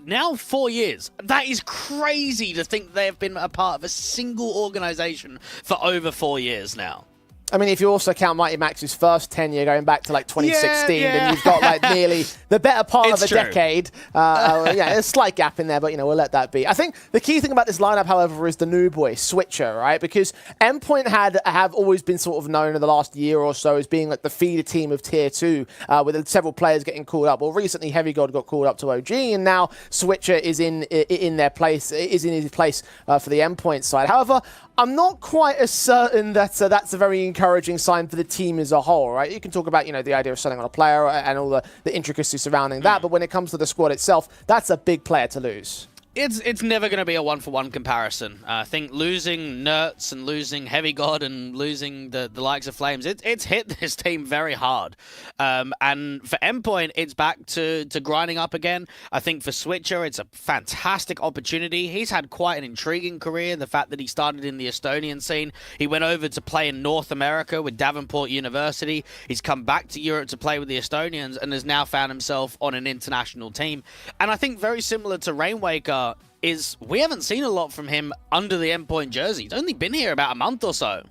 now 4 years. That is crazy to think they've been a part of a single organization for over 4 years now. I mean, if you also count Mighty Max's first tenure going back to like 2016, then you've got like nearly the better part of a decade. Yeah, a slight gap in there, but we'll let that be. I think the key thing about this lineup, however, is the new boy, Switcher, right? Because Endpoint have always been sort of known in the last year or so as being like the feeder team of Tier 2, with several players getting called up. Well, recently Heavy God got called up to OG, and now Switcher is in his place for the Endpoint side. However, I'm not quite as certain that that's a very encouraging sign for the team as a whole, right? You can talk about, the idea of selling on a player and all the intricacies surrounding that, but when it comes to the squad itself, that's a big player to lose. It's never going to be a one-for-one comparison. I think losing Nerds and losing Heavy God and losing the likes of Flames, it's hit this team very hard. And for Endpoint, it's back to grinding up again. I think for Switcher, it's a fantastic opportunity. He's had quite an intriguing career. The fact that he started in the Estonian scene, he went over to play in North America with Davenport University. He's come back to Europe to play with the Estonians and has now found himself on an international team. And I think very similar to Rainwaker, is we haven't seen a lot from him under the Endpoint jersey. He's only been here about a month or so.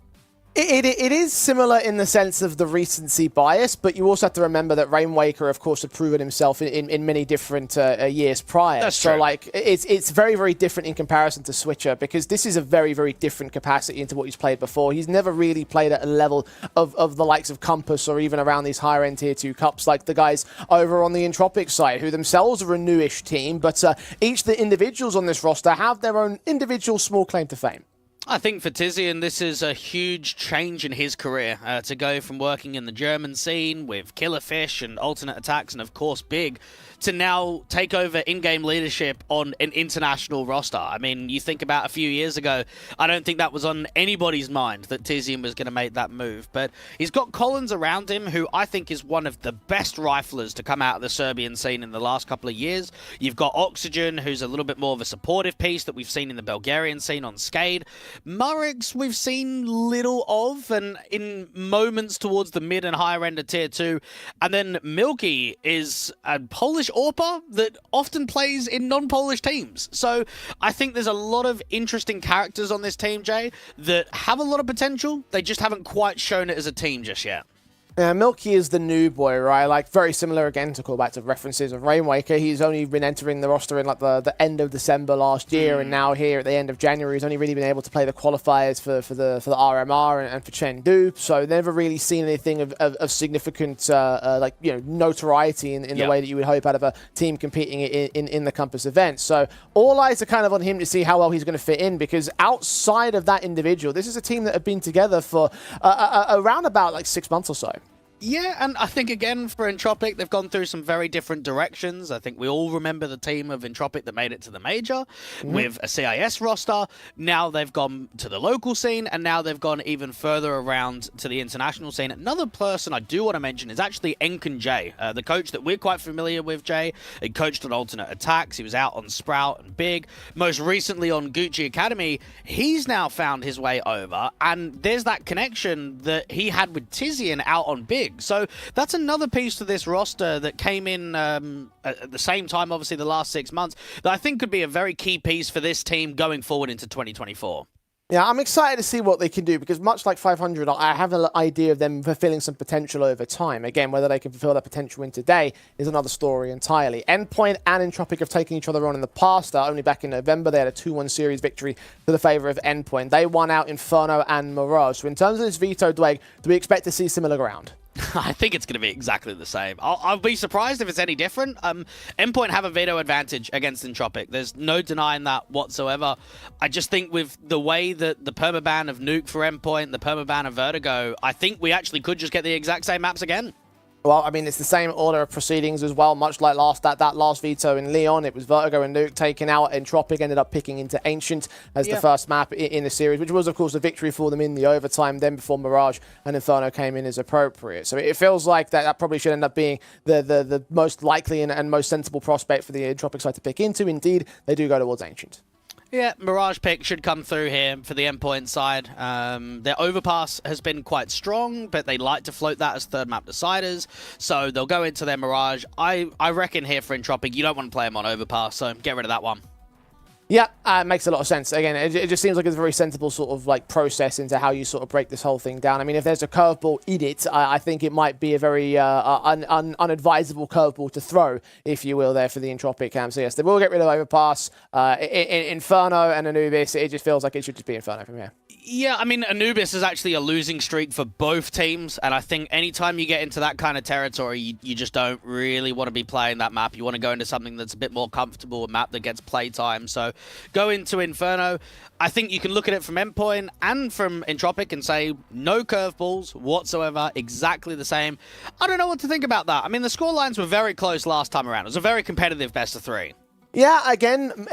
It is similar in the sense of the recency bias, but you also have to remember that Rainwaker, of course, had proven himself in many different years prior. That's true. So, like, it's very, very different in comparison to Switcher, because this is a very, very different capacity into what he's played before. He's never really played at a level of the likes of Compass or even around these higher-end Tier 2 cups, like the guys over on the Entropic side, who themselves are a newish team, but each of the individuals on this roster have their own individual small claim to fame. I think for Tizian, this is a huge change in his career, to go from working in the German scene with Killerfish and Alternate Attacks and, of course, Big, to now take over in-game leadership on an international roster. I mean, you think about a few years ago, I don't think that was on anybody's mind that Tizian was going to make that move. But he's got Collins around him, who I think is one of the best riflers to come out of the Serbian scene in the last couple of years. You've got Oxygen, who's a little bit more of a supportive piece that we've seen in the Bulgarian scene on Skade. Murrix, we've seen little of, and in moments towards the mid and higher end of Tier 2. And then Milky is a Polish AWPer that often plays in non-Polish teams. So I think there's a lot of interesting characters on this team, Jay, that have a lot of potential. They just haven't quite shown it as a team just yet. Yeah, Milky is the new boy, right? Like, very similar, again, to call back to references of Rainwaker. He's only been entering the roster in, like, the end of December last year, and now here at the end of January, he's only really been able to play the qualifiers for the RMR and for Chengdu, so never really seen anything of significant, like, you know, notoriety in the way that you would hope out of a team competing in the Compass event. So all eyes are kind of on him to see how well he's going to fit in, because outside of that individual, this is a team that have been together for around about, like, 6 months or so. Yeah, and I think, again, for Entropic, they've gone through some very different directions. I think we all remember the team of Entropic that made it to the Major with a CIS roster. Now they've gone to the local scene, and now they've gone even further around to the international scene. Another person I do want to mention is actually Enken Jay, the coach that we're quite familiar with, Jay. He coached on Alternate Attacks. He was out on Sprout and Big. Most recently on Gucci Academy. He's now found his way over, and there's that connection that he had with Tizian out on Big. So that's another piece to this roster that came in at the same time, obviously, the last 6 months, that I think could be a very key piece for this team going forward into 2024. Yeah, I'm excited to see what they can do, because much like 500, I have an idea of them fulfilling some potential over time. Again, whether they can fulfill that potential in today is another story entirely. Endpoint and Entropic have taken each other on in the past. Only back in November, they had a 2-1 series victory to the favor of Endpoint. They won out Inferno and Mirage. So in terms of this veto, Dwayne, do we expect to see similar ground? I think it's going to be exactly the same. I'll be surprised if it's any different. Endpoint have a veto advantage against Entropic. There's no denying that whatsoever. I just think with the way that the permaban of Nuke for Endpoint, the permaban of Vertigo, I think we actually could just get the exact same maps again. Well, I mean, it's the same order of proceedings as well, much like that last veto in Leon. It was Vertigo and Nuke taken out. Entropic ended up picking into Ancient as the first map in the series, which was, of course, a victory for them in the overtime, then before Mirage and Inferno came in as appropriate. So it feels like that probably should end up being the most likely and most sensible prospect for the Entropic side to pick into. Indeed, they do go towards Ancient. Yeah, Mirage pick should come through here for the Endpoint side. Their overpass has been quite strong, but they like to float that as third map deciders, so they'll go into their Mirage. I reckon here for Entropic, you don't want to play them on overpass, so get rid of that one. Yeah, it makes a lot of sense. Again, it just seems like it's a very sensible sort of like process into how you sort of break this whole thing down. I mean, if there's a curveball in it, I think it might be a very unadvisable curveball to throw, if you will, there for the Entropic camp. So yes, they will get rid of Overpass. Inferno and Anubis, it just feels like it should just be Inferno from here. Yeah, I mean, Anubis is actually a losing streak for both teams, and I think anytime you get into that kind of territory, you just don't really want to be playing that map. You want to go into something that's a bit more comfortable, a map that gets playtime. So go into Inferno. I think you can look at it from Endpoint and from Entropic and say, no curveballs whatsoever, exactly the same. I don't know what to think about that. I mean, the scorelines were very close last time around. It was a very competitive best of 3. Yeah, again,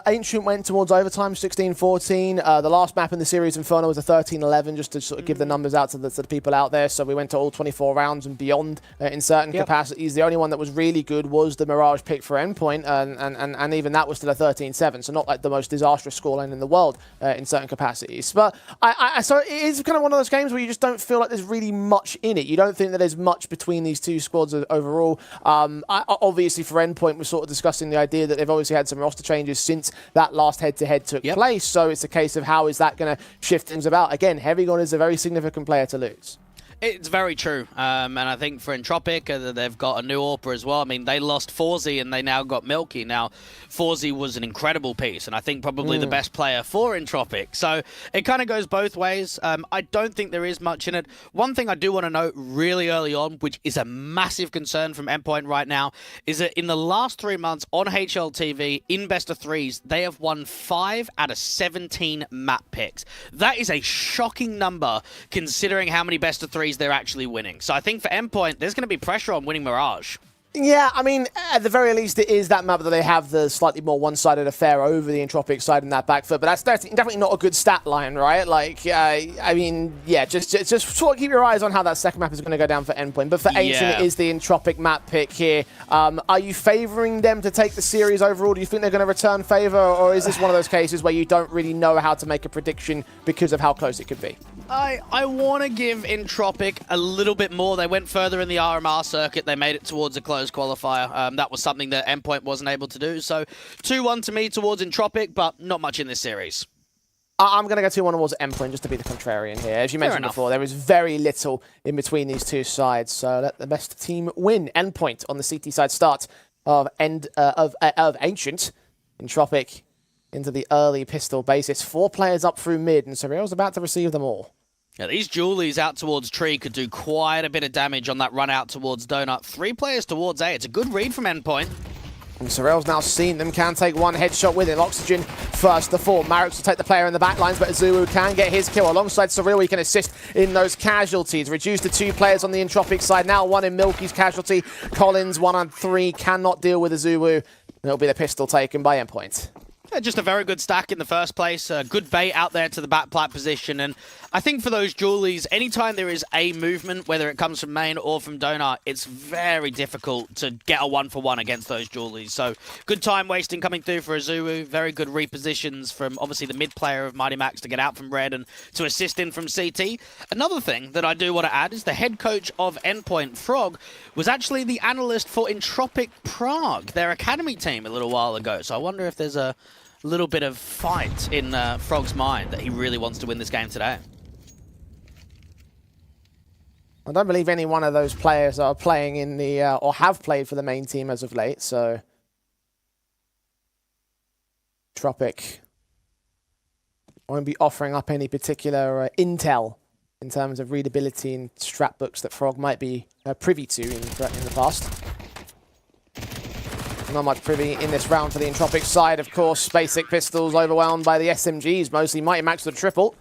Ancient went towards overtime, 16-14. The last map in the series, Inferno, was a 13-11, just to sort of give the numbers out to the people out there. So we went to all 24 rounds and beyond in certain capacities. The only one that was really good was the Mirage pick for Endpoint, and even that was still a 13-7, so not like the most disastrous scoreline in the world in certain capacities. But so it is kind of one of those games where you just don't feel like there's really much in it. You don't think that there's much between these two squads overall. Obviously, for Endpoint, we're sort of discussing the idea that they've obviously had some roster changes since that last head-to-head took place, so it's a case of how is that going to shift things about. Again, Heavygon is a very significant player to lose. It's very true, and I think for Entropic, they've got a new AWPer as well. I mean, they lost Forzy and they now got Milky. Now, Forzy was an incredible piece, and I think probably the best player for Entropic. So it kind of goes both ways. I don't think there is much in it. One thing I do want to note really early on, which is a massive concern from Endpoint right now, is that in the last 3 months on HLTV, in best of 3s, they have won 5 out of 17 map picks. That is a shocking number considering how many best of 3s they're actually winning. So I think for Endpoint, there's going to be pressure on winning Mirage. Yeah, I mean, at the very least, it is that map that they have the slightly more one-sided affair over the Entropic side in that back foot, but that's definitely not a good stat line, right? Like, I mean, yeah, just sort of keep your eyes on how that second map is going to go down for Endpoint. But for Ancient, it is the Entropic map pick here. Are you favouring them to take the series overall? Do you think they're going to return favour, or is this one of those cases where you don't really know how to make a prediction because of how close it could be? I want to give Entropic a little bit more. They went further in the RMR circuit. They made it towards a closed qualifier. That was something that Endpoint wasn't able to do. So 2-1 to me towards Entropic, but not much in this series. I'm going to go 2-1 towards Endpoint just to be the contrarian here. As you mentioned before, there is very little in between these two sides. So let the best team win. Endpoint on the CT side start of Ancient. Entropic into the early pistol base. It's 4 players up through mid, and Surreal's about to receive them all. Yeah, these Julies out towards Tree could do quite a bit of damage on that run out towards Donut. 3 players towards A. It's a good read from Endpoint. And Surreal's now seen them, can take one headshot with it. Oxygen first to fall. Marix will take the player in the back lines, but Zulu can get his kill. Alongside Surreal, he can assist in those casualties. Reduced to 2 players on the Entropic side. Now 1 in Milky's casualty. Collins, 1 on 3, cannot deal with the Zulu. It'll be the pistol taken by Endpoint. Yeah, just a very good stack in the first place. Good bait out there to the back plat position. And I think for those Julies, anytime there is a movement, whether it comes from main or from Donut, it's very difficult to get a 1-for-1 against those Julies. So good time wasting coming through for Azuru. Very good repositions from obviously the mid player of Mighty Max to get out from red and to assist in from CT. Another thing that I do want to add is the head coach of Endpoint, Frog, was actually the analyst for Entropic Prague, their academy team, a little while ago. So I wonder if there's a little bit of fight in Frog's mind that he really wants to win this game today. I don't believe any one of those players are playing in the, or have played for the main team as of late, so Tropic won't be offering up any particular intel in terms of readability and strat books that Frog might be privy to in the past. Not much privy in this round for the Entropic side, of course. Basic pistols overwhelmed by the SMGs, mostly Mighty Max with a triple.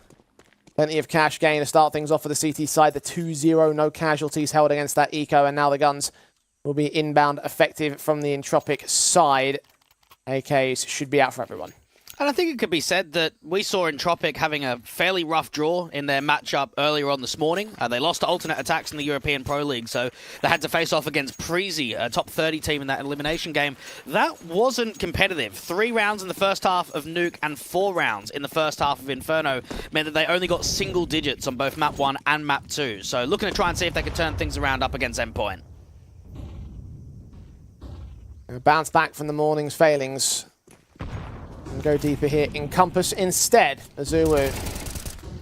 Plenty of cash gain to start things off for the CT side. The 2-0, no casualties held against that eco, and now the guns will be inbound effective from the Entropic side. AKs should be out for everyone. And I think it could be said that we saw Entropic having a fairly rough draw in their matchup earlier on this morning. They lost to Alternate Attacks in the European Pro League, so they had to face off against Preezy, a top 30 team in that elimination game. That wasn't competitive. 3 rounds in the first half of Nuke and 4 rounds in the first half of Inferno meant that they only got single digits on both Map 1 and Map 2. So looking to try and see if they could turn things around up against Endpoint. Bounce back from the morning's failings. And go deeper here. Encompass instead. Azulu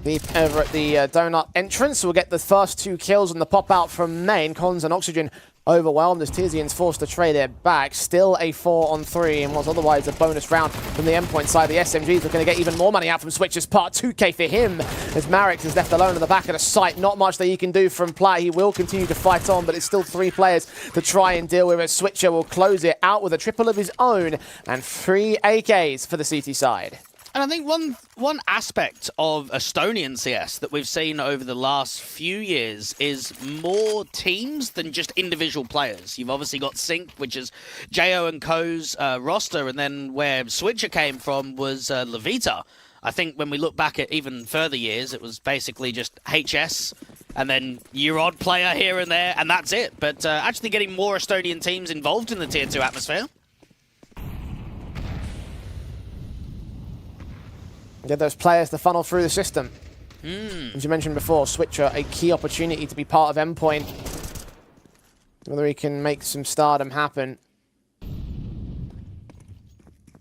deep over at the Donut entrance. We'll get the first 2 kills on the pop out from main. Collins and Oxygen overwhelmed as Tizian's forced to trade it back. Still a 4-on-3 in what's otherwise a bonus round from the Endpoint side. The SMGs looking to get even more money out from Switch's part. 2k for him as Marix is left alone at the back of the site. Not much that he can do from play. He will continue to fight on, but it's still 3 players to try and deal with as Switcher will close it out with a triple of his own and 3 AKs for the CT side. And I think one aspect of Estonian CS that we've seen over the last few years is more teams than just individual players. You've obviously got Sync, which is Jo and Co's roster, and then where Switcher came from was Levita. I think when we look back at even further years, it was basically just HS and then your odd player here and there, and that's it. But actually getting more Estonian teams involved in the Tier 2 atmosphere. Get those players to funnel through the system. As you mentioned before, Switcher, a key opportunity to be part of Endpoint. Whether he can make some stardom happen.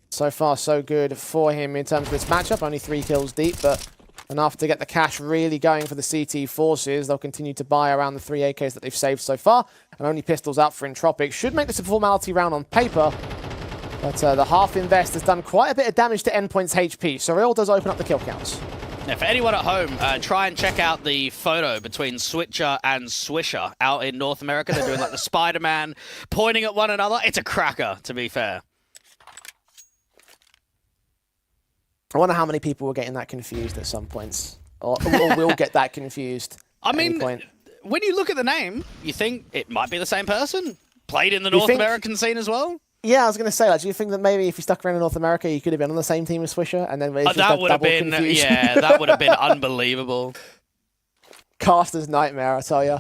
So far, so good for him in terms of this matchup. Only 3 kills deep, but enough to get the cash really going for the CT forces. They'll continue to buy around the 3 AKs that they've saved so far. And only pistols out for Entropic. Should make this a formality round on paper. But the half invest has done quite a bit of damage to Endpoint's HP. Surreal does open up the kill counts. Now, for anyone at home, try and check out the photo between Switcher and Swisher out in North America. They're doing like the Spider-Man pointing at one another. It's a cracker, to be fair. I wonder how many people were getting that confused at some points. Or will get that confused. I mean, when you look at the name, you think it might be the same person. played in the You North think- American scene as well. Yeah, I was going to say, like, do you think that maybe if you stuck around in North America, you could have been on the same team as Swisher, and then it's just That a would have double been, confusion? yeah, that would have been unbelievable. Caster's nightmare, I tell you.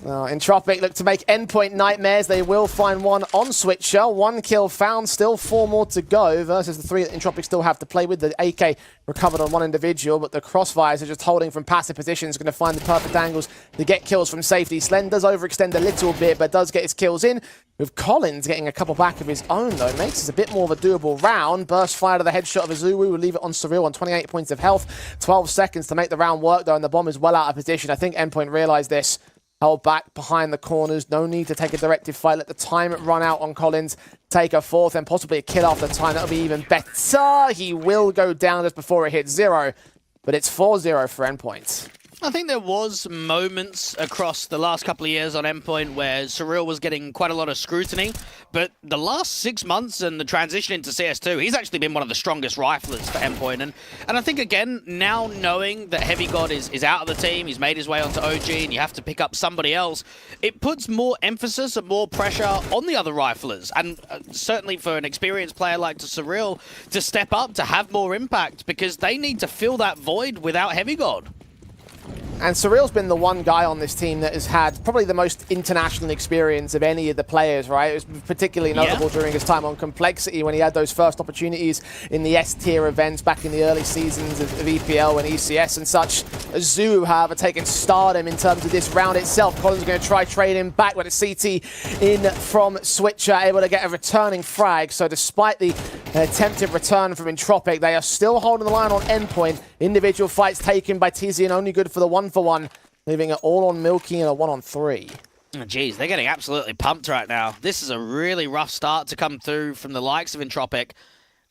Entropic look to make endpoint nightmares. They will find one on Switcher. 1 kill found, still 4 more to go versus the 3 that Entropic still have to play with. The AK recovered on one individual, but the crossfires are just holding from passive positions, going to find the perfect angles to get kills from safety. Slen does overextend a little bit, but does get his kills in. With Collins getting a couple back of his own, though, makes this a bit more of a doable round. Burst fire to the headshot of Azuu will leave it on Surreal on 28 points of health. 12 seconds to make the round work, though, and the bomb is well out of position. I think Endpoint realized this. Held back behind the corners. No need to take a directive fight. Let the time run out on Collins. Take a fourth and possibly a kill after time. That'll be even better. He will go down just before it hits 0. But it's 4-0 for Endpoint. I think there was moments across the last couple of years on Endpoint where Surreal was getting quite a lot of scrutiny, but the last 6 months and the transition into CS2, he's actually been one of the strongest riflers for Endpoint. And I think, again, now knowing that Heavy God is out of the team, he's made his way onto OG, and you have to pick up somebody else, it puts more emphasis and more pressure on the other riflers. And certainly for an experienced player like Surreal to step up, to have more impact, because they need to fill that void without Heavy God. And Surreal's been the one guy on this team that has had probably the most international experience of any of the players, right? It was particularly notable during his time on Complexity when he had those first opportunities in the S-tier events back in the early seasons of EPL and ECS and such. Azuu, however, taking stardom in terms of this round itself. Collins is going to try trade him back with a CT in from Switcher, able to get a returning frag. So despite the attempted return from Entropic, they are still holding the line on Endpoint. Individual fights taken by Tizian, only good for the 1-for-1, leaving it all on Milky and a 1-on-3. Oh, geez, they're getting absolutely pumped right now. This is a really rough start to come through from the likes of Entropic.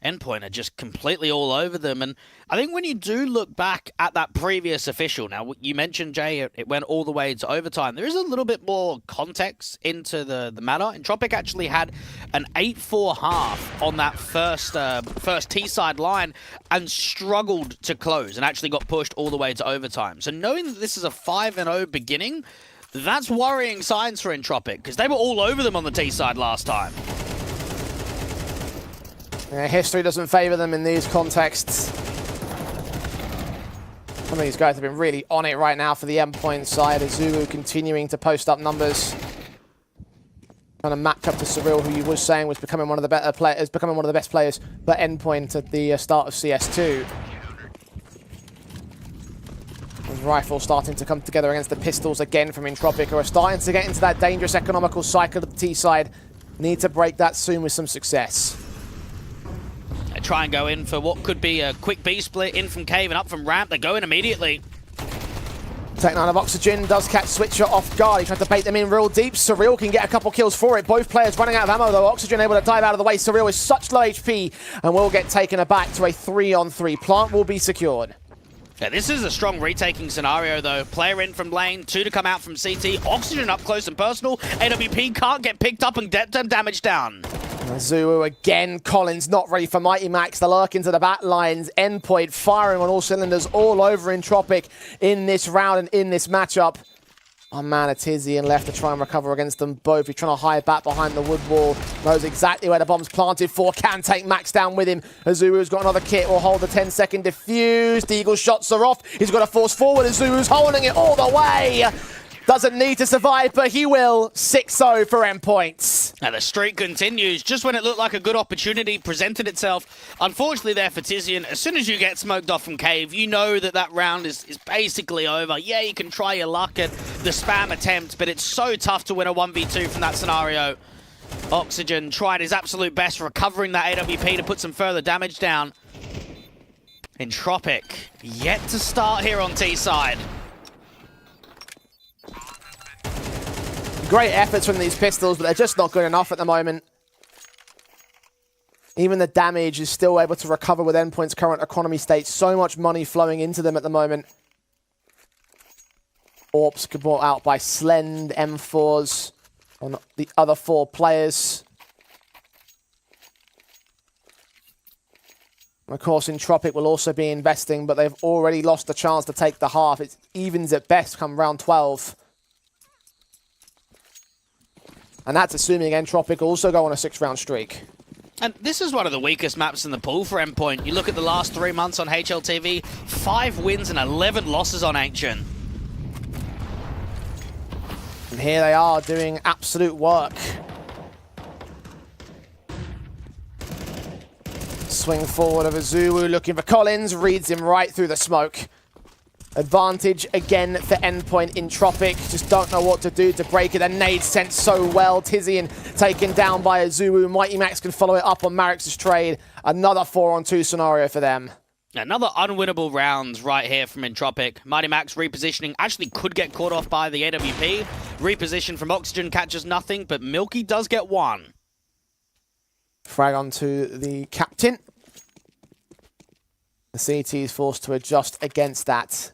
Endpoint are just completely all over them. And I think when you do look back at that previous official, now you mentioned, Jay, it went all the way to overtime. There is a little bit more context into the matter. Entropic actually had an 8-4 half on that first T-side line and struggled to close and actually got pushed all the way to overtime. So knowing that this is a 5-0 beginning, that's worrying signs for Entropic, because they were all over them on the T-side last time. Yeah, history doesn't favour them in these contexts. Some of these guys have been really on it right now for the Endpoint side. Azuu continuing to post up numbers. Kind of match up to Surreal, who you were saying was becoming one of the better players, becoming one of the best players for Endpoint at the start of CS2. Rifle starting to come together against the pistols again from Entropic, who are starting to get into that dangerous economical cycle of the T side. Need to break that soon with some success. They try and go in for what could be a quick B split in from Cave and up from Ramp. They go in immediately. Tech 9 of Oxygen does catch Switcher off guard. He tried to bait them in real deep. Surreal can get a couple kills for it. Both players running out of ammo, though. Oxygen able to dive out of the way. Surreal is such low HP and will get taken aback to a 3-on-3. Plant will be secured. Yeah, this is a strong retaking scenario, though. Player in from lane, 2 to come out from CT. Oxygen up close and personal. AWP can't get picked up and get damage down. Azuu again. Collins not ready for Mighty Max. The lurk into the back lines. Endpoint firing on all cylinders all over Entropic in this round and in this matchup. One man at Tizian left to try and recover against them both. He's trying to hide back behind the wood wall. Knows exactly where the bomb's planted for. Can take Max down with him. Azuu's got another kit. Will hold the 10-second defuse. Deagle shots are off. He's got to force forward. Azuu's holding it all the way. Doesn't need to survive, but he will. 6-0 for Endpoint. And the streak continues. Just when it looked like a good opportunity presented itself, unfortunately there for Tizian, as soon as you get smoked off from Cave, you know that that round is basically over. Yeah, you can try your luck at the spam attempt, but it's so tough to win a 1v2 from that scenario. Oxygen tried his absolute best recovering that AWP to put some further damage down. Entropic yet to start here on T-side. Great efforts from these pistols, but they're just not good enough at the moment. Even the damage is still able to recover with Endpoint's current economy state. So much money flowing into them at the moment. Orps brought out by Slend, M4s on the other 4 players. Of course, Entropic will also be investing, but they've already lost the chance to take the half. It's evens at best come round 12. And that's assuming Entropic also go on a 6-round streak. And this is one of the weakest maps in the pool for Endpoint. You look at the last 3 months on HLTV, 5 wins and 11 losses on Ancient. And here they are doing absolute work. Swing forward of Azuwu looking for Collins, reads him right through the smoke. Advantage again for Endpoint in Tropic. Just don't know what to do to break it. The nade sent so well. Tizian taken down by Azuwu. Mighty Max can follow it up on Marix's trade. Another 4-on-2 scenario for them. Another unwinnable round right here from Entropic. Mighty Max repositioning actually could get caught off by the AWP. Reposition from Oxygen catches nothing, but Milky does get one. Frag onto the captain. The CT is forced to adjust against that.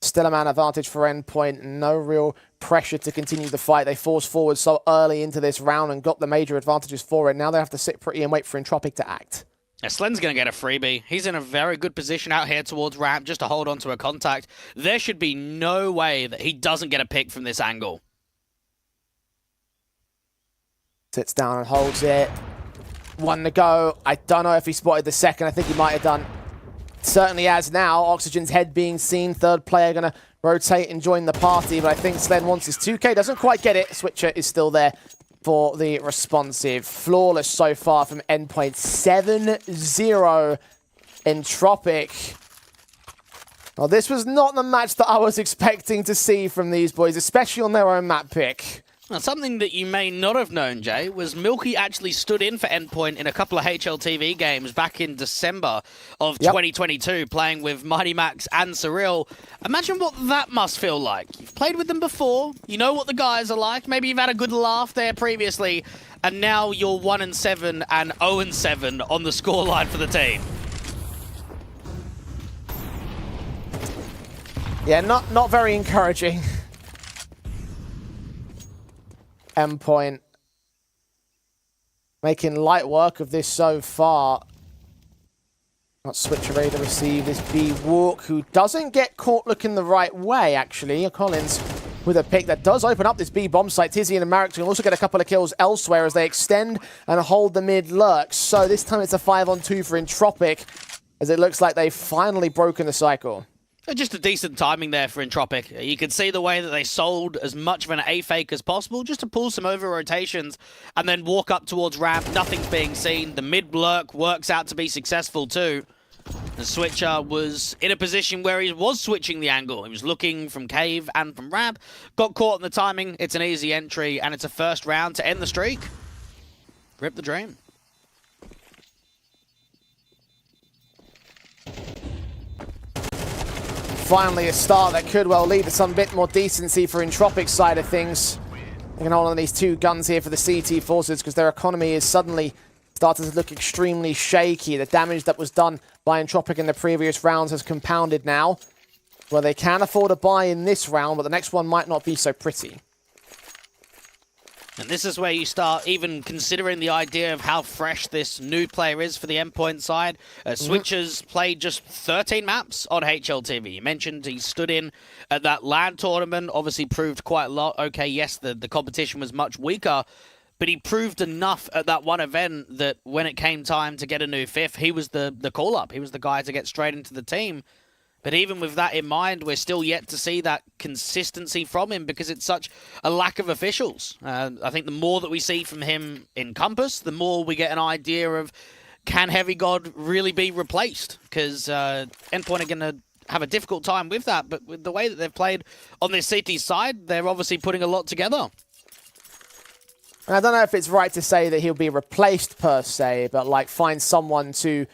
Still a man advantage for Endpoint. No real pressure to continue the fight. They forced forward so early into this round and got the major advantages for it. Now they have to sit pretty and wait for Entropic to act. Yeah, Slen's going to get a freebie. He's in a very good position out here towards ramp just to hold on to a contact. There should be no way that he doesn't get a pick from this angle. Sits down and holds it. 1 to go. I don't know if he spotted the second. I think he might have done. Certainly has now. Oxygen's head being seen. Third player going to rotate and join the party, but I think Slen wants his 2K. Doesn't quite get it. Switcher is still there for the responsive. Flawless so far from Endpoint. 7-0 Entropic. Well, this was not the match that I was expecting to see from these boys, especially on their own map pick. Now, something that you may not have known, Jay, was Milky actually stood in for Endpoint in a couple of HLTV games back in December of 2022, playing with Mighty Max and Surreal. Imagine what that must feel like. You've played with them before, you know what the guys are like, maybe you've had a good laugh there previously, and now you're 1-7 and 0-7 on the scoreline for the team. Yeah, not very encouraging. Endpoint making light work of this so far. Not Switcher ready to receive this B walk, who doesn't get caught looking the right way, actually. Collins with a pick that does open up this B bomb site. Tizian and Marix can also get a couple of kills elsewhere as they extend and hold the mid lurk. So this time it's a 5-on-2 for Entropic, as it looks like they've finally broken the cycle. Just a decent timing there for Entropic. You could see the way that they sold as much of an A fake as possible just to pull some over rotations and then walk up towards ramp. Nothing's being seen. The mid lurk works out to be successful too. The switcher was in a position where he was switching the angle. He was looking from cave and from ramp. Got caught in the timing. It's an easy entry and it's a first round to end the streak. Rip the dream. Finally a start that could well lead to some bit more decency for Entropic's side of things. They can hold on these 2 guns here for the CT forces because their economy is suddenly starting to look extremely shaky. The damage that was done by Entropic in the previous rounds has compounded now. Well, they can afford a buy in this round, but the next one might not be so pretty. And this is where you start even considering the idea of how fresh this new player is for the Endpoint side. Switcher's played just 13 maps on HLTV. You mentioned he stood in at that LAN tournament, obviously proved quite a lot. Okay, yes, the competition was much weaker, but he proved enough at that one event that when it came time to get a new fifth, he was the call-up. He was the guy to get straight into the team. But even with that in mind, we're still yet to see that consistency from him because it's such a lack of officials. I think the more that we see from him in Compass, the more we get an idea of can Heavy God really be replaced? Because Endpoint are going to have a difficult time with that. But with the way that they've played on this CT side, they're obviously putting a lot together. I don't know if it's right to say that he'll be replaced per se, but like find someone to...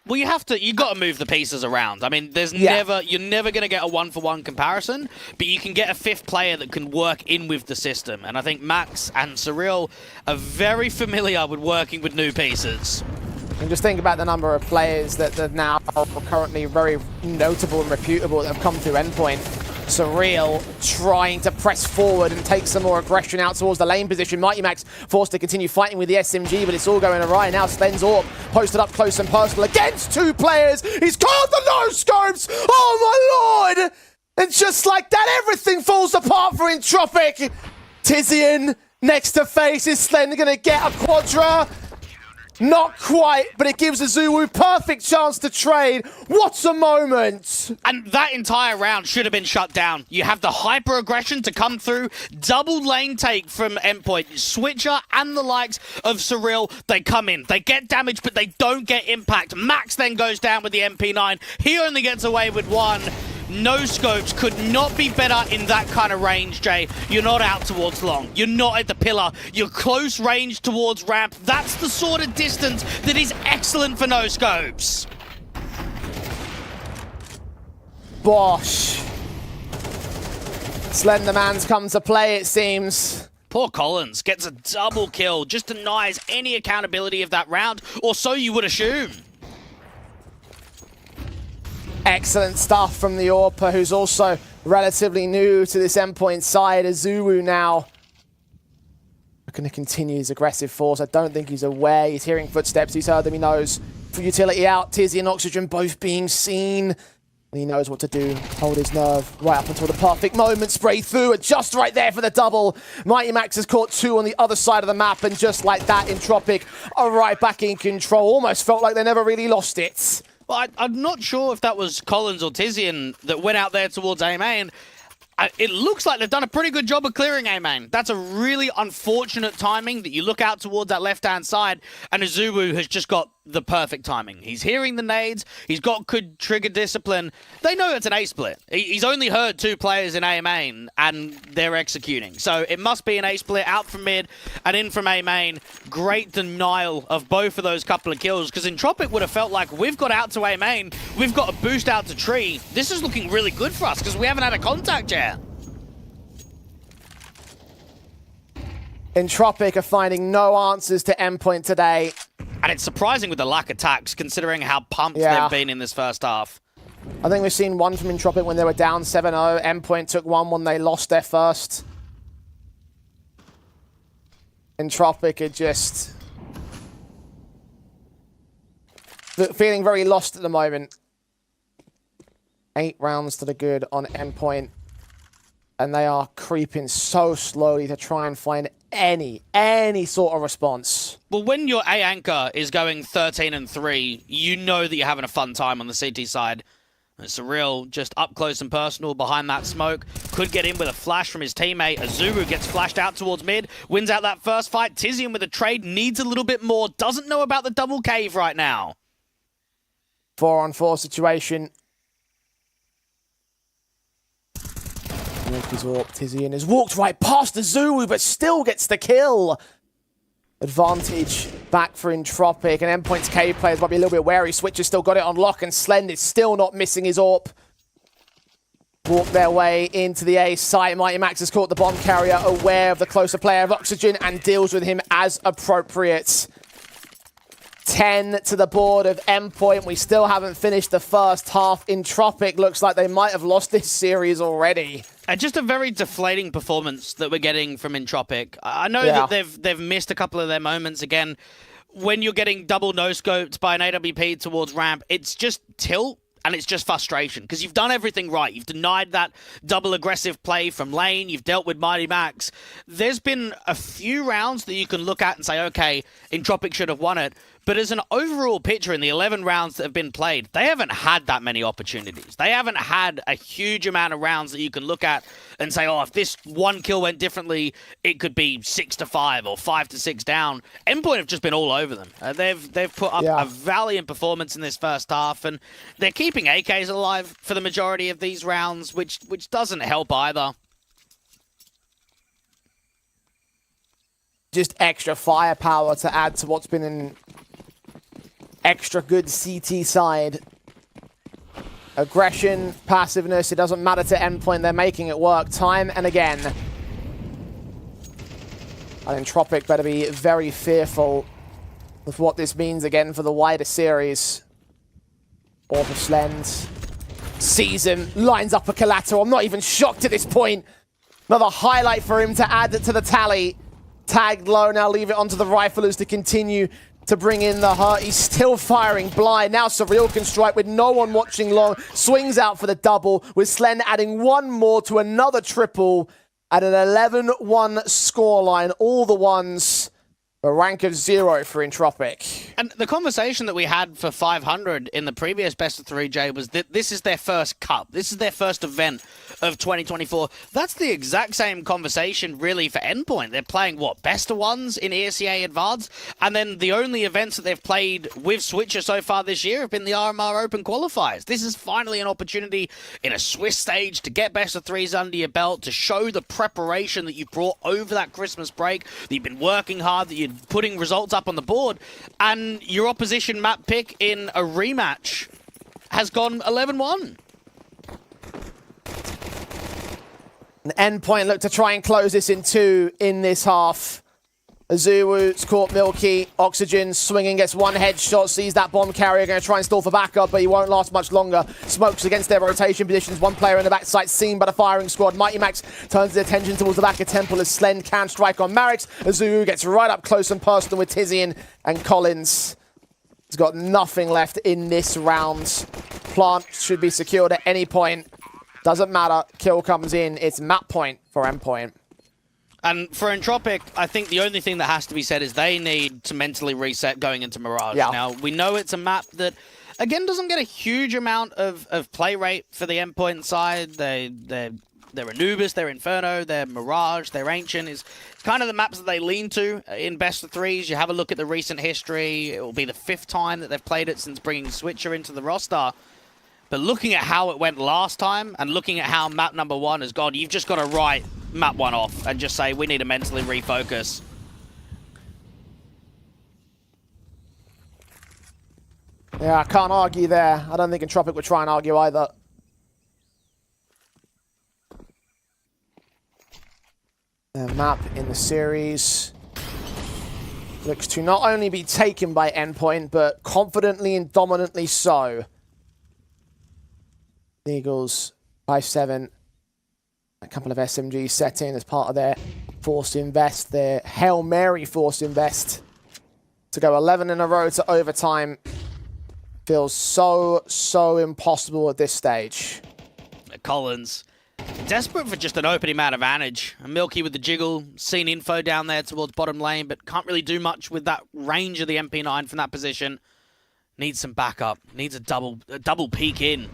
Well, you got to move the pieces around. I mean, you're never going to get a one-for-one comparison, but you can get a fifth player that can work in with the system. And I think Max and Surreal are very familiar with working with new pieces. And just think about the number of players that are now currently very notable and reputable that have come through Endpoint. Surreal trying to press forward and take some more aggression out towards the lane position. Mighty Max forced to continue fighting with the SMG, but it's all going awry. Now Slen's Orb posted up close and personal against 2 players. He's called the no-scopes! Oh my lord! And just like that, everything falls apart for Entropic. Tizian Next to face, is Slen going to get a quadra? Not quite, but it gives Azuwu perfect chance to trade. What a moment! And that entire round should have been shut down. You have the hyper aggression to come through, double lane take from Endpoint, Switcher and the likes of Surreal. They come in, they get damage, but they don't get impact. Max then goes down with the MP9. He only gets away with one. No scopes could not be better in that kind of range, Jay. You're not out towards long. You're not at the pillar. You're close range towards ramp. That's the sort of distance that is excellent for no scopes. Bosh. Slenderman's come to play, it seems. Poor Collins gets a double kill, just denies any accountability of that round, or so you would assume. Excellent stuff from the Orpa, who's also relatively new to this Endpoint side. Azuwu now going to continue his aggressive force. I don't think he's aware. He's hearing footsteps. He's heard them. He knows. For utility out, Tizzy and Oxygen both being seen. And he knows what to do. Hold his nerve right up until the perfect moment. Spray through, and just right there for the double. Mighty Max has caught two on the other side of the map, and just like that, Entropic are right back in control. Almost felt like they never really lost it. Well, I'm not sure if that was Collins or Tizian that went out there towards A main. It looks like they've done a pretty good job of clearing A main. That's a really unfortunate timing that you look out towards that left-hand side, and Azuwu has just got the perfect timing. He's hearing the nades. He's got good trigger discipline. They know it's an A split. He's only heard two players in A main, and they're executing. So it must be an A split out from mid and in from A main. Great denial of both of those couple of kills, because Entropic would have felt like we've got out to A main, we've got a boost out to tree. This is looking really good for us because we haven't had a contact yet. Entropic are finding no answers to Endpoint today. And it's surprising with the lack of attacks, considering how pumped they've been in this first half. I think we've seen one from Entropic when they were down 7-0. Endpoint took one when they lost their first. Entropic are just feeling very lost at the moment. 8 rounds to the good on Endpoint. And they are creeping so slowly to try and find any sort of response. Well, when your A anchor is going 13-3, you know that you're having a fun time on the CT side. Surreal just up close and personal behind that smoke. Could get in with a flash from his teammate. Azuwu gets flashed out towards mid. Wins out that first fight. Tizian with a trade. Needs a little bit more. Doesn't know about the double cave right now. 4-on-4 situation. Tizian has walked right past Azuwu, but still gets the kill. Advantage back for Entropic, and Endpoint's cave players might be a little bit wary. Switcher's still got it on lock, and Slend is still not missing his AWP. Walk their way into the A site. Mighty Max has caught the bomb carrier, aware of the closer player of Oxygen, and deals with him as appropriate. 10 to the board of Endpoint. We still haven't finished the first half. Entropic looks like they might have lost this series already. Just a very deflating performance that we're getting from Entropic. I know that they've missed a couple of their moments. Again, when you're getting double no-scoped by an AWP towards ramp, it's just tilt. And it's just frustration, because you've done everything right. You've denied that double aggressive play from lane. You've dealt with Mighty Max. There's been a few rounds that you can look at and say, okay, Entropic should have won it. But as an overall picture in the 11 rounds that have been played, they haven't had that many opportunities. They haven't had a huge amount of rounds that you can look at and say, oh, if this one kill went differently, it could be 6-5 or 5-6 down. Endpoint have just been all over them. They've put up a valiant performance in this first half, and they're keeping AKs alive for the majority of these rounds, which doesn't help either. Just extra firepower to add to what's been an extra good CT side. Aggression, passiveness, it doesn't matter to Endpoint. They're making it work time and again. And Entropic better be very fearful of what this means again for the wider series. Orpa Slend sees him, lines up a collateral. I'm not even shocked at this point. Another highlight for him to add to the tally. Tagged low, now leave it onto the riflers to continue to bring in the hurt. He's still firing blind. Now Surreal can strike with no one watching long. Swings out for the double, with Slend adding one more to another triple. at an 11-1 scoreline. All the ones, a rank of 0 for Entropic. And the conversation that we had for 500 in the previous best of 3J was that this is their first cup. This is their first event of 2024. That's the exact same conversation really for Endpoint. They're playing, what, best of ones in ESEA Advanced? And then the only events that they've played with Switcher so far this year have been the RMR Open qualifiers. This is finally an opportunity in a Swiss stage to get best of threes under your belt, to show the preparation that you've brought over that Christmas break, that you've been working hard, that you're putting results up on the board, and your opposition map pick in a rematch has gone 11-1. Endpoint look to try and close this in 2 in this half. Azuwu's caught Milky. Oxygen swinging, gets one headshot, sees that bomb carrier, going to try and stall for backup, but he won't last much longer. Smokes against their rotation positions. One player in the backside seen by the firing squad. Mighty Max turns his attention towards the back of Temple as Slend can strike on Marix. Azuwu gets right up close and personal with Tizian, and Collins has got nothing left in this round. Plant should be secured at any point. Doesn't matter. Kill comes in. It's map point for Endpoint. And for Entropic, I think the only thing that has to be said is they need to mentally reset going into Mirage. Yeah. Now, we know it's a map that, again, doesn't get a huge amount of play rate for the Endpoint side. They're Anubis, they're Inferno, they're Mirage, they're Ancient. It's kind of the maps that they lean to in best of threes. You have a look at the recent history. It will be the 5th time that they've played it since bringing Switcher into the roster. But looking at how it went last time and looking at how map number 1 has gone, you've just got to write map 1 off and just say, we need to mentally refocus. Yeah, I can't argue there. I don't think Entropic would try and argue either. Their map in the series looks to not only be taken by Endpoint, but confidently and dominantly so. The Eagles by 7. A couple of SMGs set in as part of their forced invest, their Hail Mary forced invest. To go 11 in a row to overtime feels so impossible at this stage. Collins, desperate for just an opening man advantage. Milky with the jiggle, seen info down there towards bottom lane, but can't really do much with that range of the MP9 from that position. Needs some backup, needs a double peek in.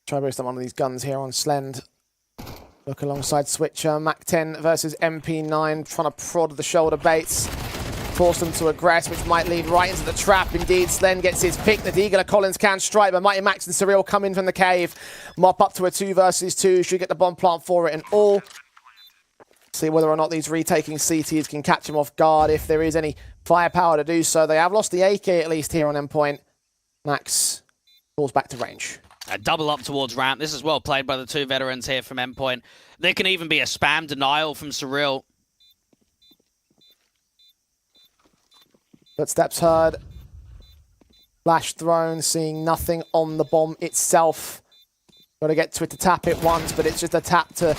Try to boost up one of these guns here on Slend. Look alongside Switcher. Mac 10 versus MP9. Trying to prod the shoulder baits. Force them to aggress, which might lead right into the trap. Indeed, Slend gets his pick. The Deagle Collins can strike, but Mighty Max and Surreal come in from the cave. Mop up to a 2 versus 2. Should get the bomb plant for it and all. See whether or not these retaking CTs can catch him off guard, if there is any firepower to do so. They have lost the AK at least here on Endpoint. Max falls back to range. A double up towards ramp. This is well played by the 2 veterans here from Endpoint. There can even be a spam denial from Surreal. Footsteps heard. Flash thrown, seeing nothing on the bomb itself. Got to get to it to tap it once, but it's just a tap to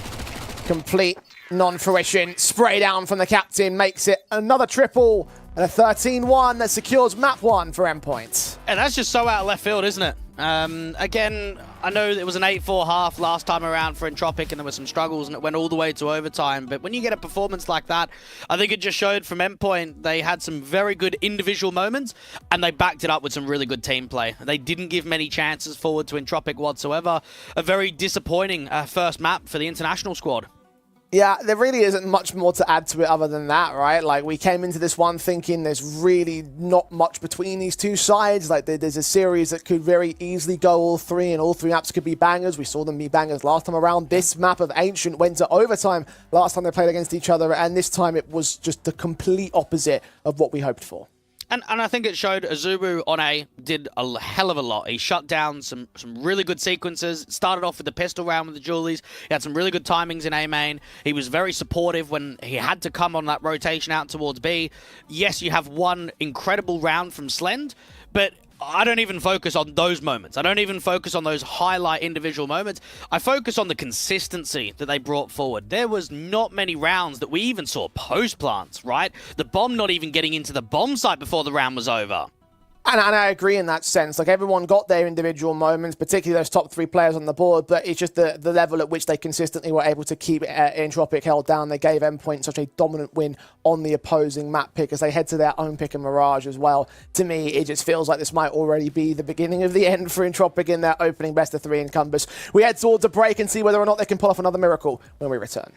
complete non-fruition. Spray down from the captain makes it another triple. And a 13-1 that secures map 1 for Endpoint. And that's just so out of left field, isn't it? Again, I know it was an 8-4 half last time around for Entropic and there were some struggles and it went all the way to overtime. But when you get a performance like that, I think it just showed from Endpoint they had some very good individual moments and they backed it up with some really good team play. They didn't give many chances forward to Entropic whatsoever. A very disappointing first map for the international squad. Yeah, there really isn't much more to add to it other than that, right? Like, we came into this one thinking there's really not much between these two sides. Like, there's a series that could very easily go all 3, and all 3 maps could be bangers. We saw them be bangers last time around. This map of Ancient went to overtime last time they played against each other, and this time it was just the complete opposite of what we hoped for. And I think it showed Azubu on A did a hell of a lot. He shut down some really good sequences. Started off with the pistol round with the Julies. He had some really good timings in A main. He was very supportive when he had to come on that rotation out towards B. Yes, you have one incredible round from Slend, but I don't even focus on those moments. I don't even focus on those highlight individual moments. I focus on the consistency that they brought forward. There was not many rounds that we even saw post plants, right? The bomb not even getting into the bomb site before the round was over. And I agree in that sense. Like, everyone got their individual moments, particularly those top 3 players on the board, but it's just the level at which they consistently were able to keep Entropic held down. They gave Endpoint such a dominant win on the opposing map pick as they head to their own pick and Mirage as well. To me, it just feels like this might already be the beginning of the end for Entropic in their opening best of 3 in Compass. We head towards a break and see whether or not they can pull off another miracle when we return.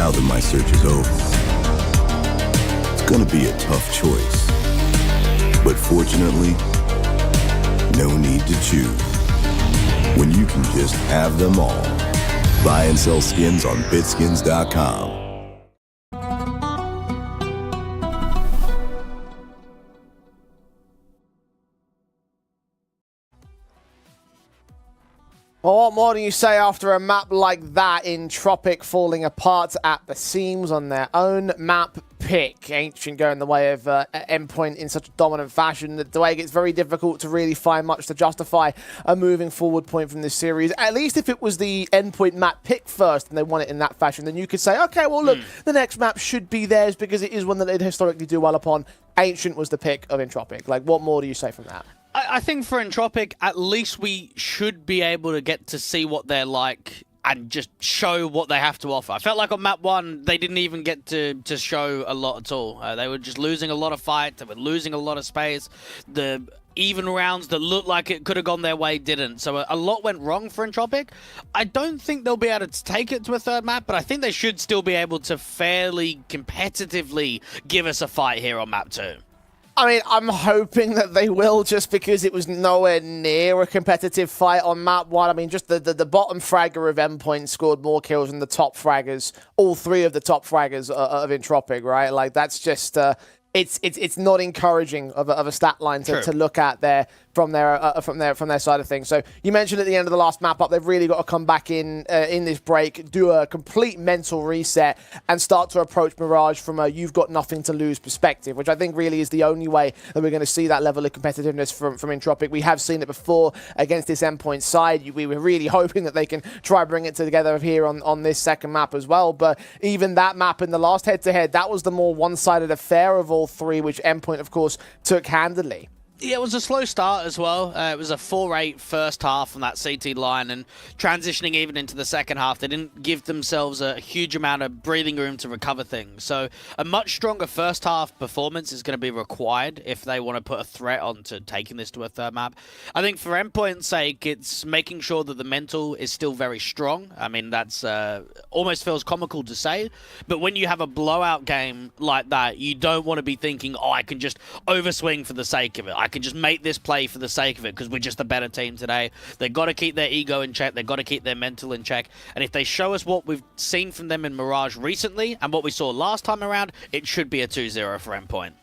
Now that my search is over, it's gonna be a tough choice. But fortunately, no need to choose. When you can just have them all. Buy and sell skins on bitskins.com. Well, what more do you say after a map like that, in Tropic falling apart at the seams on their own map pick? Ancient going the way of Endpoint in such a dominant fashion that the way it gets very difficult to really find much to justify a moving forward point from this series. At least if it was the Endpoint map pick first and they won it in that fashion, then you could say, okay, well, look, the next map should be theirs because it is one that they'd historically do well upon. Ancient was the pick of Entropic. Like, what more do you say from that? I think for Entropic, at least we should be able to get to see what they're like and just show what they have to offer. I felt like on map 1, they didn't even get to show a lot at all. They were just losing a lot of fight. They were losing a lot of space. The even rounds that looked like it could have gone their way didn't. So a lot went wrong for Entropic. I don't think they'll be able to take it to a third map, but I think they should still be able to fairly competitively give us a fight here on map 2. I mean, I'm hoping that they will, just because it was nowhere near a competitive fight on map 1. I mean, just the bottom fragger of Endpoint scored more kills than the top fraggers, all 3 of the top fraggers of Entropic, right? Like, that's just... It's not encouraging of a stat line to look at there from their side of things. So you mentioned at the end of the last map up, they've really got to come back in this break, do a complete mental reset, and start to approach Mirage from a you've got nothing to lose perspective, which I think really is the only way that we're going to see that level of competitiveness from Entropic. We have seen it before against this Endpoint side. We were really hoping that they can try bring it together here on this second map as well. But even that map in the last head-to-head, that was the more one-sided affair of all 3, which Endpoint, of course, took handily. Yeah, it was a slow start as well. It was a 4-8 first half on that CT line, and transitioning even into the second half, they didn't give themselves a huge amount of breathing room to recover things. So a much stronger first half performance is going to be required if they want to put a threat onto taking this to a third map. I think for Endpoint's sake, it's making sure that the mental is still very strong. I mean, that's almost feels comical to say, but when you have a blowout game like that, you don't want to be thinking, oh, I can just overswing for the sake of it. I can just make this play for the sake of it because we're just a better team today. They've got to keep their ego in check. They've got to keep their mental in check. And if they show us what we've seen from them in Mirage recently and what we saw last time around, it should be a 2-0 for Endpoint.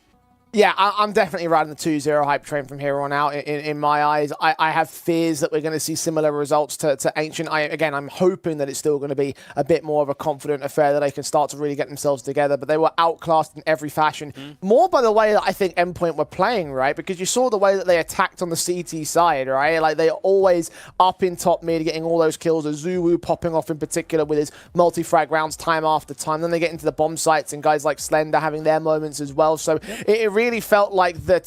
Yeah, I'm definitely riding the 2-0 hype train from here on out. In my eyes, I have fears that we're going to see similar results to Ancient. Again, I'm hoping that it's still going to be a bit more of a confident affair, that they can start to really get themselves together. But they were outclassed in every fashion. More by the way that I think Endpoint were playing, right? Because you saw the way that they attacked on the CT side, right? Like, they're always up in top mid, getting all those kills. Azuwu popping off in particular with his multi-frag rounds time after time. Then they get into the bomb sites, and guys like Slender having their moments as well. So it really felt like that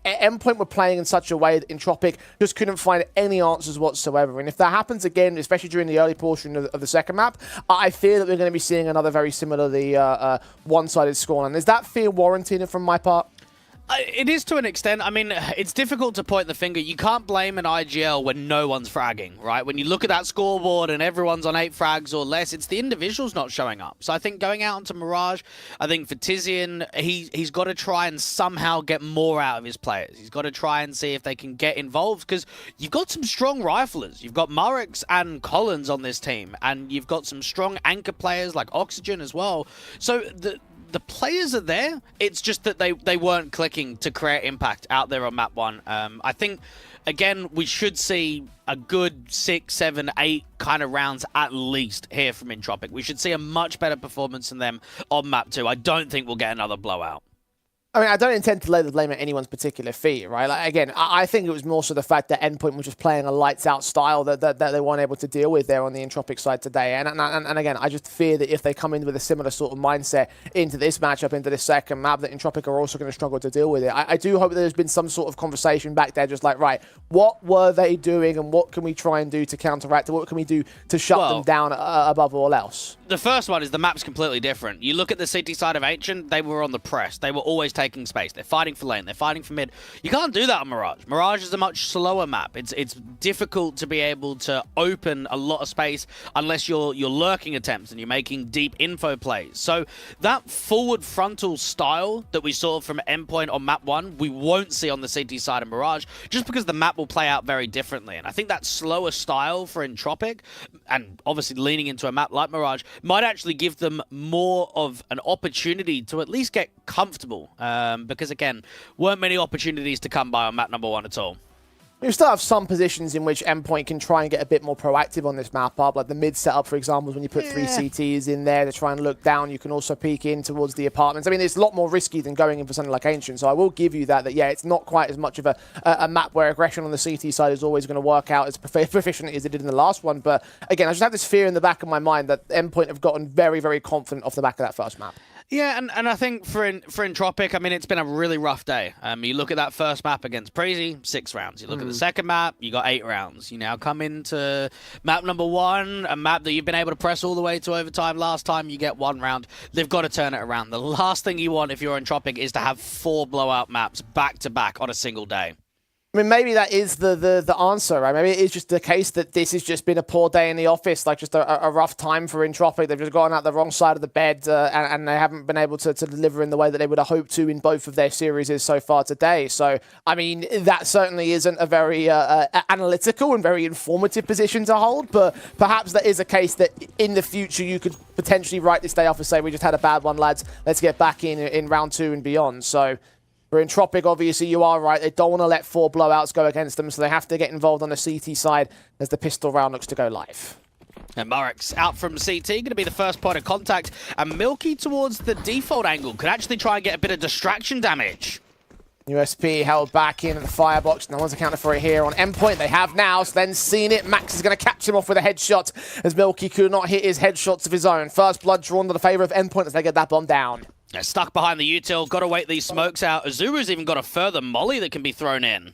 Endpoint were playing in such a way that Entropic just couldn't find any answers whatsoever. And if that happens again, especially during the early portion of the second map, I fear that we're going to be seeing another very similarly one-sided scoreline. Is that fear warranted from my part? It is to an extent. I mean, it's difficult to point the finger. You can't blame an IGL when no one's fragging, right? When you look at that scoreboard and everyone's on 8 frags or less, it's the individuals not showing up. So I think going out into Mirage, I think for Tizian, he's got to try and somehow get more out of his players. He's got to try and see if they can get involved, because you've got some strong riflers. You've got Murrix and Collins on this team, and you've got some strong anchor players like Oxygen as well. So the players are there. It's just that they weren't clicking to create impact out there on map 1. I think, again, we should see a good 6, 7, 8 kind of rounds at least here from Entropic. We should see a much better performance than them on map 2. I don't think we'll get another blowout. I mean, I don't intend to lay the blame at anyone's particular feat, right? Like, again, I think it was more so the fact that Endpoint was just playing a lights-out style that they weren't able to deal with there on the Entropic side today. And again, I just fear that if they come in with a similar sort of mindset into this matchup, into this second map, that Entropic are also going to struggle to deal with it. I do hope that there's been some sort of conversation back there, just like, right, what were they doing and what can we try and do to counteract it? What can we do to shut them down above all else? The first one is the map's completely different. You look at the CT side of Ancient, they were on the press. They were always taking taking space. They're fighting for lane. They're fighting for mid. You can't do that on Mirage. Mirage is a much slower map. It's difficult to be able to open a lot of space unless you're lurking attempts and you're making deep info plays. So that forward frontal style that we saw from Endpoint on map 1, we won't see on the CT side of Mirage, just because the map will play out very differently. And I think that slower style for Entropic, and obviously leaning into a map like Mirage, might actually give them more of an opportunity to at least get comfortable. Because again, weren't many opportunities to come by on map number 1 at all. You still have some positions in which Endpoint can try and get a bit more proactive on this map up, like the mid setup, for example, is when you put 3 CTs in there to try and look down. You can also peek in towards the apartments. I mean, it's a lot more risky than going in for something like Ancient, so I will give you that, yeah, it's not quite as much of a map where aggression on the CT side is always going to work out as proficiently as it did in the last one. But again, I just have this fear in the back of my mind that Endpoint have gotten very, very confident off the back of that first map. Yeah, and I think for Entropic, I mean, it's been a really rough day. You look at that first map against Preezy, 6 rounds. You look at the second map, you got 8 rounds. You now come into map number 1, a map that you've been able to press all the way to overtime. Last time you get 1 round. They've got to turn it around. The last thing you want if you're Entropic is to have 4 blowout maps back-to-back on a single day. I mean, maybe that is the answer, right? Maybe it is just the case that this has just been a poor day in the office, like just a rough time for Entropic. They've just gone out the wrong side of the bed, and they haven't been able to deliver in the way that they would have hoped to in both of their series so far today. So, I mean, that certainly isn't a very analytical and very informative position to hold, but perhaps that is a case that in the future you could potentially write this day off and say, we just had a bad one, lads. Let's get back in round 2 and beyond. So, for Entropic, obviously, you are right. They don't want to let 4 blowouts go against them, so they have to get involved on the CT side as the pistol round looks to go live. And Murex out from CT, going to be the first point of contact. And Milky towards the default angle could actually try and get a bit of distraction damage. USP held back in at the firebox. No one's accounted for it here on Endpoint. They have now, so then seen it. Max is going to catch him off with a headshot as Milky could not hit his headshots of his own. First blood drawn to the favor of Endpoint as they get that bomb down. They're stuck behind the util. Got to wait these smokes out. Azuru's even got a further molly that can be thrown in.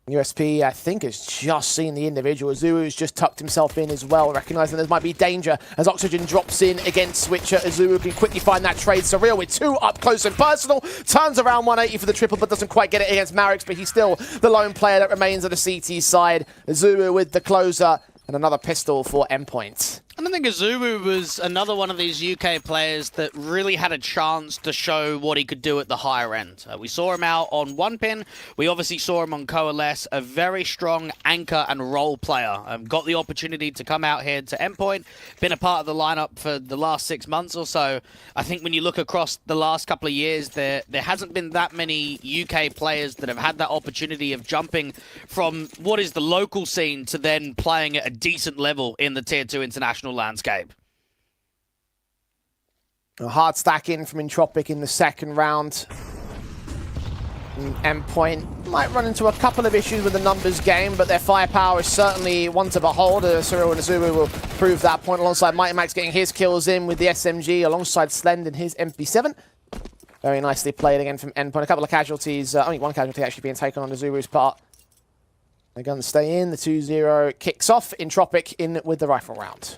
USP, I think, has just seen the individual. Azuru's just tucked himself in as well, recognizing there might be danger as Oxygen drops in against Switcher. Azuru can quickly find that trade. Surreal with 2 up close and personal. Turns around 180 for the triple, but doesn't quite get it against Marix, but he's still the lone player that remains on the CT side. Azuru with the closer and another pistol for Endpoint. And I think Azuru was another one of these UK players that really had a chance to show what he could do at the higher end. We saw him out on 1pin. We obviously saw him on Coalesce, a very strong anchor and role player. Got the opportunity to come out here to Endpoint, been a part of the lineup for the last 6 months or so. I think when you look across the last couple of years, there hasn't been that many UK players that have had that opportunity of jumping from what is the local scene to then playing at a decent level in the Tier 2 international landscape. A hard stack in from Entropic in the second round. Endpoint might run into a couple of issues with the numbers game, but their firepower is certainly one to behold. Cyril and Azuru will prove that point alongside Mighty Max getting his kills in with the SMG alongside Slend and his MP7. Very nicely played again from Endpoint. A couple of casualties, only one casualty actually being taken on Azuru's part. The guns stay in, the 2-0 kicks off. Entropic in with the rifle round.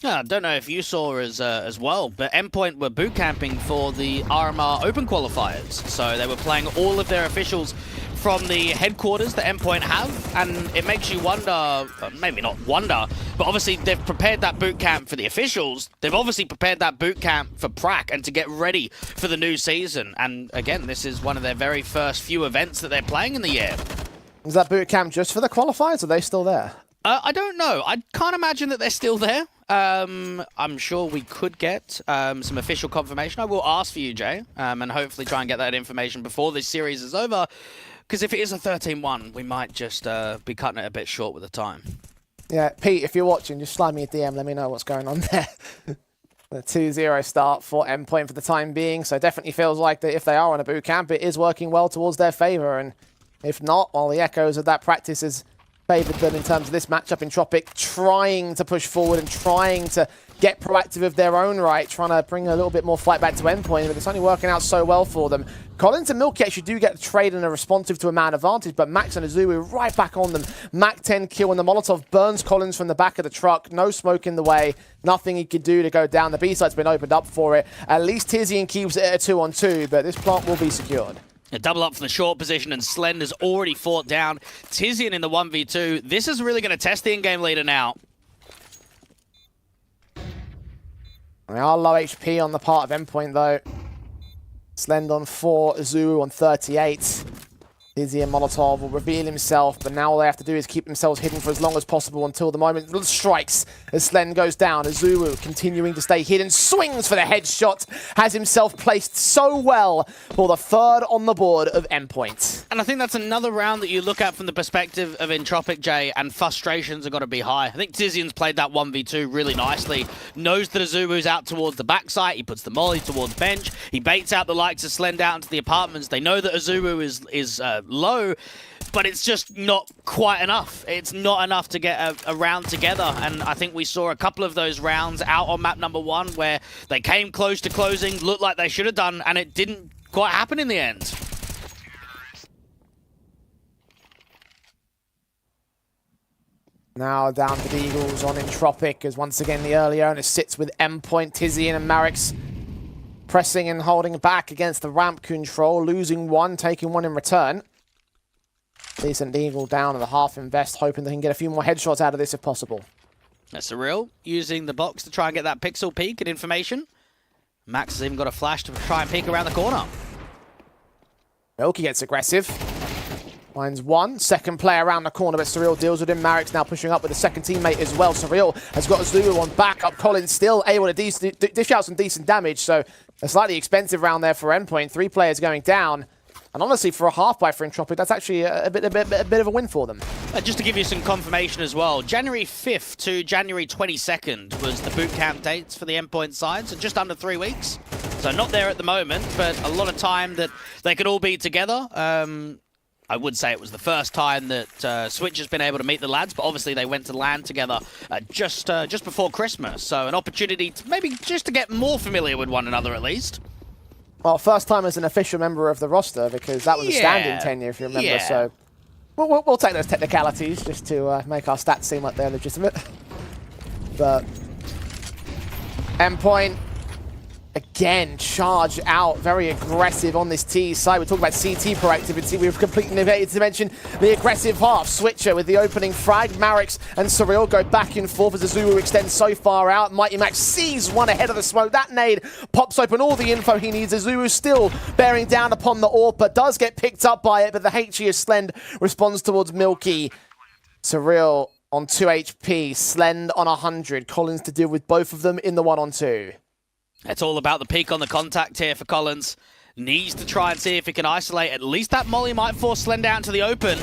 Yeah, I don't know if you saw as well, but Endpoint were boot camping for the RMR Open qualifiers. So they were playing all of their officials from the headquarters that Endpoint have, and it makes you wonder, maybe not wonder, but obviously they've prepared that boot camp for the officials. They've obviously prepared that boot camp for Prac and to get ready for the new season. And again, this is one of their very first few events that they're playing in the year. Is that boot camp just for the qualifiers, or are they still there? I don't know. I can't imagine that they're still there. I'm sure we could get some official confirmation. I will ask for you, Jay, and hopefully try and get that information before this series is over. Because if it is a 13-1, we might just be cutting it a bit short with the time. Yeah, Pete, if you're watching, just slide me a DM. Let me know what's going on there. The 2-0 start for Endpoint for the time being. So it definitely feels like that if they are on a boot camp, it is working well towards their favor. And if not, well, the echoes of that practice is favoured them in terms of this matchup. Entropic trying to push forward and trying to get proactive of their own right, trying to bring a little bit more fight back to Endpoint, but it's only working out so well for them. Collins and Milky actually do get the trade and are responsive to a man advantage, but Max and Azuu right back on them. Mac 10 kill, and the Molotov burns Collins from the back of the truck. No smoke in the way, nothing he could do to go down. The B-side's been opened up for it. At least Tizian keeps it at a 2-on-2, but this plant will be secured. A double up from the short position, and Slend has already fought down Tizian in the 1v2. This is really going to test the in-game leader now. They are low HP on the part of Endpoint, though. Slend on 4, Azuu on 38. Dizzy and Molotov will reveal himself, but now all they have to do is keep themselves hidden for as long as possible until the moment strikes as Slend goes down. Azuu continuing to stay hidden, swings for the headshot, has himself placed so well for the third on the board of Endpoint. And I think that's another round that you look at from the perspective of Entropic, Jay, and frustrations are going to be high. I think Tizian's played that 1v2 really nicely, knows that Azubu's out towards the backside, he puts the molly towards bench, he baits out the likes of Slend out into the apartments. They know that Azubu is low, but it's just not quite enough. It's not enough to get a round together, and I think we saw a couple of those rounds out on map number 1 where they came close to closing, looked like they should have done, and it didn't quite happen in the end. Now down to the Eagles on Entropic, as once again the early owner sits with Endpoint. Tizian and Marix pressing and holding back against the ramp control, losing one, taking one in return. Decent Eagle down at the half invest, hoping they can get a few more headshots out of this if possible. That's Surreal, using the box to try and get that pixel peek and information. Max has even got a flash to try and peek around the corner. Milky gets aggressive. Finds one. Second player around the corner, but Surreal deals with him. Marix now pushing up with a second teammate as well. Surreal has got Azuu on backup. Collins still able to dish out some decent damage, so a slightly expensive round there for Endpoint. 3 players going down. And honestly, for a half-buy for Entropic, that's actually a bit of a win for them. Just to give you some confirmation as well, January 5th to January 22nd was the boot camp dates for the Endpoint side, so just under 3 weeks. So not there at the moment, but a lot of time that they could all be together. I would say it was the first time that Switch has been able to meet the lads, but obviously they went to LAN together just before Christmas. So an opportunity to maybe just to get more familiar with one another at least. Well, first time as an official member of the roster, because that was a standing tenure, if you remember. Yeah. So we'll take those technicalities just to make our stats seem like they're legitimate. But Endpoint, again, charge out, very aggressive on this T side. We're talking about CT proactivity. We've completely negated to mention the aggressive half. Switcher with the opening frag. Marix and Surreal go back and forth as Azuu extends so far out. Mighty Max sees one ahead of the smoke. That nade pops open all the info he needs. Azuu still bearing down upon the AWP, but does get picked up by it, but the HE of Slend responds towards Milky. Surreal on 2 HP, Slend on 100. Collins to deal with both of them in the 1-on-2. It's all about the peak on the contact here for Collins. Needs to try and see if he can isolate. At least that molly might force Slend out into the open.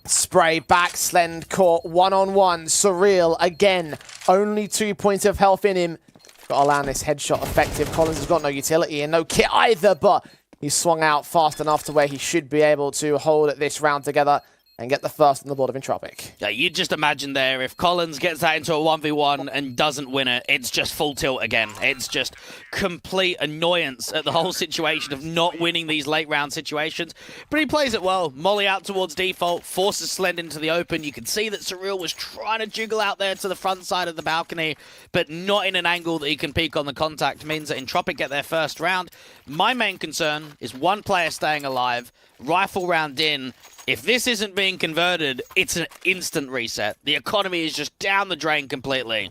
Spray back, Slend caught 1-on-1. Surreal again. Only 2 points of health in him. Got to allow this headshot effective. Collins has got no utility and no kit either, but he swung out fast enough to where he should be able to hold this round together and get the first on the board of Entropic. Yeah, you just imagine there, if Collins gets that into a 1v1 and doesn't win it, it's just full tilt again. It's just complete annoyance at the whole situation of not winning these late round situations. But he plays it well. Molly out towards default, forces Slend into the open. You can see that Surreal was trying to jiggle out there to the front side of the balcony, but not in an angle that he can peek on the contact. Means that Entropic get their first round. My main concern is one player staying alive, rifle round in. If this isn't being converted, it's an instant reset. The economy is just down the drain completely.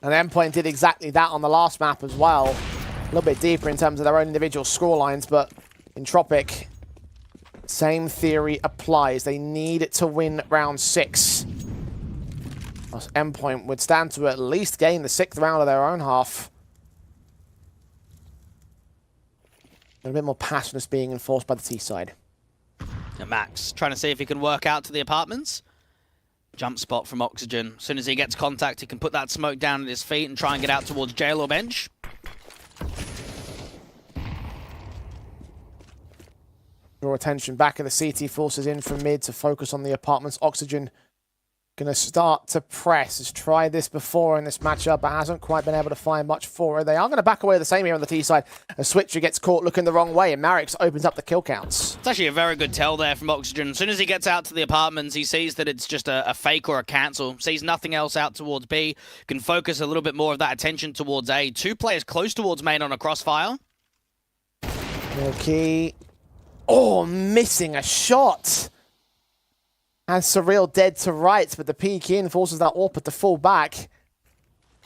And Endpoint did exactly that on the last map as well. A little bit deeper in terms of their own individual scorelines, but Entropic, same theory applies. They need to win round 6. Endpoint would stand to at least gain the 6th round of their own half. A bit more passion being enforced by the T side. And Max trying to see if he can work out to the apartments. Jump spot from Oxygen. As soon as he gets contact, he can put that smoke down at his feet and try and get out towards jail or bench. Draw attention back of the CT forces in from mid to focus on the apartments. Oxygen going to start to press. Has tried this before in this matchup, but hasn't quite been able to find much for it. They are going to back away the same here on the T side. A Switcher gets caught looking the wrong way, and Marix opens up the kill counts. It's actually a very good tell there from Oxygen. As soon as he gets out to the apartments, he sees that it's just a fake or a cancel. Sees nothing else out towards B. Can focus a little bit more of that attention towards A. 2 players close towards main on a crossfire. Milky. Oh, missing a shot. And Surreal dead to rights, but the peek in forces that AWP to fall back.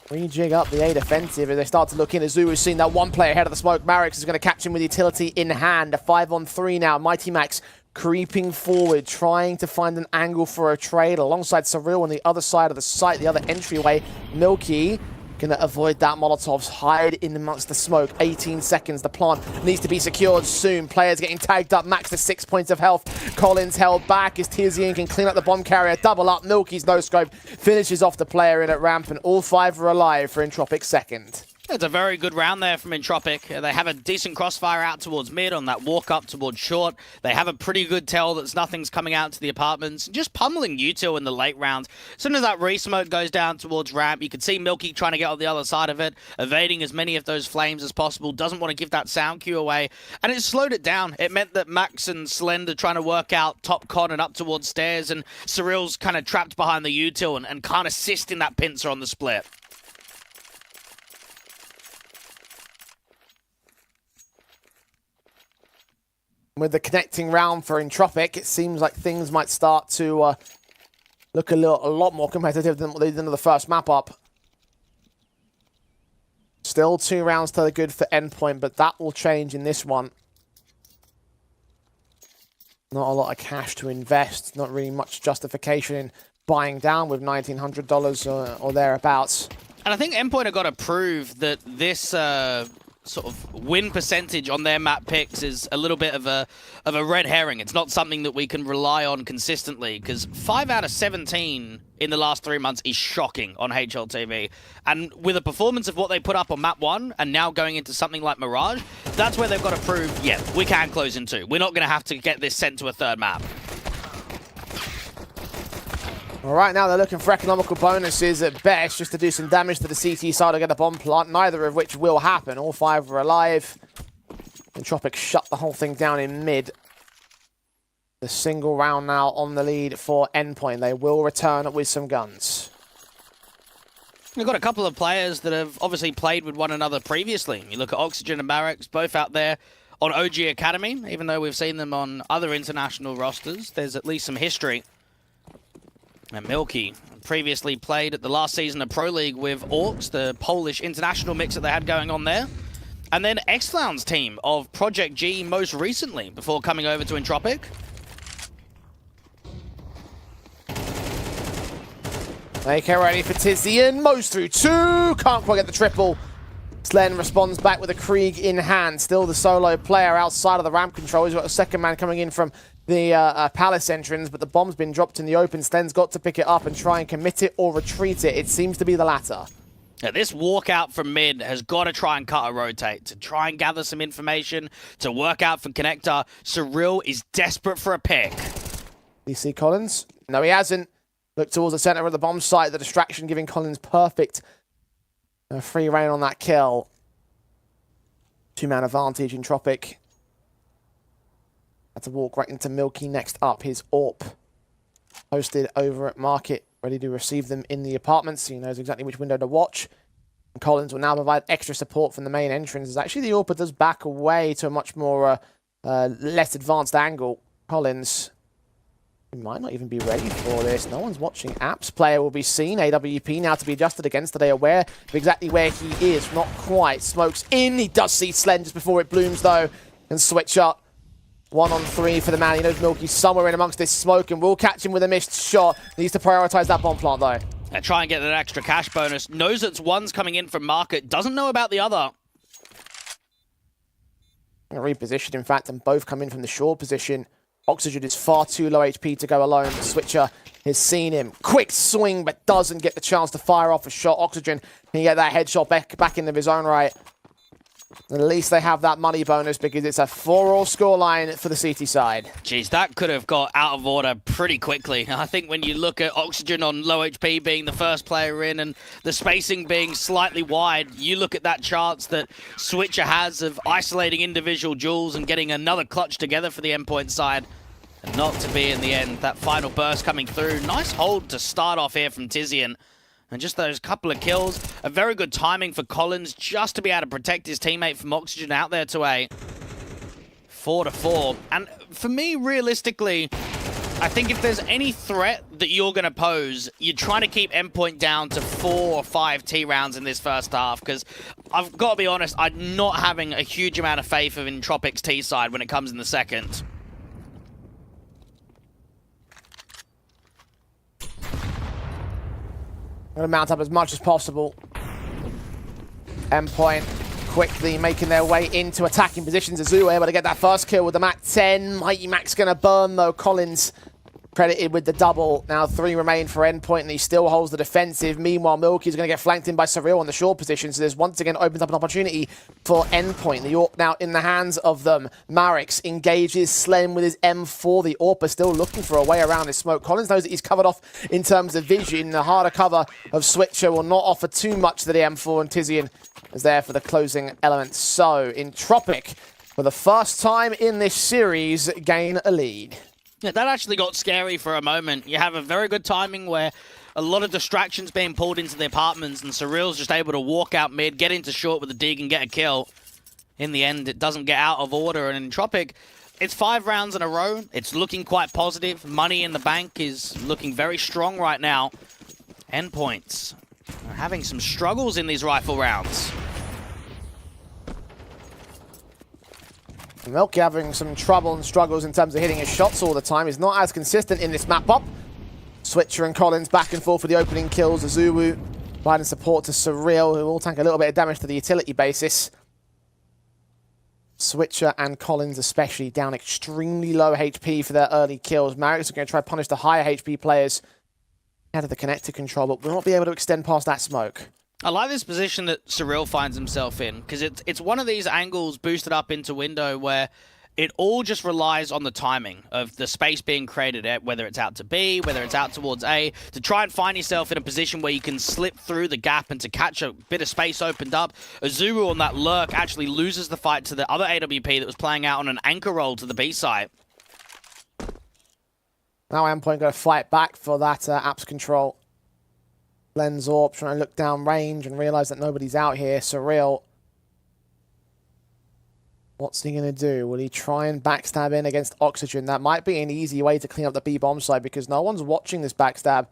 Rejig up the A defensive as they start to look in. Azuru's seen that one player ahead of the smoke. Marix is going to catch him with utility in hand. A 5-on-3 now. Mighty Max creeping forward, trying to find an angle for a trade alongside Surreal on the other side of the site, the other entryway. Milky gonna avoid that Molotovs, hide in amongst the smoke. 18 seconds, the plant needs to be secured soon. Players getting tagged up, max to 6 points of health. Collins held back as Tizian can clean up the bomb carrier. Double up, Milky's no scope, finishes off the player in at ramp, and all 5 are alive for Entropic's second. It's a very good round there from Entropic. They have a decent crossfire out towards mid on that walk up towards short. They have a pretty good tell that nothing's coming out to the apartments. Just pummeling U2 in the late rounds. As soon as that re-smoke goes down towards ramp, you can see Milky trying to get on the other side of it, evading as many of those flames as possible. Doesn't want to give that sound cue away. And it slowed it down. It meant that Max and Slender trying to work out top con and up towards stairs, and Surreal's kind of trapped behind the U2 and can't assist in that pincer on the split. With the connecting round for Entropic, it seems like things might start to look a lot more competitive than what they did in the first map up. Still 2 rounds to the good for Endpoint, but that will change in this one. Not a lot of cash to invest, not really much justification in buying down with $1,900 or thereabouts. And I think Endpoint have got to prove that this sort of win percentage on their map picks is a little bit of a red herring. It's not something that we can rely on consistently, because 5 out of 17 in the last 3 months is shocking on HLTV. And with a performance of what they put up on map 1 and now going into something like Mirage, that's where they've got to prove, yeah, we can close in 2. We're not going to have to get this sent to a 3rd map. Well, right now they're looking for economical bonuses at best, just to do some damage to the CT side or get a bomb plant, neither of which will happen. All 5 are alive. Entropic shut the whole thing down in mid. The single round now on the lead for Endpoint. They will return with some guns. We've got a couple of players that have obviously played with one another previously. You look at Oxygen and Marix, both out there on OG Academy. Even though we've seen them on other international rosters, there's at least some history. And Milky previously played at the last season of Pro League with Orcs, the Polish international mix that they had going on there. And then Xclown's team of Project G most recently, before coming over to Entropic. They get ready for Tizian. Mows through 2. Can't quite get the triple. Slen responds back with a Krieg in hand. Still the solo player outside of the ramp control. He's got a second man coming in from the Palace entrance, but the bomb's been dropped in the open. Slen's got to pick it up and try and commit it or retreat it. It seems to be the latter. Yeah, this walkout from mid has got to try and cut a rotate, to try and gather some information, to work out from Connector. Surreal is desperate for a pick. You see Collins? No, he hasn't. Look towards the center of the bomb site. The distraction giving Collins perfect free reign on that kill. 2-man advantage in Entropic. Had to walk right into Milky next up. His AWP posted over at Market, ready to receive them in the apartments. He knows exactly which window to watch. And Collins will now provide extra support from the main entrance. As actually the AWP does back away to a much more less advanced angle. Collins might not even be ready for this. No one's watching apps. Player will be seen. AWP now to be adjusted against. Are they aware of exactly where he is? Not quite. Smokes in. He does see Slen just before it blooms though. And switch up. 1-on-3 for the man. He knows Milky's somewhere in amongst this smoke and will catch him with a missed shot. Needs to prioritize that bomb plant though. Yeah, try and get that extra cash bonus. Knows that one's coming in from Market. Doesn't know about the other. Reposition in fact, and both come in from the shore position. Oxygen is far too low HP to go alone. The switcher has seen him. Quick swing, but doesn't get the chance to fire off a shot. Oxygen can get that headshot back in of his own right. At least they have that money bonus because it's a 4-all scoreline for the CT side. Jeez, that could have got out of order pretty quickly. I think when you look at Oxygen on low HP being the first player in and the spacing being slightly wide, you look at that chance that Switcher has of isolating individual duels and getting another clutch together for the endpoint side. And not to be in the end. That final burst coming through. Nice hold to start off here from Tizian. And just those couple of kills, a very good timing for Collins just to be able to protect his teammate from Oxygen out there to A. 4-4. And for me, realistically, I think if there's any threat that you're going to pose, you're trying to keep endpoint down to 4 or 5 T rounds in this first half. Because I've got to be honest, I'm not having a huge amount of faith in Tropic's T side when it comes in the second. Going to mount up as much as possible. Endpoint quickly making their way into attacking positions. Azu able to get that first kill with the Mac 10. Mighty Mac's going to burn though. Collins credited with the double. Now 3 remain for Endpoint and he still holds the defensive. Meanwhile, Milky's going to get flanked in by Surreal on the short position. So there's once again opens up an opportunity for Endpoint. The AWP now in the hands of them. Marix engages Slen with his M4. The AWP are still looking for a way around his smoke. Collins knows that he's covered off in terms of vision. The harder cover of Switcher will not offer too much to the M4, and Tizian is there for the closing element. So, in Tropic, for the first time in this series, gain a lead. Yeah, that actually got scary for a moment. You have a very good timing where a lot of distractions being pulled into the apartments and Surreal's just able to walk out mid, get into short with a dig and get a kill. In the end, it doesn't get out of order, and in Tropic, it's 5 rounds in a row. It's looking quite positive. Money in the bank is looking very strong right now. Endpoints are having some struggles in these rifle rounds. Milky having some trouble and struggles in terms of hitting his shots all the time. He's not as consistent in this map up. Switcher and Collins back and forth for the opening kills. Azuwu providing support to Surreal, who will tank a little bit of damage to the utility basis. Switcher and Collins especially down extremely low HP for their early kills. Marix are going to try to punish the higher HP players out of the connector control, but will not be able to extend past that smoke. I like this position that Surreal finds himself in, because it's one of these angles boosted up into window where it all just relies on the timing of the space being created, whether it's out to B, whether it's out towards A, to try and find yourself in a position where you can slip through the gap and to catch a bit of space opened up. Azuru on that lurk actually loses the fight to the other AWP that was playing out on an anchor roll to the B site. Now Endpoint going to fight back for that apps control. Lens AWP trying to look down range and realize that nobody's out here. Surreal. What's he going to do? Will he try and backstab in against Oxygen? That might be an easy way to clean up the B-bomb side because no one's watching this backstab.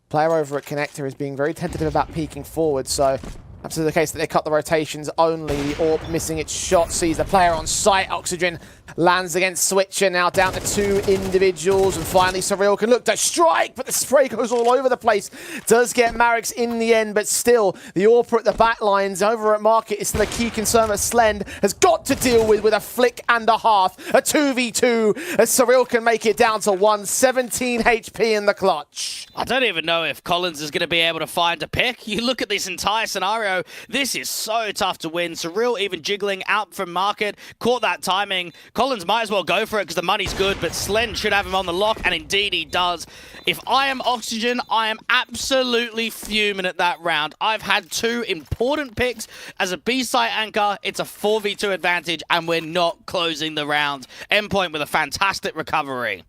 Player over at Connector is being very tentative about peeking forward, so absolutely the case that they cut the rotations only. AWP missing its shot, sees the player on site. Oxygen lands against Switcher, now down to 2 individuals, and finally Surreal can look to strike, but the spray goes all over the place. Does get Marix in the end, but still, the AWP at the back lines over at Market is still a key concern that Slend has got to deal with a flick and a half. A 2v2, as Surreal can make it down to 117 HP in the clutch. I don't even know if Collins is going to be able to find a pick. You look at this entire scenario, this is so tough to win. Surreal even jiggling out from Market, caught that timing. Collins might as well go for it because the money's good, but Slen should have him on the lock, and indeed he does. If I am Oxygen, I am absolutely fuming at that round. I've had 2 important picks as a B-site anchor. It's a 4v2 advantage, and we're not closing the round. Endpoint with a fantastic recovery.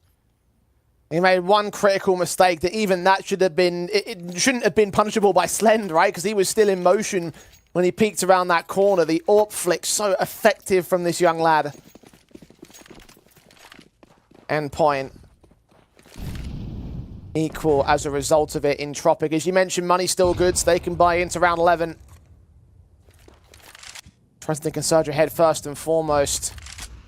He made one critical mistake that even that should have been, it shouldn't have been punishable by Slend, right? Because he was still in motion when he peeked around that corner. The AWP flick so effective from this young lad. Endpoint equal as a result of it in Tropic. As you mentioned, money's still good, so they can buy into round 11. President can surge ahead first and foremost.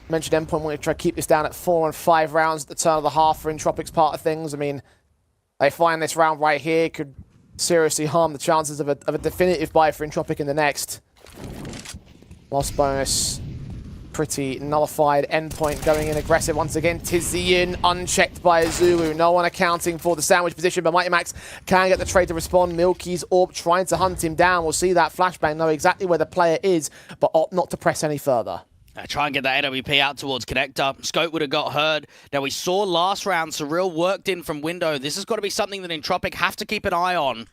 Mentioned Endpoint wanting to try to keep this down at 4 and 5 rounds at the turn of the half for Entropic's part of things. I mean, they find this round right here could seriously harm the chances of a definitive buy for Entropic in the next. Loss bonus pretty nullified. Endpoint going in aggressive once again. Tizian unchecked by Zulu. No one accounting for the sandwich position, but Mighty Max can get the trade to respond. Milky's Orb trying to hunt him down. We'll see that flashbang, know exactly where the player is, but opt not to press any further. Try and get that AWP out towards Connector. Scope would have got heard. Now, we saw last round, Surreal worked in from window. This has got to be something that Entropic have to keep an eye on.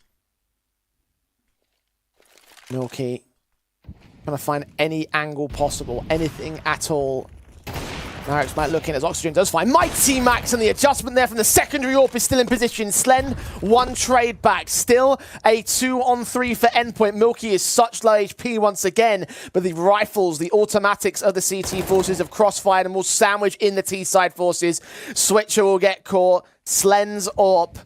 Milky trying to find any angle possible, anything at all. Marex might look in as Oxygen does find Mighty Max, and the adjustment there from the secondary AWP is still in position. Slen, one trade back. Still a 2-on-3 for Endpoint. Milky is such low HP once again, but the rifles, the automatics of the CT forces have crossfired and will sandwich in the T-side forces. Switcher will get caught. Slen's AWP.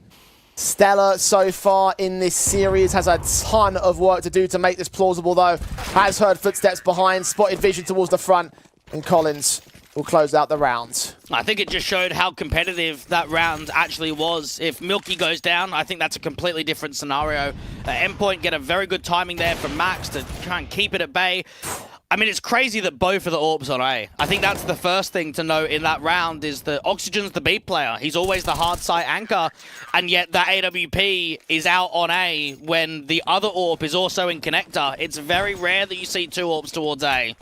Stellar so far in this series, has a ton of work to do to make this plausible though. Has heard footsteps behind, spotted vision towards the front, and Collins will close out the round. I think it just showed how competitive that round actually was. If Milky goes down, I think that's a completely different scenario. Endpoint get a very good timing there from Max to try and keep it at bay. I mean, it's crazy that both of the AWPs on A. I think that's the first thing to note in that round is that Oxygen's the B player. He's always the hard side anchor, and yet that AWP is out on A when the other AWP is also in connector. It's very rare that you see two AWPs towards A.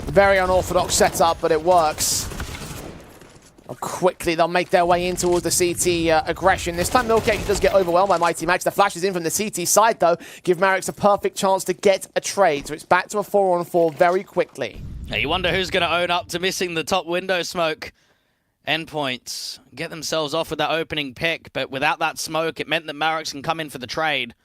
Very unorthodox setup, but it works. Quickly, they'll make their way in towards the CT aggression. This time, Milkcake does get overwhelmed by Mighty Max. The flash is in from the CT side, though. Give Marex a perfect chance to get a trade. So it's back to a 4-on-4 very quickly. Now you wonder who's going to own up to missing the top window smoke. Endpoints get themselves off with that opening pick, but without that smoke, it meant that Marex can come in for the trade.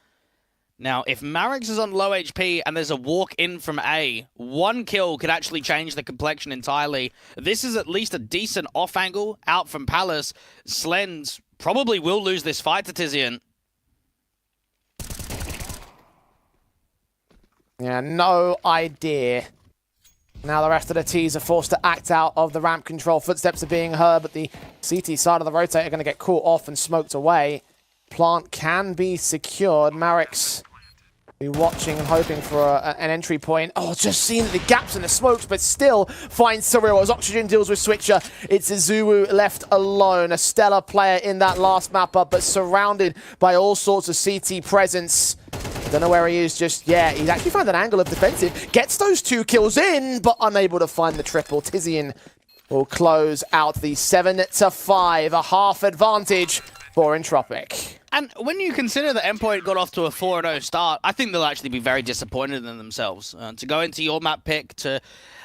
Now, if Marex is on low HP and there's a walk in from A, one kill could actually change the complexion entirely. This is at least a decent off angle out from Palace. Slens probably will lose this fight to Tizian. Yeah, no idea. Now the rest of the T's are forced to act out of the ramp control. Footsteps are being heard, but the CT side of the rotate are going to get caught off and smoked away. Plant can be secured. Marex be watching and hoping for an entry point. Oh, just seeing the gaps in the smokes, but still finds Surreal as Oxygen deals with Switcher. It's Izuwu left alone. A stellar player in that last map up, but surrounded by all sorts of CT presence. Don't know where he is just yet. He's actually found an angle of defensive. Gets those 2 kills in, but unable to find the triple. Tizian will close out the 7-5, a half advantage for Entropic. And when you consider that Endpoint got off to a 4-0 start, I think they'll actually be very disappointed in themselves. To go into your map pick, to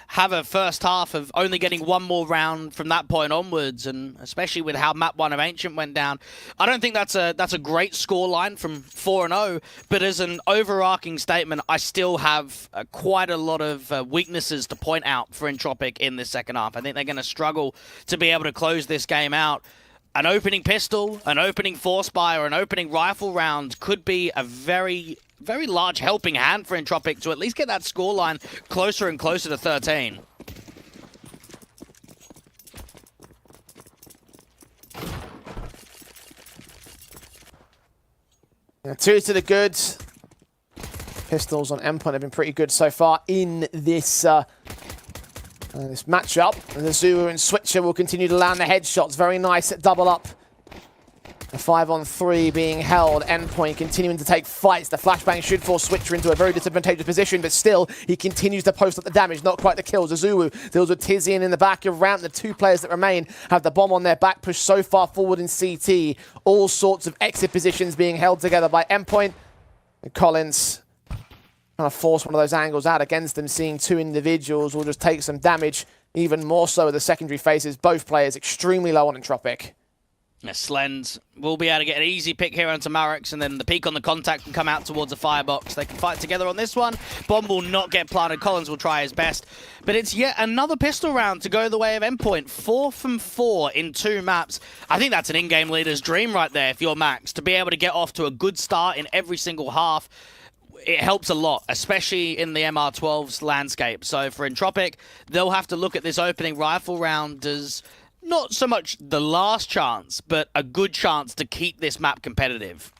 have a first half of only getting one more round from that point onwards, and especially with how map 1 of Ancient went down, I don't think that's a great scoreline from 4-0, but as an overarching statement, I still have quite a lot of weaknesses to point out for Entropic in this second half. I think they're going to struggle to be able to close this game out. An opening pistol, an opening force buy, or an opening rifle round could be a very, very large helping hand for Entropic to at least get that scoreline closer and closer to 13. Two to the good. Pistols on Endpoint have been pretty good so far in this this matchup. And the Zulu and Switcher will continue to land the headshots. Very nice double up. A 5-on-3 being held. Endpoint continuing to take fights. The flashbang should force Switcher into a very disadvantageous position, but still, he continues to post up the damage. Not quite the kills. Azulu deals with Tizian in the back of ramp. The 2 players that remain have the bomb on their back, pushed so far forward in CT. All sorts of exit positions being held together by Endpoint. And Collins trying to force one of those angles out against them, seeing 2 individuals will just take some damage, even more so with the secondary faces. Both players extremely low on Entropic. Slens will be able to get an easy pick here onto Marex, and then the peak on the contact can come out towards a firebox. They can fight together on this one. Bomb will not get planted. Collins will try his best. But it's yet another pistol round to go the way of Endpoint. 4 from 4 in 2 maps. I think that's an in-game leader's dream right there if you're Max, to be able to get off to a good start in every single half. It helps a lot, especially in the MR12's landscape. So for Entropic, they'll have to look at this opening rifle round as not so much the last chance, but a good chance to keep this map competitive.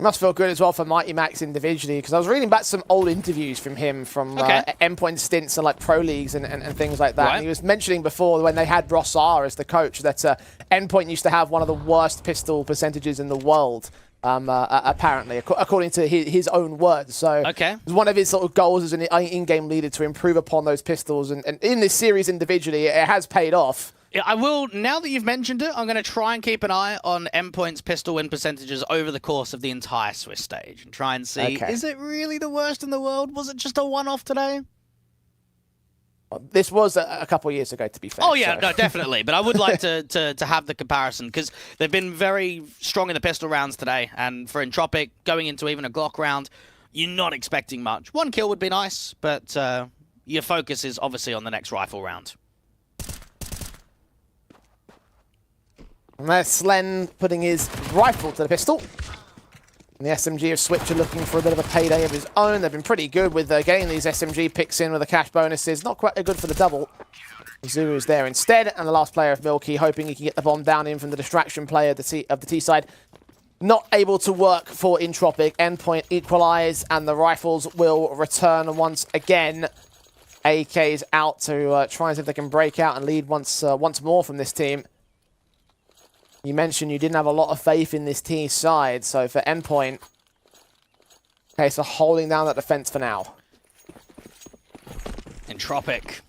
Must feel good as well for Mighty Max individually, because I was reading back some old interviews from him from Endpoint stints and like pro leagues and things like that. Right. And he was mentioning before when they had Rossar as the coach that Endpoint used to have one of the worst pistol percentages in the world. Apparently, according to his own words. So it was one of his sort of goals as an in-game leader to improve upon those pistols. And in this series individually, it has paid off. Yeah, I will, now that you've mentioned it, I'm going to try and keep an eye on Endpoint's pistol win percentages over the course of the entire Swiss stage and try and see, is it really the worst in the world? Was it just a one-off today? This was a couple of years ago, to be fair. Oh, yeah, no, definitely. But I would like to have the comparison, because they've been very strong in the pistol rounds today. And for Entropic, going into even a Glock round, you're not expecting much. One kill would be nice, but your focus is obviously on the next rifle round. And there's Slen putting his rifle to the pistol. And the SMG of Switch are looking for a bit of a payday of his own. They've been pretty good with getting these SMG picks in with the cash bonuses. Not quite good for the double. Zuru's there instead. And the last player of Milky hoping he can get the bomb down in from the distraction player of the T side. Not able to work for Entropic. Endpoint equalize and the rifles will return once again. AK's out to try and see if they can break out and lead once more from this team. You mentioned you didn't have a lot of faith in this T side, so for Endpoint, okay, so holding down that defense for now. Entropic,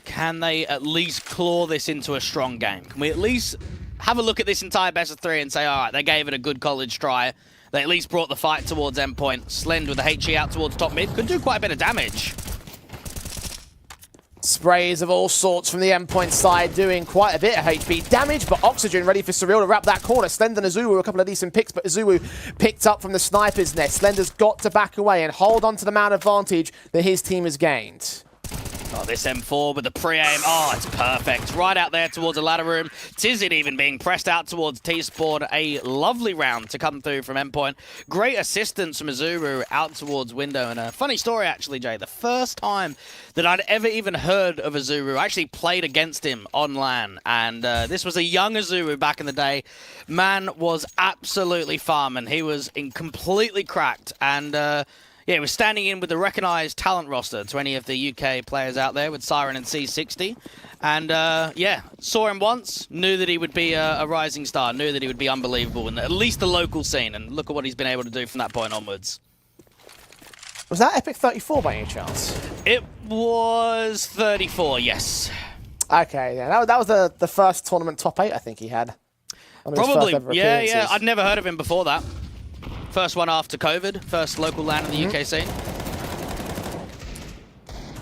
can they at least claw this into a strong game? Can we at least have a look at this entire best of 3 and say, all right, they gave it a good college try. They at least brought the fight towards Endpoint. Slend with the HE out towards top mid could do quite a bit of damage. Sprays of all sorts from the Endpoint side doing quite a bit of HP damage, but Oxygen ready for Surreal to wrap that corner. Slend and Azulu, a couple of decent picks, but Azulu picked up from the sniper's nest. Slender's got to back away and hold on to the man advantage that his team has gained. Oh, this M4 with the pre-aim. Oh, it's perfect. Right out there towards the ladder room. Tizit even being pressed out towards T-Sport. A lovely round to come through from Endpoint. Great assistance from Azuru out towards window. And a funny story, actually, Jay. The first time that I'd ever even heard of Azuru, I actually played against him on LAN. And this was a young Azuru back in the day. Man was absolutely farming. He was completely cracked. And yeah, we're standing in with the recognised talent roster to any of the UK players out there with Siren and C60. And, yeah, saw him once, knew that he would be a rising star, knew that he would be unbelievable in at least the local scene. And look at what he's been able to do from that point onwards. Was that Epic 34 by any chance? It was 34, yes. Okay, yeah, that was the first tournament top 8 I think he had. Probably, yeah. I'd never heard of him before that. First one after COVID, first local LAN in the UK scene.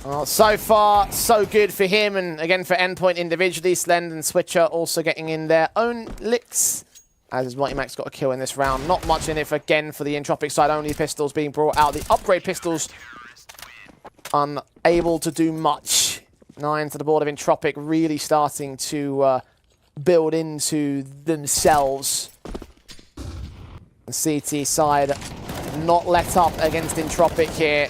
Well, so far, so good for him, and again for Endpoint individually, Slend and Switcher also getting in their own licks. As Mighty Max got a kill in this round. Not much in it again for the Entropic side, only pistols being brought out. The upgrade pistols unable to do much. 9 to the board of Entropic, really starting to build into themselves. The CT side not let up against Entropic here.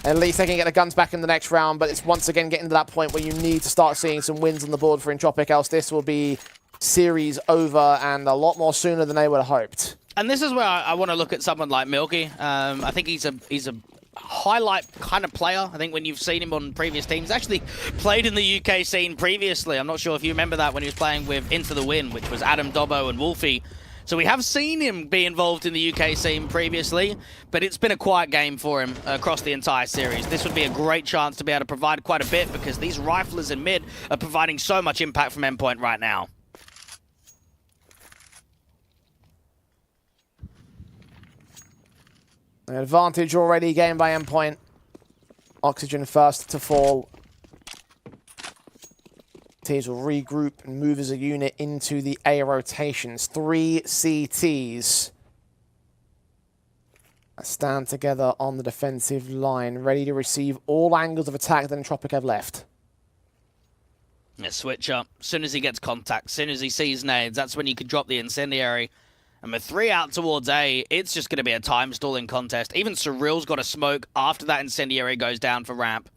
At least they can get the guns back in the next round, but it's once again getting to that point where you need to start seeing some wins on the board for Entropic, else this will be series over and a lot more sooner than they would have hoped. And this is where I want to look at someone like Milky. I think he's a highlight kind of player. I think when you've seen him on previous teams, actually played in the UK scene previously. I'm not sure if you remember that when he was playing with Into the Win, which was Adam Dobbo and Wolfie. So we have seen him be involved in the UK scene previously, but it's been a quiet game for him across the entire series. This would be a great chance to be able to provide quite a bit because these riflers in mid are providing so much impact from Endpoint right now. An advantage already gained by Endpoint. Oxygen first to fall. Ts will regroup and move as a unit into the A rotations. 3 CTs stand together on the defensive line, ready to receive all angles of attack that Entropic have left. Yeah, switch up. As soon as he gets contact, as soon as he sees nades, that's when you can drop the incendiary. And with 3 out towards A, it's just going to be a time stalling contest. Even Surreal's got a smoke after that incendiary goes down for ramp.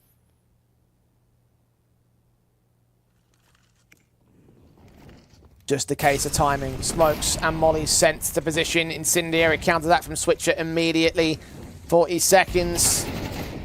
Just a case of timing. Smokes and Molly sent to position. Incendiary counters that from Switcher immediately. 40 seconds.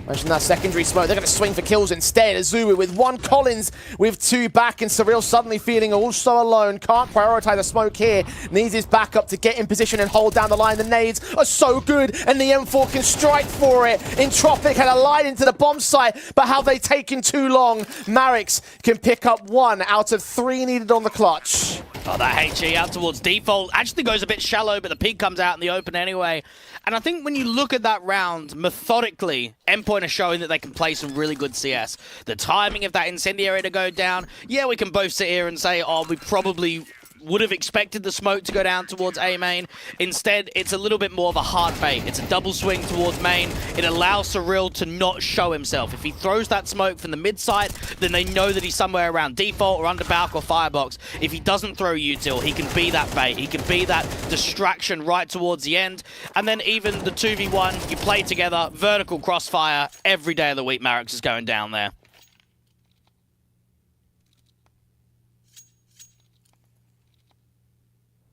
Mention that secondary smoke. They're going to swing for kills instead. Azuru with one, Collins with two back, and Surreal suddenly feeling also alone. Can't prioritize the smoke here. Needs his backup to get in position and hold down the line. The nades are so good, and the M4 can strike for it. Entropic had a line into the bomb site, but have they taken too long? Marix can pick up 1 out of 3 needed on the clutch. Oh, that H2e out towards default. Actually goes a bit shallow, but the peak comes out in the open anyway. And I think when you look at that round, methodically, Endpoint are showing that they can play some really good CS. The timing of that incendiary to go down, yeah, we can both sit here and say, oh, we probably would have expected the smoke to go down towards A main. Instead, it's a little bit more of a hard bait. It's a double swing towards main. It allows Surreal to not show himself. If he throws that smoke from the mid side, then they know that he's somewhere around default or under balc or firebox. If he doesn't throw util, he can be that bait. He can be that distraction right towards the end. And then even the 2v1, you play together, vertical crossfire, every day of the week Marix is going down there.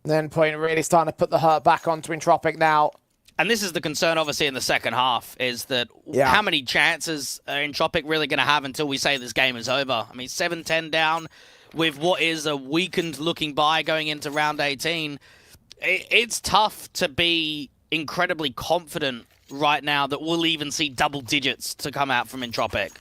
Endpoint really starting to put the hurt back onto Entropic now. And this is the concern, obviously, in the second half, is that how many chances are Entropic really going to have until we say this game is over? I mean, 7-10 down with what is a weakened-looking buy going into round 18. It's tough to be incredibly confident right now that we'll even see double digits to come out from Entropic.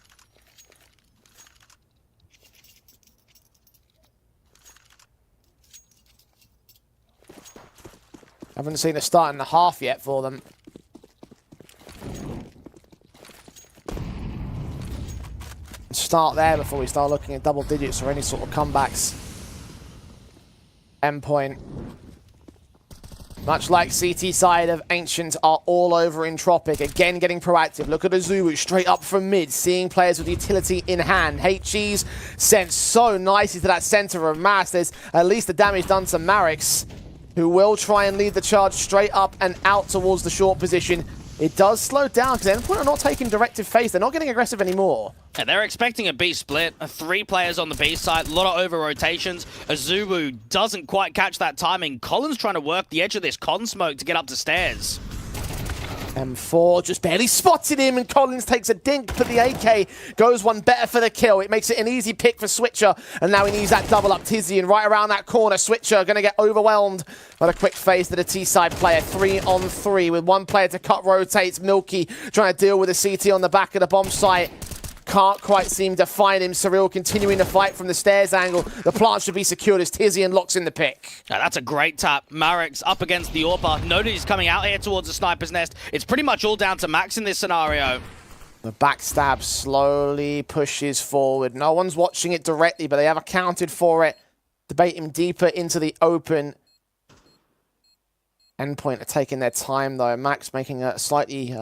Haven't seen a start in the half yet for them. Start there before we start looking at double digits or any sort of comebacks. Endpoint. Much like CT side of Ancient are all over Entropic. Again, getting proactive. Look at Azuru straight up from mid, seeing players with utility in hand. HG's sent so nicely to that center of mass. There's at least the damage done to Marix, who will try and lead the charge straight up and out towards the short position. It does slow down because Endpoint are not taking directive phase. They're not getting aggressive anymore. Yeah, they're expecting a B split. 3 players on the B side, a lot of over rotations. Azuru doesn't quite catch that timing. Collins trying to work the edge of this con smoke to get up the stairs. M4 just barely spotted him, and Collins takes a dink, but the AK goes one better for the kill. It makes it an easy pick for Switcher, and now he needs that double up Tizian right around that corner. Switcher going to get overwhelmed. But a quick phase to the T-side player, 3-on-3 with one player to cut rotates. Milky trying to deal with a CT on the back of the bomb site. Can't quite seem to find him. Surreal continuing to fight from the stairs angle. The plant should be secured as Tizian locks in the pick. Now, that's a great tap. Marix up against the AWPer. Noted he's coming out here towards the sniper's nest. It's pretty much all down to Max in this scenario. The backstab slowly pushes forward. No one's watching it directly, but they have accounted for it to bait him deeper into the open. Endpoint are taking their time, though. Max making a slightly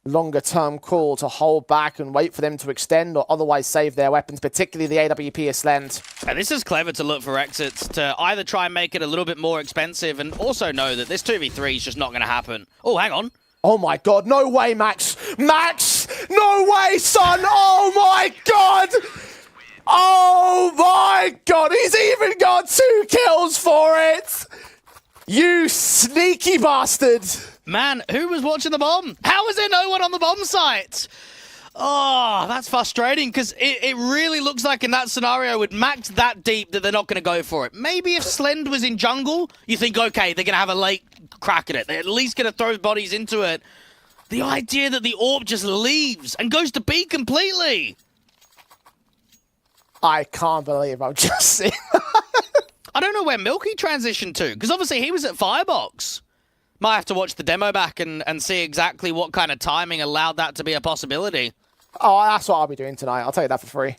longer-term call to hold back and wait for them to extend or otherwise save their weapons, particularly the AWP Aslend. And this is clever to look for exits, to either try and make it a little bit more expensive and also know that this 2v3 is just not going to happen. Oh, hang on. Oh my god, no way, Max! Max! No way, son! Oh my god! Oh my god, he's even got 2 kills for it! You sneaky bastard! Man, who was watching the bomb? How is there no one on the bomb site? Oh, that's frustrating because it really looks like in that scenario with Max that deep that they're not going to go for it. Maybe if Slend was in jungle, you think, okay, they're going to have a late crack at it. They're at least going to throw bodies into it. The idea that the AWP just leaves and goes to B completely. I can't believe I'm just seeing I don't know where Milky transitioned to because obviously he was at Firebox. Might have to watch the demo back and see exactly what kind of timing allowed that to be a possibility. Oh, that's what I'll be doing tonight. I'll tell you that for free.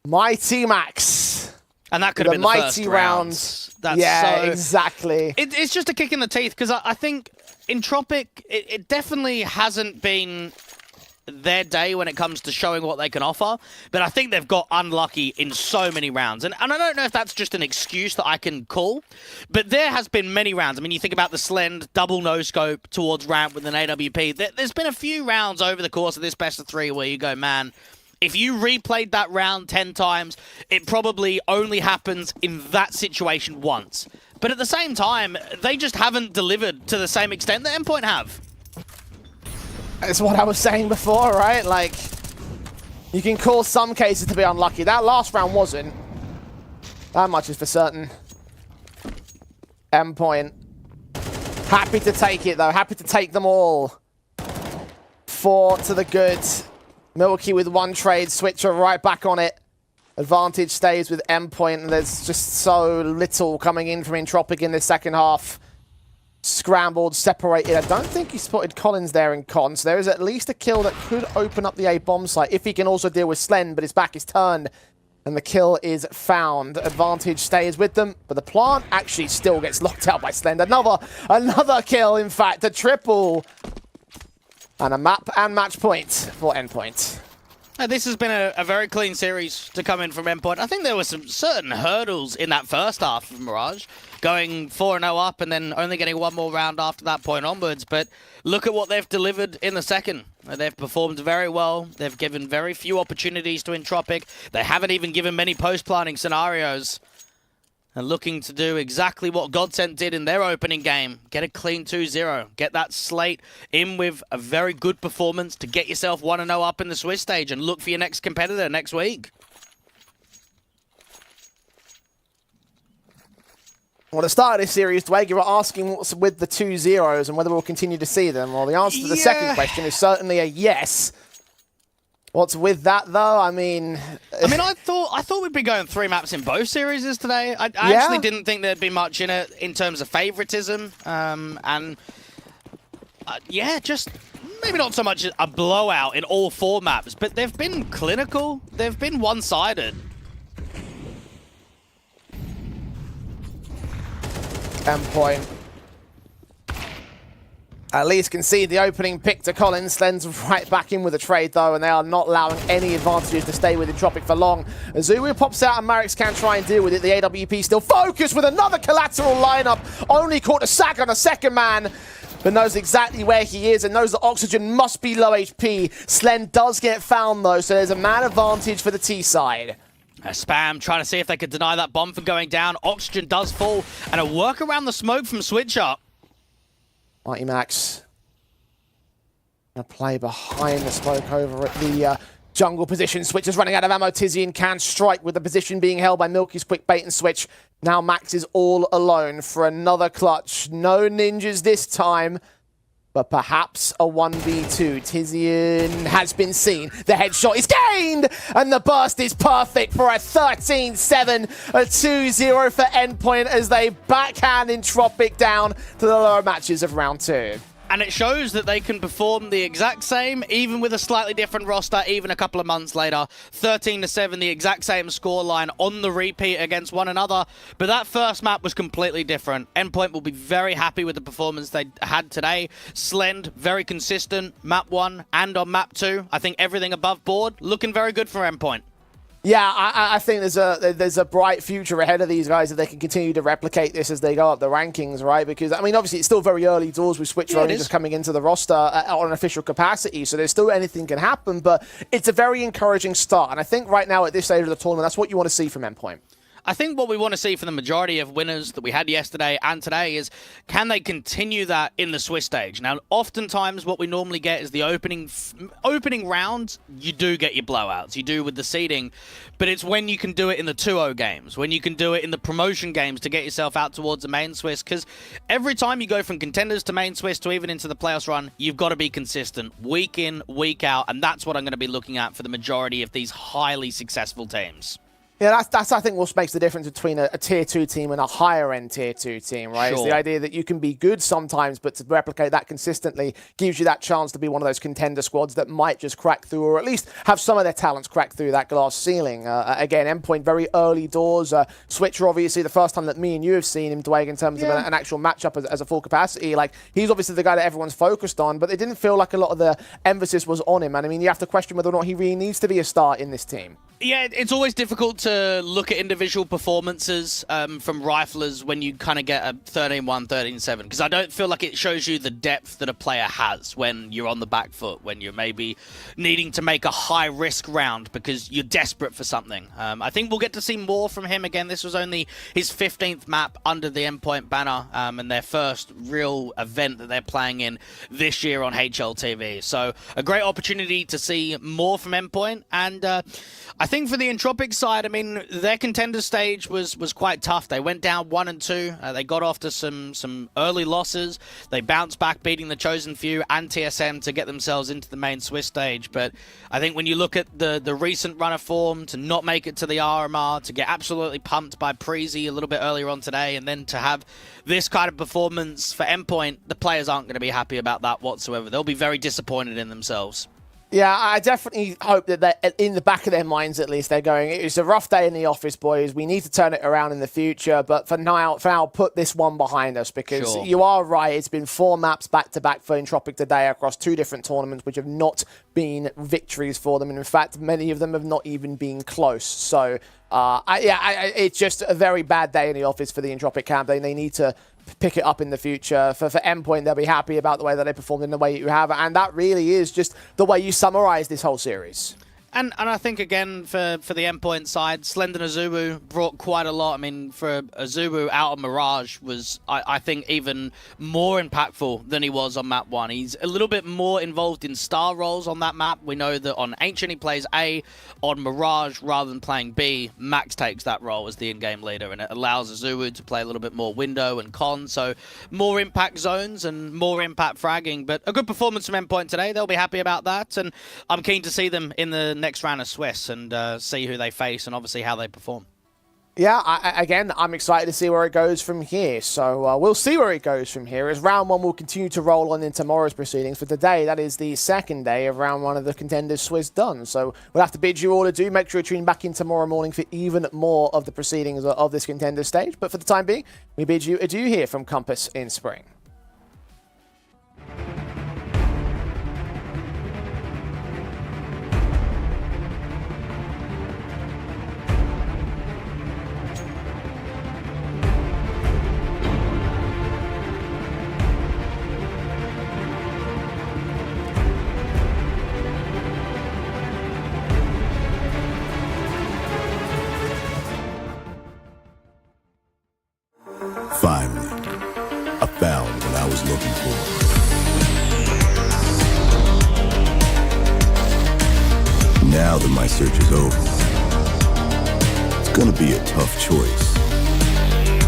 Mighty Max. And that could have been the first round. That's yeah, exactly. It's just a kick in the teeth because I think Entropic, it definitely hasn't been their day when it comes to showing what they can offer, but I think they've got unlucky in so many rounds. And I don't know if that's just an excuse that I can call, but there has been many rounds. I mean, you think about the Slend double no-scope towards ramp with an AWP. There's been a few rounds over the course of this best of 3 where you go, man, If you replayed that round 10 times, it probably only happens in that situation once. But at the same time, they just haven't delivered to the same extent that Endpoint have. It's what I was saying before, right? Like, you can call some cases to be unlucky. That last round wasn't. That much is for certain. Endpoint. Happy to take it, though. Happy to take them all. 4 to the good. Milky with 1 trade. Switcher right back on it. Advantage stays with Endpoint, and there's just so little coming in from Entropic in this second half. Scrambled, separated. I don't think he spotted Collins there in con, so there is at least a kill that could open up the A bomb site if he can also deal with Slend, but his back is turned and the kill is found. Advantage stays with them, but the plant actually still gets locked out by Slend. Another kill, in fact, a triple. And a map and match point for Endpoint. This has been a very clean series to come in from Endpoint. I think there were some certain hurdles in that first half of Mirage, going 4-0 up and then only getting 1 more round after that point onwards. But look at what they've delivered in the second. They've performed very well. They've given very few opportunities to Entropic. They haven't even given many post-planning scenarios. And looking to do exactly what Godsent did in their opening game. Get a clean 2-0. Get that slate in with a very good performance to get yourself 1-0 up in the Swiss stage and look for your next competitor next week. Well, at the start of this series, Dwayne, you were asking what's with the 2-0s and whether we'll continue to see them. Well, the answer to the second question is certainly a yes. What's with that, though? I mean, I thought we'd be going 3 maps in both series today. I actually didn't think there'd be much in it in terms of favoritism. Yeah, just maybe not so much a blowout in all 4 maps, but they've been clinical. They've been one-sided. Endpoint. At least can see the opening pick to Collins. Slend's right back in with a trade, though, and they are not allowing any advantages to stay with Entropic for long. Azulu pops out and Marix can try and deal with it. The AWP still focused with another collateral lineup. Only caught a sack on a second man, but knows exactly where he is and knows that Oxygen must be low HP. Slend does get found, though, so there's a man advantage for the T side. Spam trying to see if they could deny that bomb from going down. Oxygen does fall, and a work around the smoke from Switcher. Mighty Max gonna play behind the smoke over at the jungle position. Switch is running out of ammo. Tizian can strike with the position being held by Milky's quick bait and switch. Now Max is all alone for another clutch. No ninjas this time, but perhaps a 1v2. Tizian has been seen. The headshot is gained, and the burst is perfect for a 13-7, a 2-0 for Endpoint as they backhand Entropic down to the lower matches of round 2. And it shows that they can perform the exact same, even with a slightly different roster, even a couple of months later. 13-7, the exact same scoreline on the repeat against one another. But that first map was completely different. Endpoint will be very happy with the performance they had today. Slend, very consistent, map 1 and on map 2. I think everything above board, looking very good for Endpoint. Yeah, I think there's a bright future ahead of these guys if they can continue to replicate this as they go up the rankings, right? Because, I mean, obviously it's still very early doors with Switch only just coming into the roster on an official capacity, so there's still anything can happen, but it's a very encouraging start. And I think right now at this stage of the tournament, that's what you want to see from Endpoint. I think what we want to see from the majority of winners that we had yesterday and today is, can they continue that in the Swiss stage? Now, oftentimes what we normally get is the opening rounds, you do get your blowouts. You do with the seeding, but it's when you can do it in the 2-0 games, when you can do it in the promotion games to get yourself out towards the main Swiss, because every time you go from contenders to main Swiss to even into the playoffs run, you've got to be consistent week in, week out, and that's what I'm going to be looking at for the majority of these highly successful teams. Yeah, that's I think what makes the difference between a tier 2 team and a higher end tier 2 team, right? Sure. It's the idea that you can be good sometimes, but to replicate that consistently gives you that chance to be one of those contender squads that might just crack through, or at least have some of their talents crack through that glass ceiling. Again, Endpoint, very early doors. Switcher, obviously, the first time that me and you have seen him, Dwayne, in terms of an actual matchup as a full capacity. Like, he's obviously the guy that everyone's focused on, but it didn't feel like a lot of the emphasis was on him. And I mean, you have to question whether or not he really needs to be a star in this team. Yeah, it's always difficult to look at individual performances from riflers when you kind of get a 13-1, 13-7, because I don't feel like it shows you the depth that a player has when you're on the back foot, when you're maybe needing to make a high-risk round because you're desperate for something. I think we'll get to see more from him again. This was only his 15th map under the Endpoint banner and their first real event that they're playing in this year on HLTV. So a great opportunity to see more from Endpoint, and I think for the Entropic side, I mean, their contender stage was quite tough. They went down 1 and 2. They got off to some early losses. They bounced back, beating the Chosen Few and TSM to get themselves into the main Swiss stage. But I think when you look at the recent run of form, to not make it to the RMR, to get absolutely pumped by Preezy a little bit earlier on today, and then to have this kind of performance for Endpoint, the players aren't going to be happy about that whatsoever. They'll be very disappointed in themselves. Yeah, I definitely hope that in the back of their minds, at least, they're going, it was a rough day in the office, boys. We need to turn it around in the future. But for now, put this one behind us, because you are right. It's been 4 maps back-to-back for Entropic today across 2 different tournaments, which have not been victories for them. And in fact, many of them have not even been close. So, it's just a very bad day in the office for the Entropic camp. They need to pick it up in the future. For Endpoint, they'll be happy about the way that they performed in the way you have, and that really is just the way you summarize this whole series. And I think, again, for the Endpoint side, Slender Azubu brought quite a lot. I mean, for Azubu out of Mirage was, I think, even more impactful than he was on map 1. He's a little bit more involved in star roles on that map. We know that on Ancient he plays A. On Mirage, rather than playing B, Max takes that role as the in-game leader, and it allows Azubu to play a little bit more window and con, so more impact zones and more impact fragging. But a good performance from Endpoint today. They'll be happy about that, and I'm keen to see them in the next round of Swiss and see who they face and obviously how they perform. Yeah, again, I'm excited to see where it goes from here. So we'll see where it goes from here, as round 1 will continue to roll on in tomorrow's proceedings. For today, that is the second day of round 1 of the Contenders Swiss done. So we'll have to bid you all adieu. Make sure you tune back in tomorrow morning for even more of the proceedings of this Contender stage. But for the time being, we bid you adieu here from Compass in Spring. Finally, I found what I was looking for. Now that my search is over, it's gonna be a tough choice.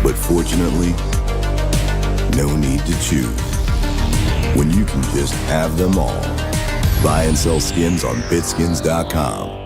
But fortunately, no need to choose. When you can just have them all. Buy and sell skins on bitskins.com.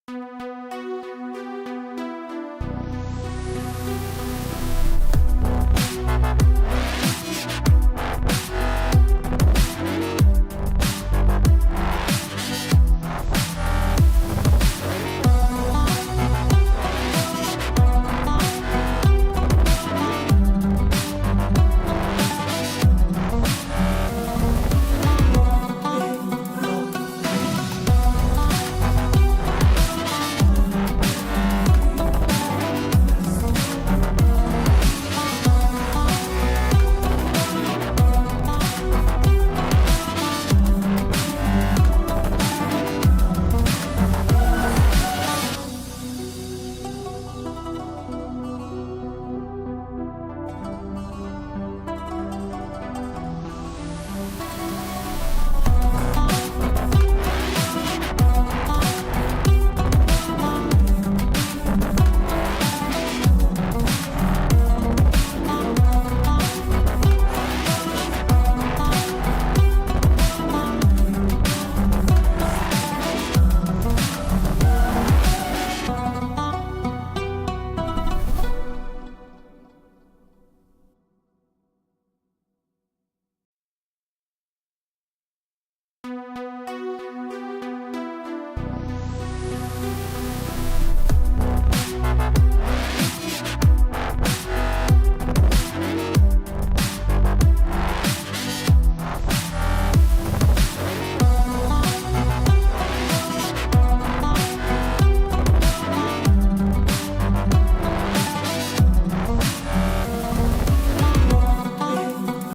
Bye.